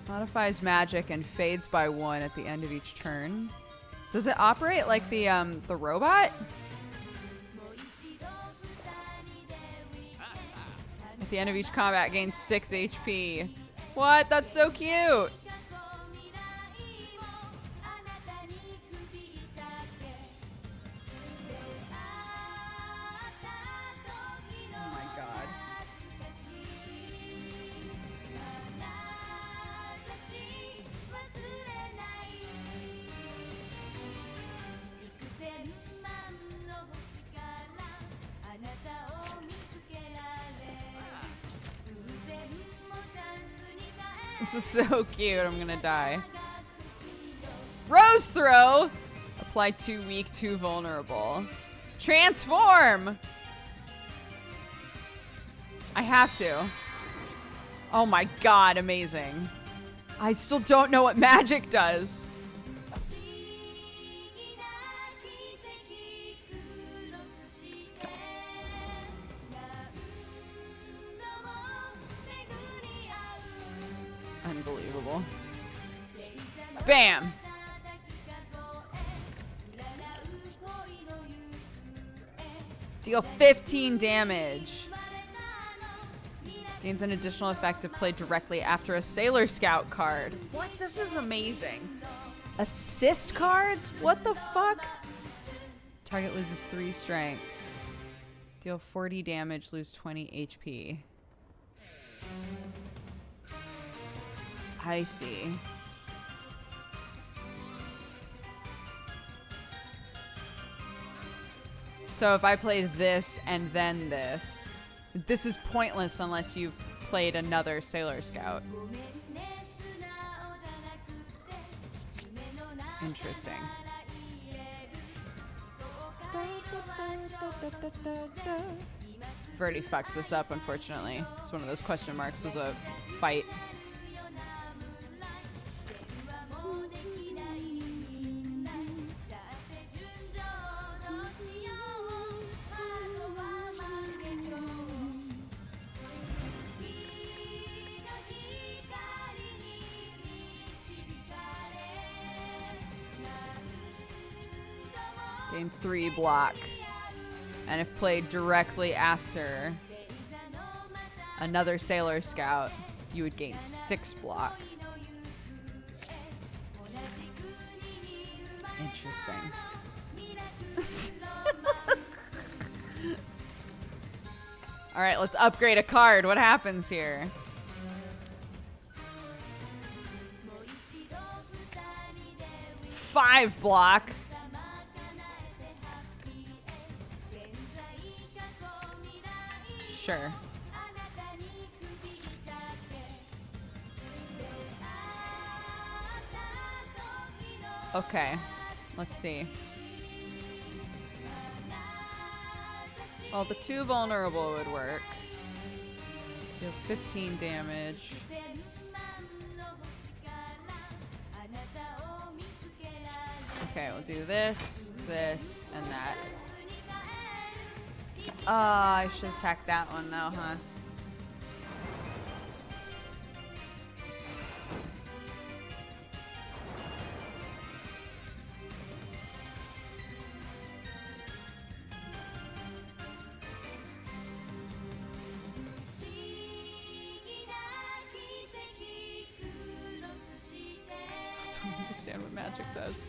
Modifies magic and fades by 1 at the end of each turn. Does it operate like the robot? At the end of each combat, gains 6 HP. What? That's so cute! Oh my god. This is so cute. I'm gonna die. Rose throw! Apply 2 weak, 2 vulnerable. Transform! I have to. Oh my god, amazing. I still don't know what magic does. Unbelievable. Bam! Deal 15 damage. Gains an additional effect if played directly after a Sailor Scout card. What? This is amazing. Assist cards? What the fuck? Target loses 3 strength. Deal 40 damage, lose 20 HP. I see. So if I play this and then this is pointless unless you've played another Sailor Scout. Interesting. I've already fucked this up, unfortunately. It's one of those question marks. Was a fight. Gain 3 block. And if played directly after another Sailor Scout, you would gain 6 block. Interesting. Alright, let's upgrade a card. What happens here? Five block. Sure. Okay. Let's see. Well, the 2 vulnerable would work. Deal 15 damage. Okay, we'll do this, this, and that. I should attack that one though, huh? I still don't understand what magic does.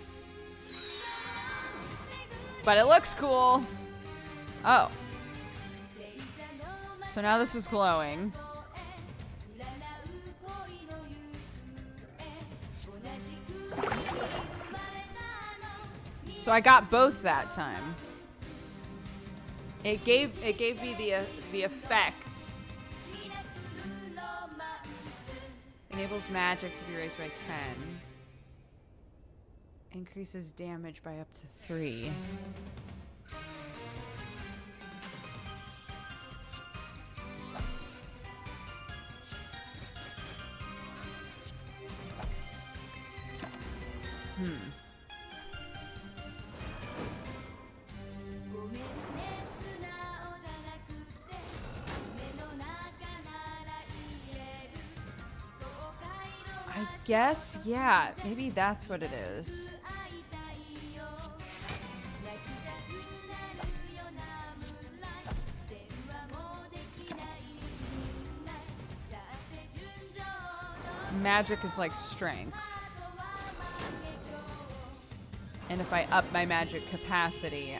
But it looks cool. Oh. So now this is glowing. So I got both that time. It gave me the effect. Enables magic to be raised by 10. Increases damage by up to 3. I guess, yeah, maybe that's what it is. Magic is like strength. And if I up my magic capacity,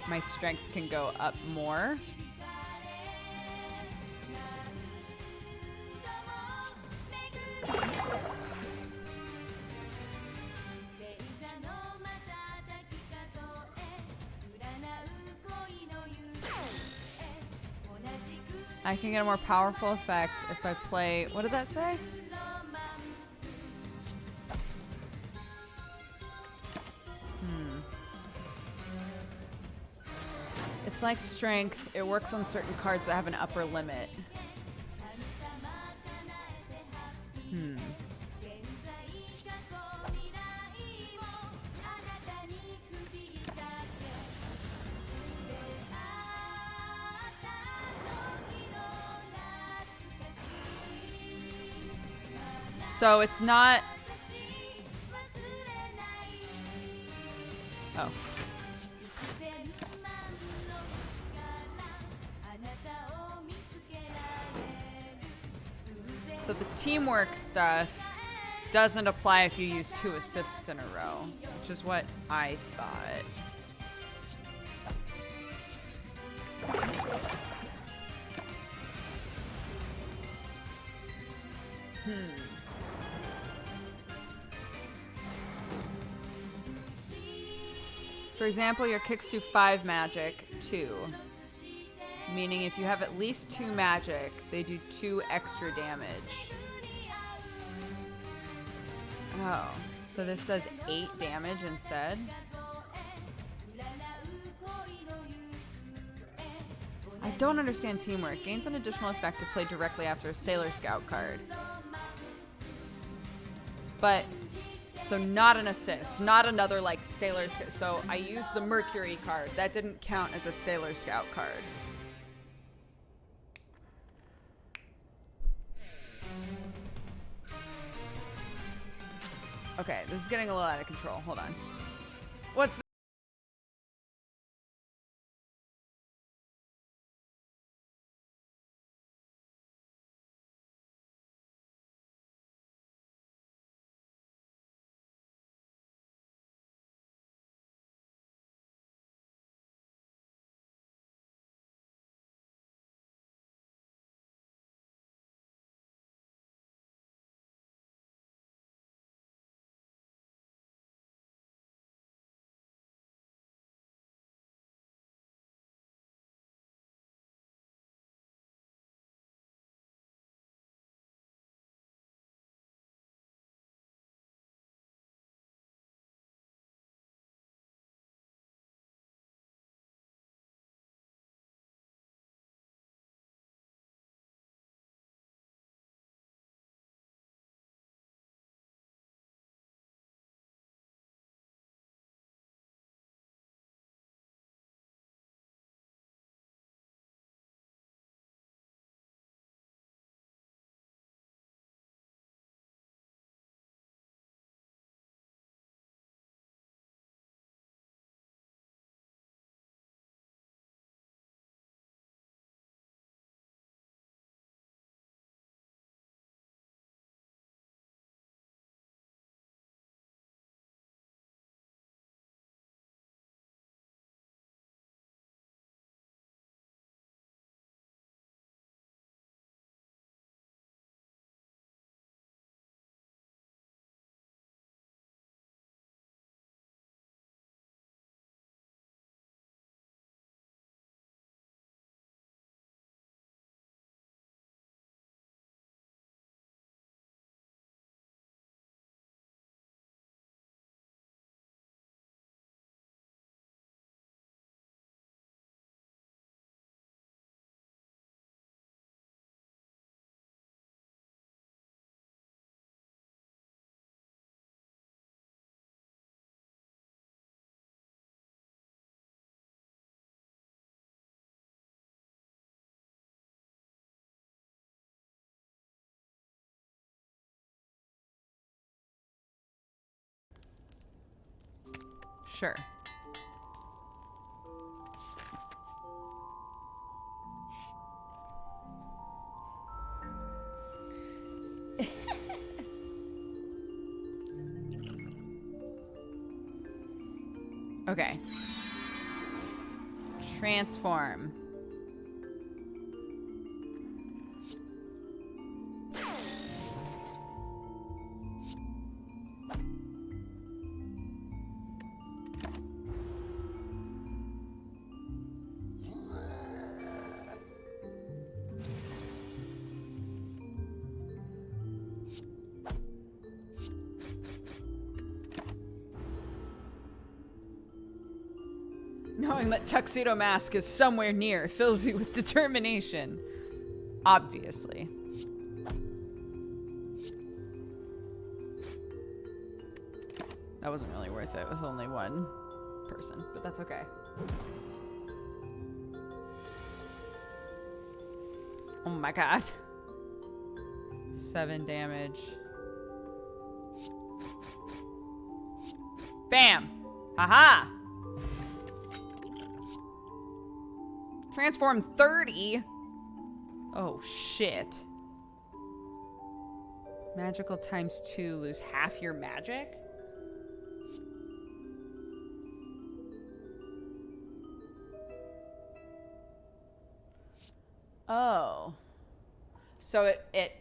my strength can go up more. I can get a more powerful effect if I play... What did that say? It's like strength. It works on certain cards that have an upper limit. So it's not... Oh. So the teamwork stuff doesn't apply if you use 2 assists in a row, which is what I thought. For example, your kicks do 5 magic, 2. Meaning if you have at least 2 magic, they do 2 extra damage. Oh, so this does 8 damage instead? I don't understand teamwork. Gains an additional effect to play directly after a Sailor Scout card. But, so not an assist. Not another, like, Sailor Scout. So I used the Mercury card. That didn't count as a Sailor Scout card. Okay, this is getting a little out of control. Hold on. What's the Sure. Okay. Transform. Knowing that Tuxedo Mask is somewhere near fills you with determination. Obviously. That wasn't really worth it with only one person, but that's okay. Oh my god. 7 damage. Bam! Haha! Transform 30? Oh, shit. Magical times 2, lose half your magic? Oh. So it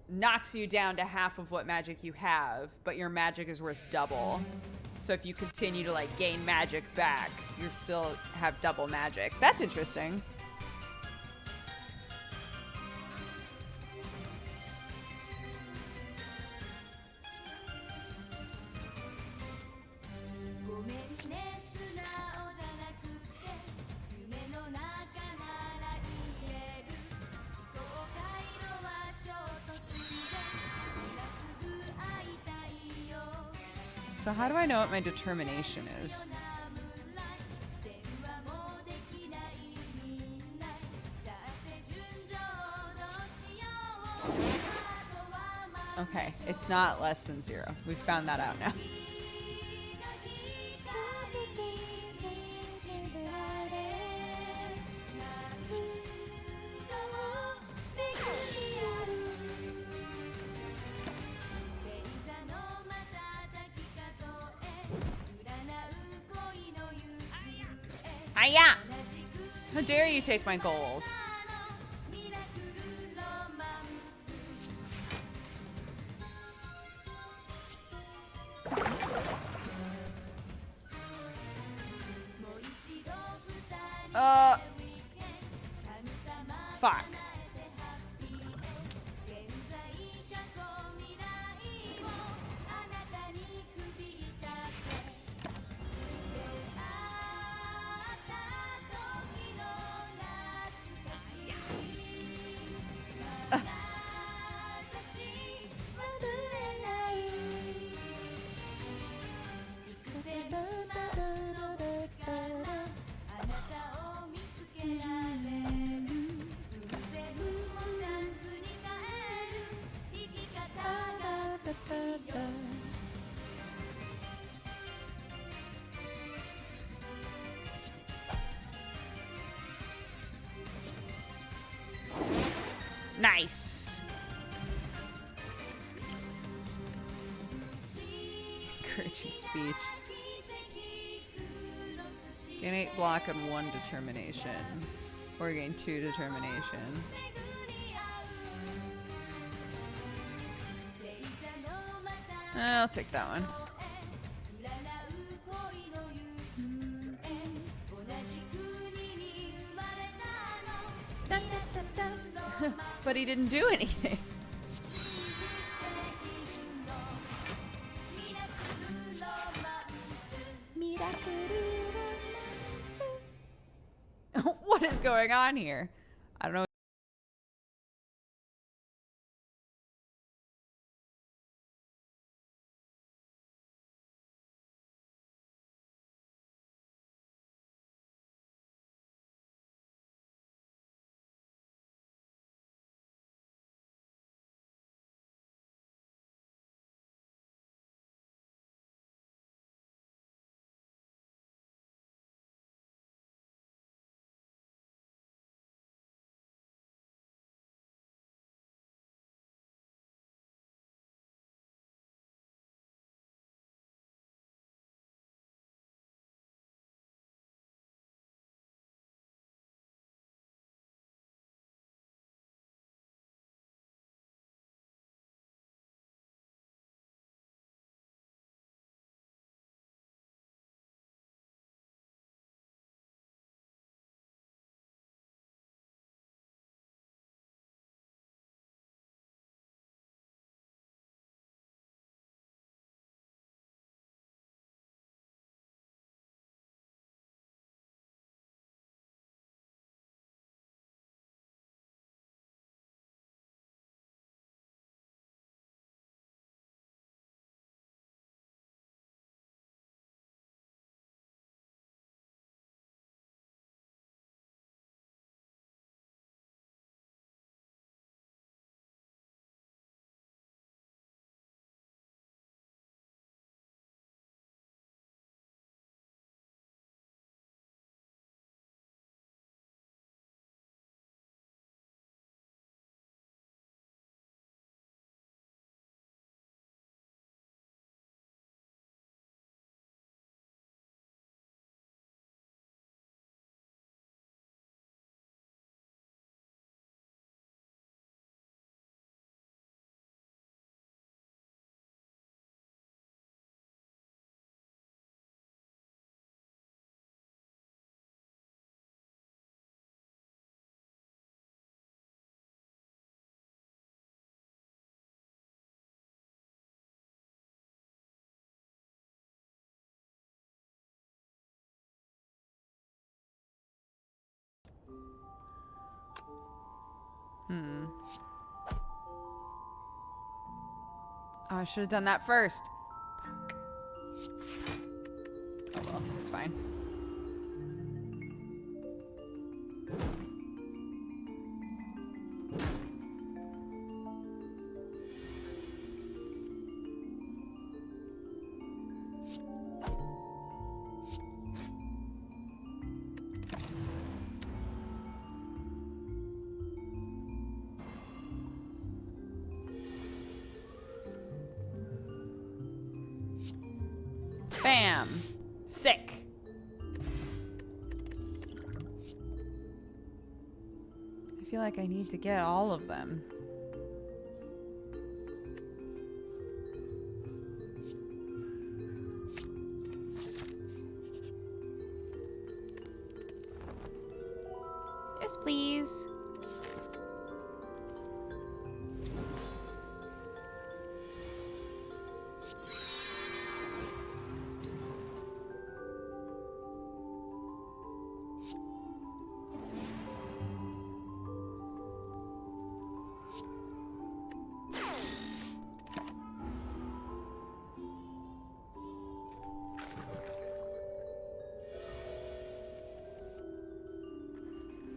knocks you down to half of what magic you have, but your magic is worth double. So if you continue to like gain magic back, you still have double magic. That's interesting. So how do I know what my determination is? Okay, it's not less than 0. We've found that out now. Hiya! How dare you take my gold? Fuck. Nice. Encouraging speech. Gain 8 block and 1 determination. Or gain 2 determination. I'll take that one. But he didn't do anything. What is going on here? I don't know. Oh, I should have done that first. Oh well, it's fine. Bam. Sick. I feel like I need to get all of them. Yes, please.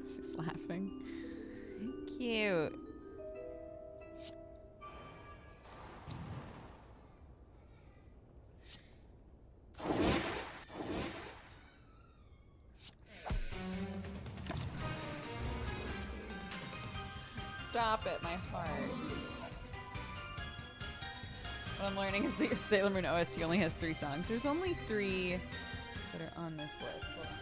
She's laughing. Cute. Stop it, my heart. What I'm learning is that Sailor Moon OST only has 3 songs. There's only 3 that are on this list. Hold on.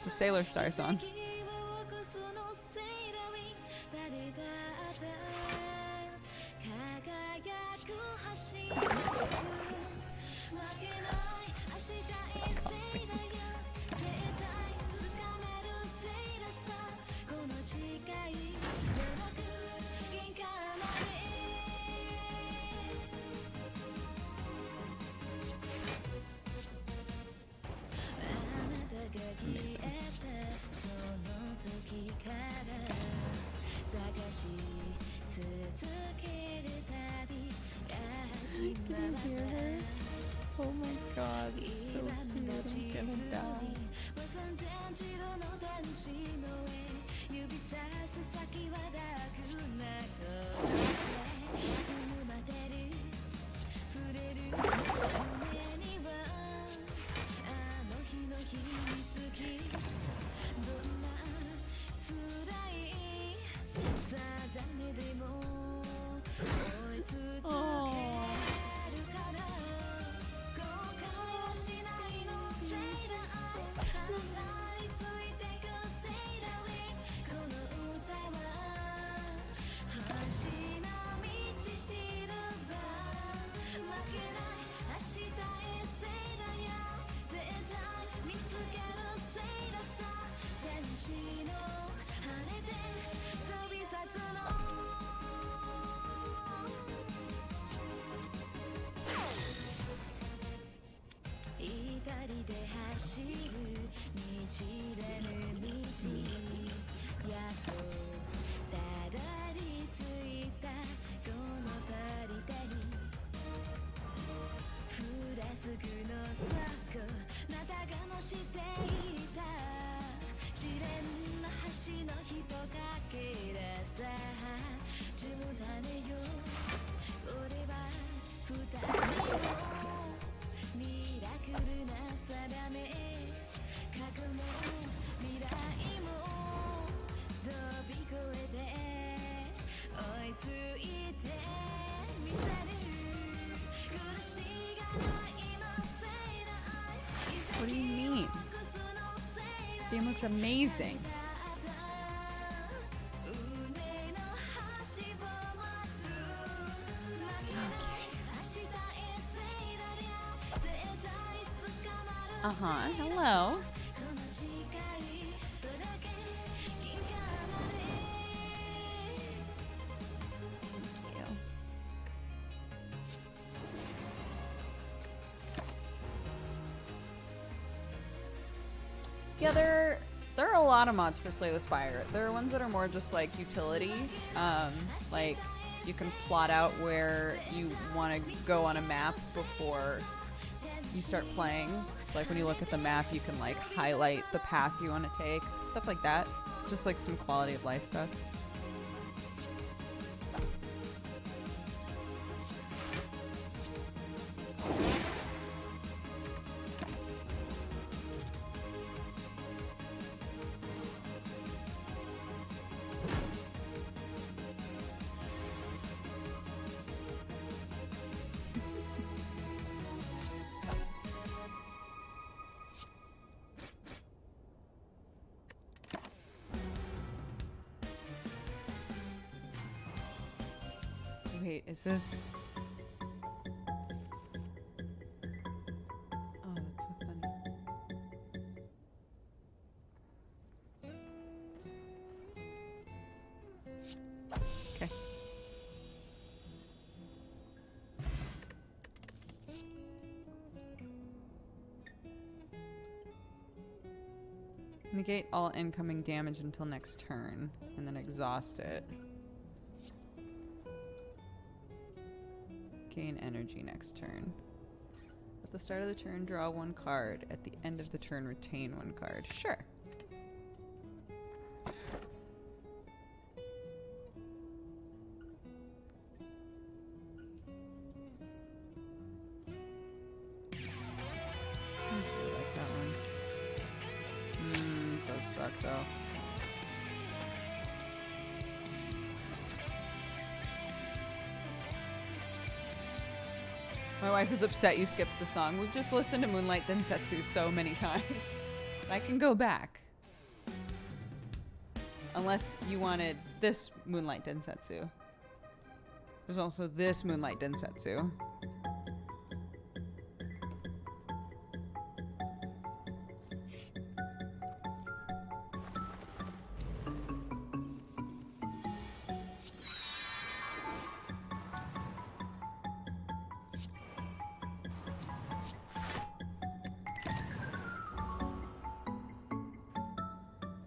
The Sailor Star song. Can you hear her? Oh my god, it's so cute. I'm gonna die. What do you mean? This game looks amazing. Uh-huh. Hello. Yeah, there are a lot of mods for Slay the Spire. There are ones that are more just like utility. Like you can plot out where you want to go on a map before you start playing. Like when you look at the map, you can like highlight the path you want to take, stuff like that. Just like some quality of life stuff. Wait, is this? Oh, that's so funny. Okay. Negate all incoming damage until next turn, and then exhaust it. Gain energy next turn. At the start of the turn, draw one card. At the end of the turn, retain one card. Sure. I really like that one. Those suck though. My wife is upset you skipped the song. We've just listened to Moonlight Densetsu so many times. I can go back. Unless you wanted this Moonlight Densetsu. There's also this Moonlight Densetsu.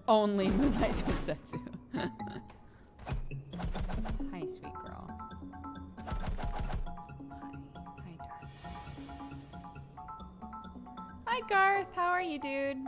Only Moonlight Densetsu. Hi, sweet girl. Hi, Darth. Hi, Garth. How are you, dude?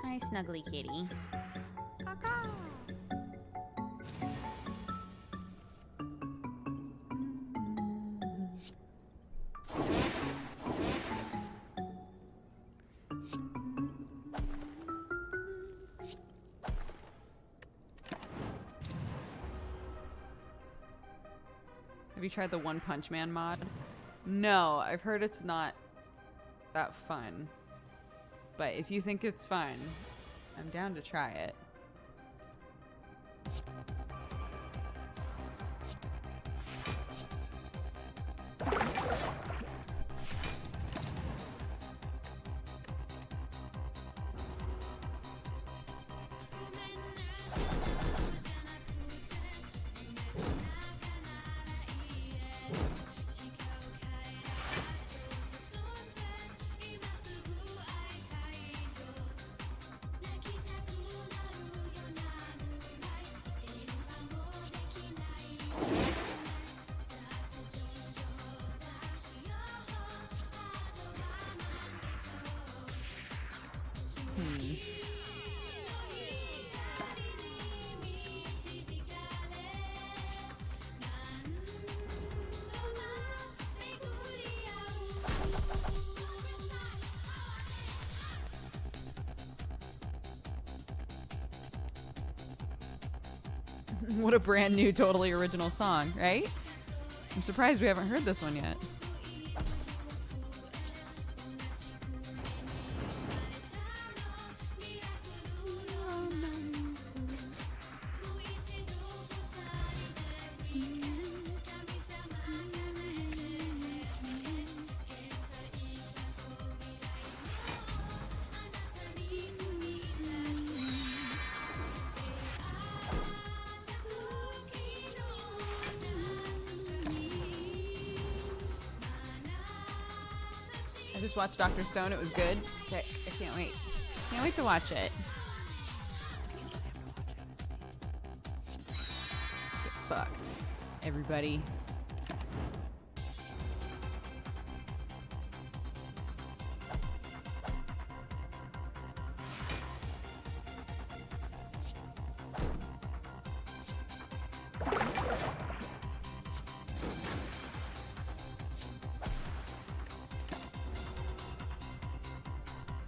Hi, snuggly kitty. Caw-caw. Have you tried the One Punch Man mod? No, I've heard it's not that fun. But if you think it's fun, I'm down to try it. What a brand new, totally original song, right? I'm surprised we haven't heard this one yet. just watched Dr. Stone. It was good. Sick. I can't wait. Can't wait to watch it. Get fucked, everybody.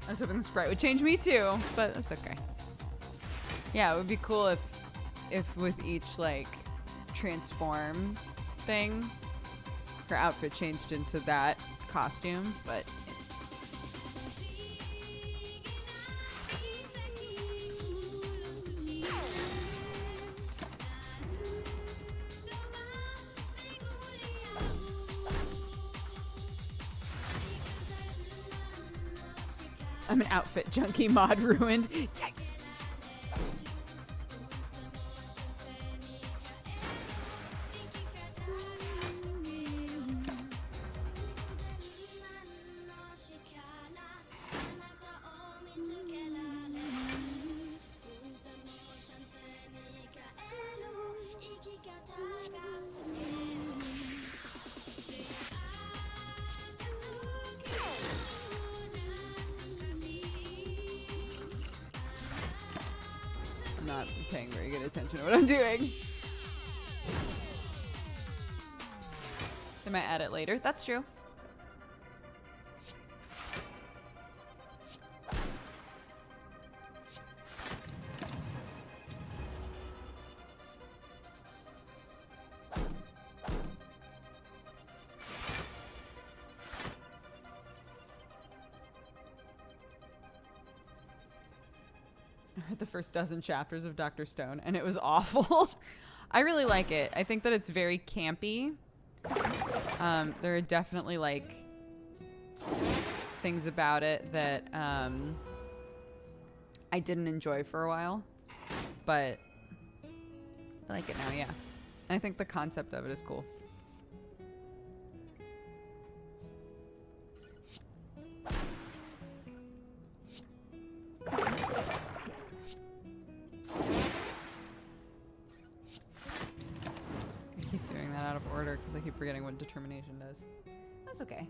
I was hoping the sprite would change me too, but that's okay. Yeah, it would be cool if with each like transform thing, her outfit changed into that costume, but I'm an outfit junkie. Mod ruined. Yikes. I'm not paying very good attention to what I'm doing. They might add it later. That's true. I read the first dozen chapters of Dr. Stone and it was awful. I really like it. I think that it's very campy. There are definitely like things about it that I didn't enjoy for a while, but I like it now, yeah. And I think the concept of it is cool. I keep doing that out of order because I keep forgetting what determination does. That's okay.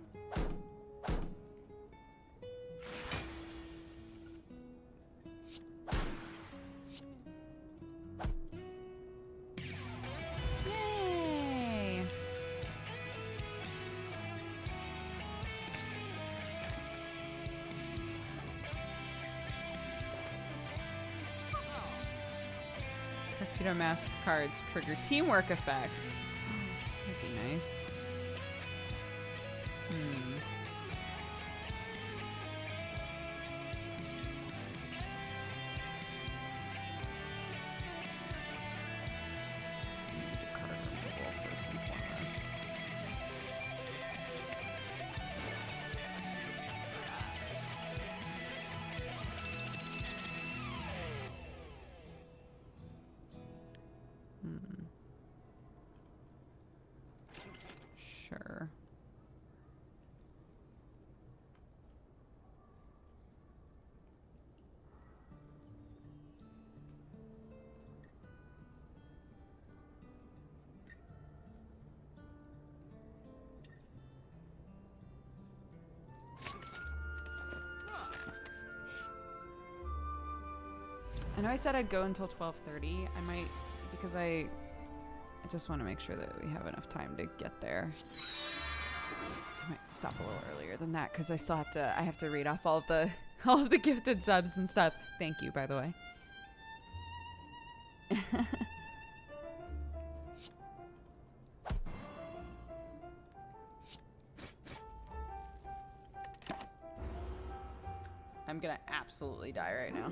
Yay! Tuxedo Mask cards trigger teamwork effects. That'd be nice. Card removal first and foremost. Sure. I know I said I'd go until 12:30. I might, because I just want to make sure that we have enough time to get there. So I might stop a little earlier than that because I still have to. I have to read off all of the gifted subs and stuff. Thank you, by the way. I'm gonna absolutely die right now.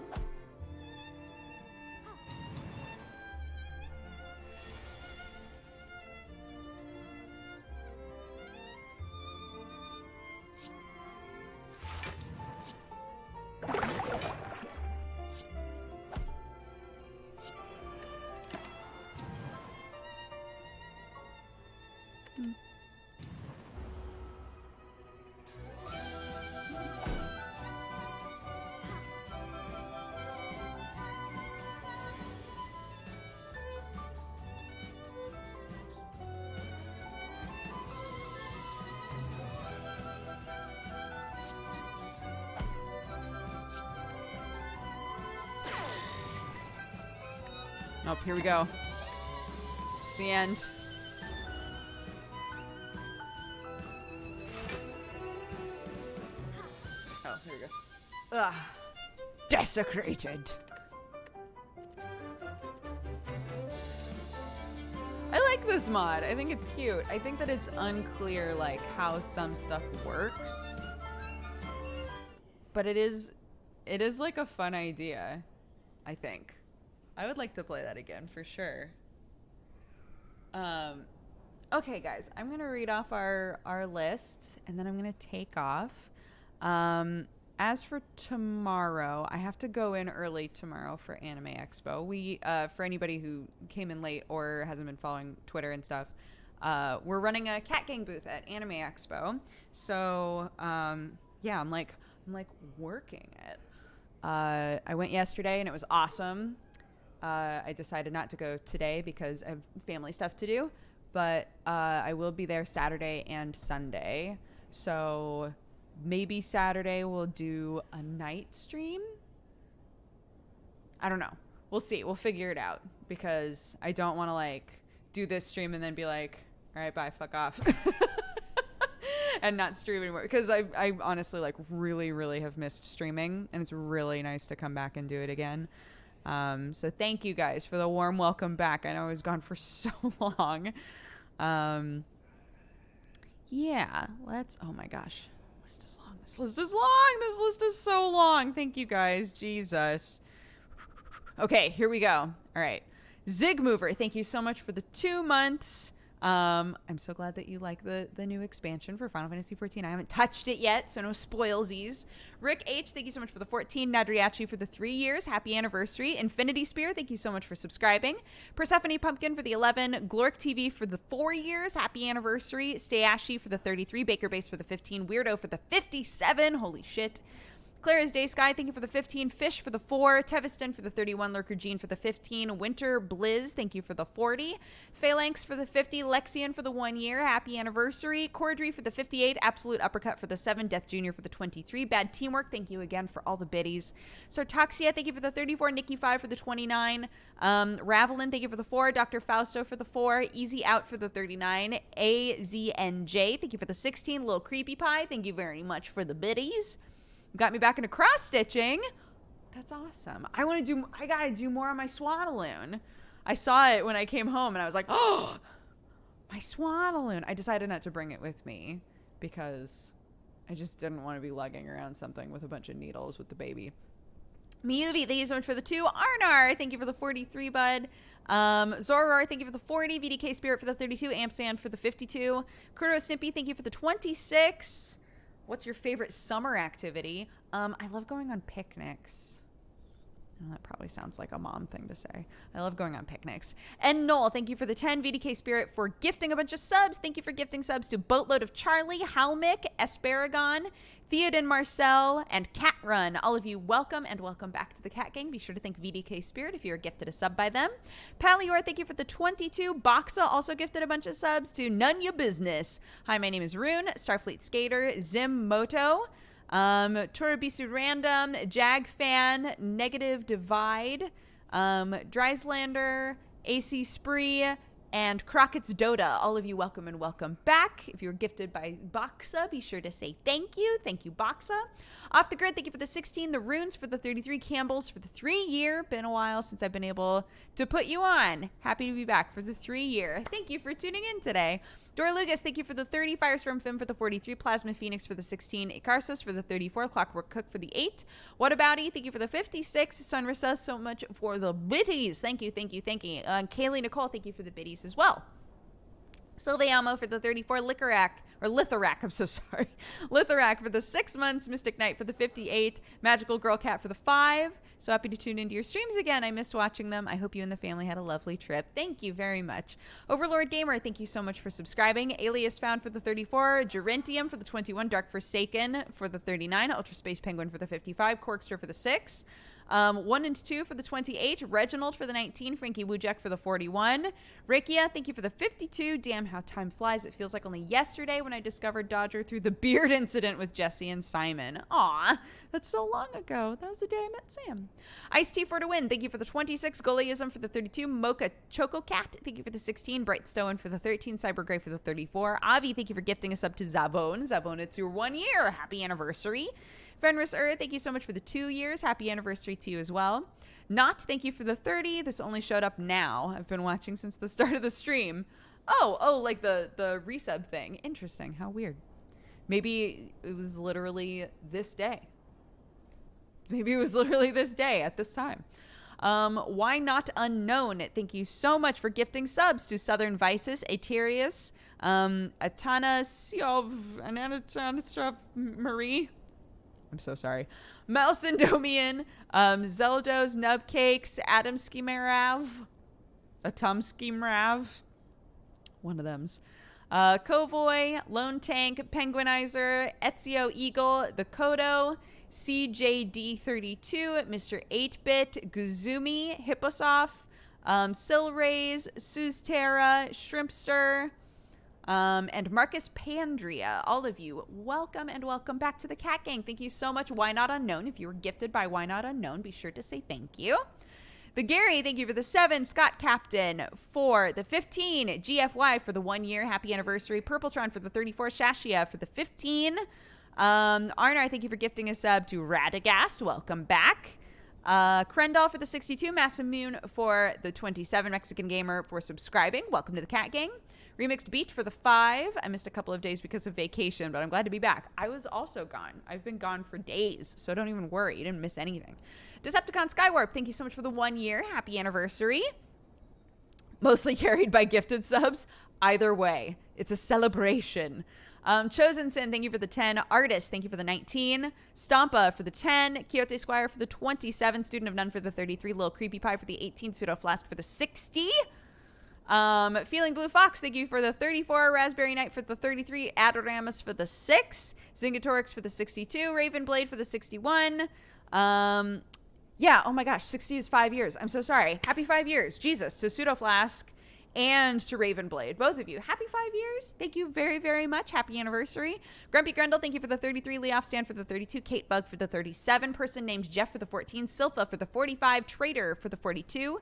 Oh, here we go. The end. Oh, here we go. Ugh. Desecrated. I like this mod. I think it's cute. I think that it's unclear like how some stuff works. But it is like a fun idea, I think. I would like to play that again for sure. Okay, guys, I'm gonna read off our list and then I'm gonna take off. As for tomorrow, I have to go in early tomorrow for Anime Expo. We, for anybody who came in late or hasn't been following Twitter and stuff, we're running a Cat Gang booth at Anime Expo. So, yeah, I'm like working it. I went yesterday and it was awesome. I decided not to go today because I have family stuff to do, but I will be there Saturday and Sunday. So maybe Saturday we'll do a night stream. I don't know. We'll see. We'll figure it out because I don't want to like do this stream and then be like, all right, bye, fuck off. And not stream anymore because I honestly like really have missed streaming and it's really nice to come back and do it again. So thank you guys for the warm welcome back. I know I was gone for so long. Yeah, oh my gosh. This list is long. This list is so long. Thank you guys. Jesus. Okay, here we go. All right. Zig Mover, thank you so much for the 2 months. I'm so glad that you like the new expansion for Final Fantasy XIV. I haven't touched it yet, so no spoilsies. Rick H, thank you so much for the 14. Nadriachi for the 3 years. Happy anniversary. Infinity Spear, thank you so much for subscribing. Persephone Pumpkin for the 11. Gloric TV for the 4 years. Happy anniversary. Stayashi for the 33. Baker Base for the 15. Weirdo for the 57. Holy shit. Clara's Day Sky, thank you for the 15. Fish for the 4. Teviston for the 31. Lurker Jean for the 15. Winter Blizz, thank you for the 40. Phalanx for the 50. Lexian for the 1 year. Happy anniversary. Cordry for the 58. Absolute Uppercut for the 7. Death Jr. for the 23. Bad Teamwork, thank you again for all the biddies. Sartoxia, thank you for the 34. Nikki 5 for the 29. Ravelin, thank you for the 4. Dr. Fausto for the 4. Easy Out for the 39. AZNJ, thank you for the 16. Lil Creepy Pie, thank you very much for the biddies. Got me back into cross stitching. That's awesome. I gotta do more on my Swadaloon. I saw it when I came home and I was like, oh, my Swadaloon. I decided not to bring it with me because I just didn't want to be lugging around something with a bunch of needles with the baby. Miyuvi, thank you so much for the 2. Arnar, thank you for the 43, bud. Zoror, thank you for the 40. VDK Spirit for the 32. Amsand for the 52. Kuro Snippy, thank you for the 26. What's your favorite summer activity? I love going on picnics. Oh, that probably sounds like a mom thing to say. I love going on picnics. And Noel, thank you for the 10. VDK Spirit for gifting a bunch of subs. Thank you for gifting subs to Boatload of Charlie, Halmick, Asparagon, Theoden Marcel, and Cat Run. All of you, welcome and welcome back to the Cat Gang. Be sure to thank VDK Spirit if you're gifted a sub by them. Palior, thank you for the 22. Boxa also gifted a bunch of subs to None Ya Business. Hi, my name is Rune, Starfleet Skater, Zim Moto, Torabisu Random, Jag Fan, Negative Divide, Dryslander, AC Spree, and Crockett's Dota. All of you, welcome and welcome back. If you were gifted by Boxa, be sure to say thank you. Thank you, Boxa. Off the Grid, thank you for the 16. The Runes for the 33. Campbell's for the 3 year. Been a while since I've been able to put you on. Happy to be back for the 3 year. Thank you for tuning in today. Dora Lucas, thank you for the 30. Firestorm Fim for the 43. Plasma Phoenix for the 16. Icarsos for the 34. Clockwork Cook for the 8. What About thank you for the 56. Sunrisa, so much for the biddies. Thank you, thank you, thank you. Kaylee Nicole, thank you for the biddies as well. Sylviamo for the 34. Lithorak, I'm so sorry. Lithorak for the 6 months. Mystic Knight for the 58. Magical Girl Cat for the 5. So happy to tune into your streams again. I missed watching them. I hope you and the family had a lovely trip. Thank you very much. Overlord Gamer, thank you so much for subscribing. Alias Found for the 34. Gerentium for the 21. Dark Forsaken for the 39. Ultra Space Penguin for the 55. Corkster for the 6. 1 and 2 for the 28. Reginald for the 19. Frankie Wujek for the 41. Rikia, thank you for the 52. Damn, how time flies. It feels like only yesterday when I discovered Dodger through the beard incident with Jesse and Simon. Aw, that's so long ago. That was the day I met Sam. Ice T for to win. Thank you for the 26. Goalism for the 32. Mocha Choco Cat, thank you for the 16. Bright Stone for the 13. Cyber Gray for the 34. Avi, thank you for gifting us up to Zavon. Zavon, it's your 1 year. Happy anniversary. Fenris thank you so much for the 2 years. Happy anniversary to you as well. Not, thank you for the 30. This only showed up now. I've been watching since the start of the stream. Oh, like the resub thing. Interesting. How weird. Maybe it was literally this day. Maybe it was literally this day at this time. Why Not Unknown? Thank you so much for gifting subs to Southern Vices, Aterius, Atana Siov, Ananastrav Marie. I'm so sorry. Melson Domian, Zeldo's Nubcakes, Adam Skimarav, Atomsky Mrav, one of them's. Kovoy, Lone Tank, Penguinizer, Ezio Eagle, The Kodo, CJD32, Mr. 8-Bit, Guzumi, Hipposoft, Silrays, Suzterra, Shrimpster, and Marcus Pandria. All of you, welcome and welcome back to the Cat Gang. Thank you so much, Why Not Unknown. If you were gifted by Why Not Unknown, be sure to say thank you. The Gary, thank you for the 7. Scott Captain for the 15. GFY for the 1 year. Happy anniversary. Purpletron for the 34. Shashia for the 15. Arnar, thank you for gifting a sub to Radagast. Welcome back. Krendall for the 62. Massamoon for the 27. Mexican Gamer for subscribing. Welcome to the Cat Gang. Remixed Beat for the 5. I missed a couple of days because of vacation, but I'm glad to be back. I was also gone. I've been gone for days, so don't even worry. You didn't miss anything. Decepticon Skywarp, thank you so much for the 1 year. Happy anniversary. Mostly carried by gifted subs. Either way, it's a celebration. Chosen Sin, thank you for the 10. Artist, thank you for the 19. Stompa for the 10. Quixote Squire for the 27. Student of None for the 33. Little Creepy Pie for the 18. Pseudo Flask for the 60. Feeling Blue Fox, thank you for the 34. Raspberry Knight for the 33. Adoramus for the 6. Zingatorix for the 62. Ravenblade for the 61. Yeah, oh my gosh, 60 is 5 years. I'm so sorry. Happy 5 years. Jesus, to Pseudo Flask and to Ravenblade. Both of you. Happy 5 years. Thank you very, very much. Happy anniversary. Grumpy Grendel, thank you for the 33. Leoff Stand for the 32. Kate Bug for the 37. Person named Jeff for the 14. Silpha for the 45. Trader for the 42.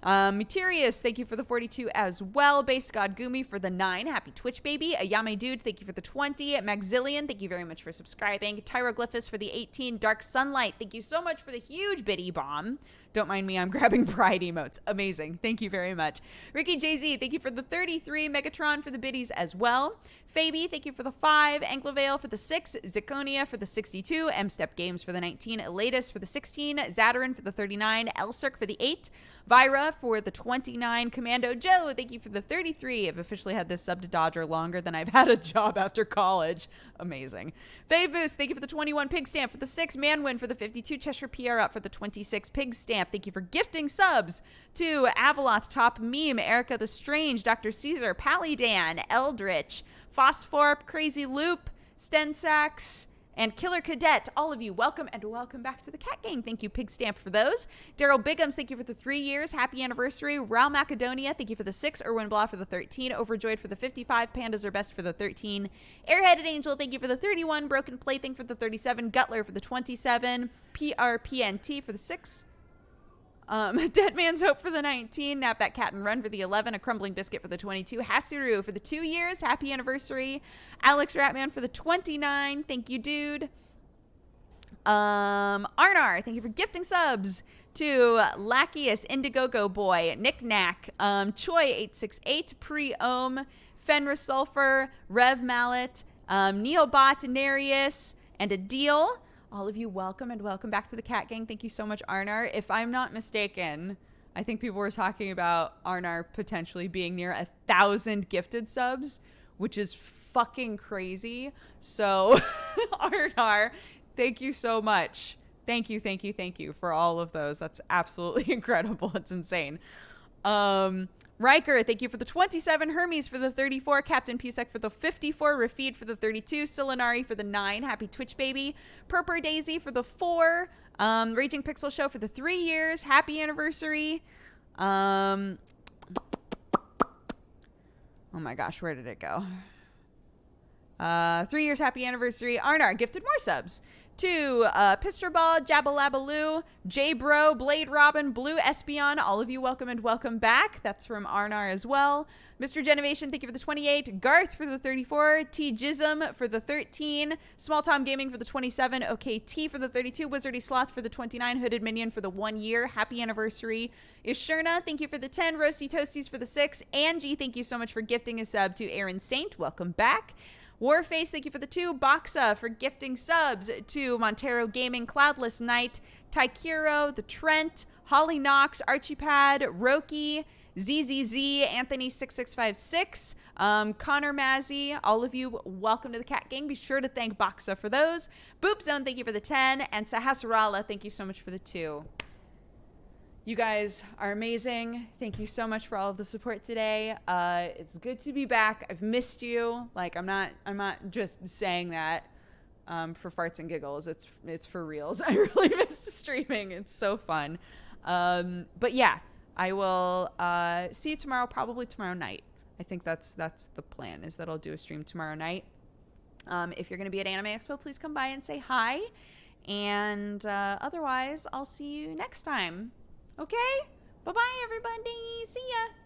Materius, thank you for the 42 as well. Based God Gumi for the 9. Happy Twitch baby. Ayame Dude, thank you for the 20. Maxillion, thank you very much for subscribing. Tyroglyphus for the 18. Dark Sunlight, thank you so much for the huge biddy bomb. Don't mind me, I'm grabbing pride emotes. Amazing. Thank you very much. Ricky JZ, thank you for the 33. Megatron for the biddies as well. Fabi, thank you for the 5. Anklavale for the 6. Zirconia for the 62. M-Step Games for the 19. Elatus for the 16. Zadarin for the 39. Elcirc for the 8. Vira for the 29. Commando Joe, thank you for the 33. I've officially had this sub to Dodger longer than I've had a job after college. Amazing. Fave Boost, thank you for the 21. Pig Stamp for the 6. Manwin for the 52. Cheshire PR up for the 26. Pig Stamp, thank you for gifting subs to Avaloth, Top Meme, Erica the Strange, Dr. Caesar, Palidan, Eldritch, Phosphorp, Crazy Loop, Stensax, and Killer Cadet. All of you, welcome and welcome back to the Cat Gang. Thank you, Pig Stamp, for those. Daryl Bigums, thank you for the 3 years. Happy anniversary. Raul Macedonia, thank you for the 6. Erwin Blah for the 13. Overjoyed for the 55. Pandas are best for the 13. Airheaded Angel, thank you for the 31. Broken Plaything for the 37. Gutler for the 27. PRPNT for the 6. Dead Man's Hope for the 19. Nap That Cat and Run for the 11. A Crumbling Biscuit for the 22. Hasuru for the 2 years. Happy anniversary. Alex Ratman for the 29. Thank you, dude. Arnar, thank you for gifting subs to Lackeus, Indiegogo Boy, Knick Knack, Choi868, Pre-Ohm, Fenris Sulfur, Rev Mallet, Neobot, Narius, and Adil. All of you, welcome and welcome back to the Cat Gang. Thank you so much, Arnar. If I'm not mistaken, I think people were talking about Arnar potentially being near 1,000 gifted subs, which is fucking crazy. So, Arnar, thank you so much. Thank you for all of those. That's absolutely incredible. It's insane. Riker, thank you for the 27. Hermes for the 34. Captain Pusek for the 54. Rafid for the 32. Silinari for the 9. Happy Twitch baby. Purper Daisy for the 4. Raging Pixel Show for the 3 years. Happy anniversary. Oh my gosh, where did it go? 3 years happy anniversary. Arnar gifted more subs to Pisterball, Jabalabaloo, J-Bro, Blade Robin, Blue Espion. All of you welcome and welcome back. That's from Arnar as well. Mr. Genovation, thank you for the 28. Garth for the 34. T Jism for the 13. Small Tom Gaming for the 27. OKT for the 32. Wizardy Sloth for the 29. Hooded Minion for the 1 year. Happy anniversary. Ishurna, thank you for the 10. Roasty Toasties for the 6. Angie, thank you so much for gifting a sub to Aaron Saint. Welcome back. Warface, thank you for the 2. Boxa for gifting subs to Montero Gaming, Cloudless Knight, Taikiro, the Trent, Holly Knox, Archipad, Roki, ZZZ, Anthony6656, Connor Mazzy, all of you, welcome to the Cat Gang. Be sure to thank Boxa for those. Boop Zone, thank you for the 10. And Sahasrara, thank you so much for the 2. You guys are amazing. Thank you so much for all of the support today. It's good to be back. I've missed you. Like, I'm not just saying that for farts and giggles. It's for reals. I really missed streaming. It's so fun. But yeah, I will see you tomorrow, probably tomorrow night. I think that's the plan, is that I'll do a stream tomorrow night. If you're going to be at Anime Expo, please come by and say hi. And otherwise, I'll see you next time. Okay? Bye-bye, everybody. See ya.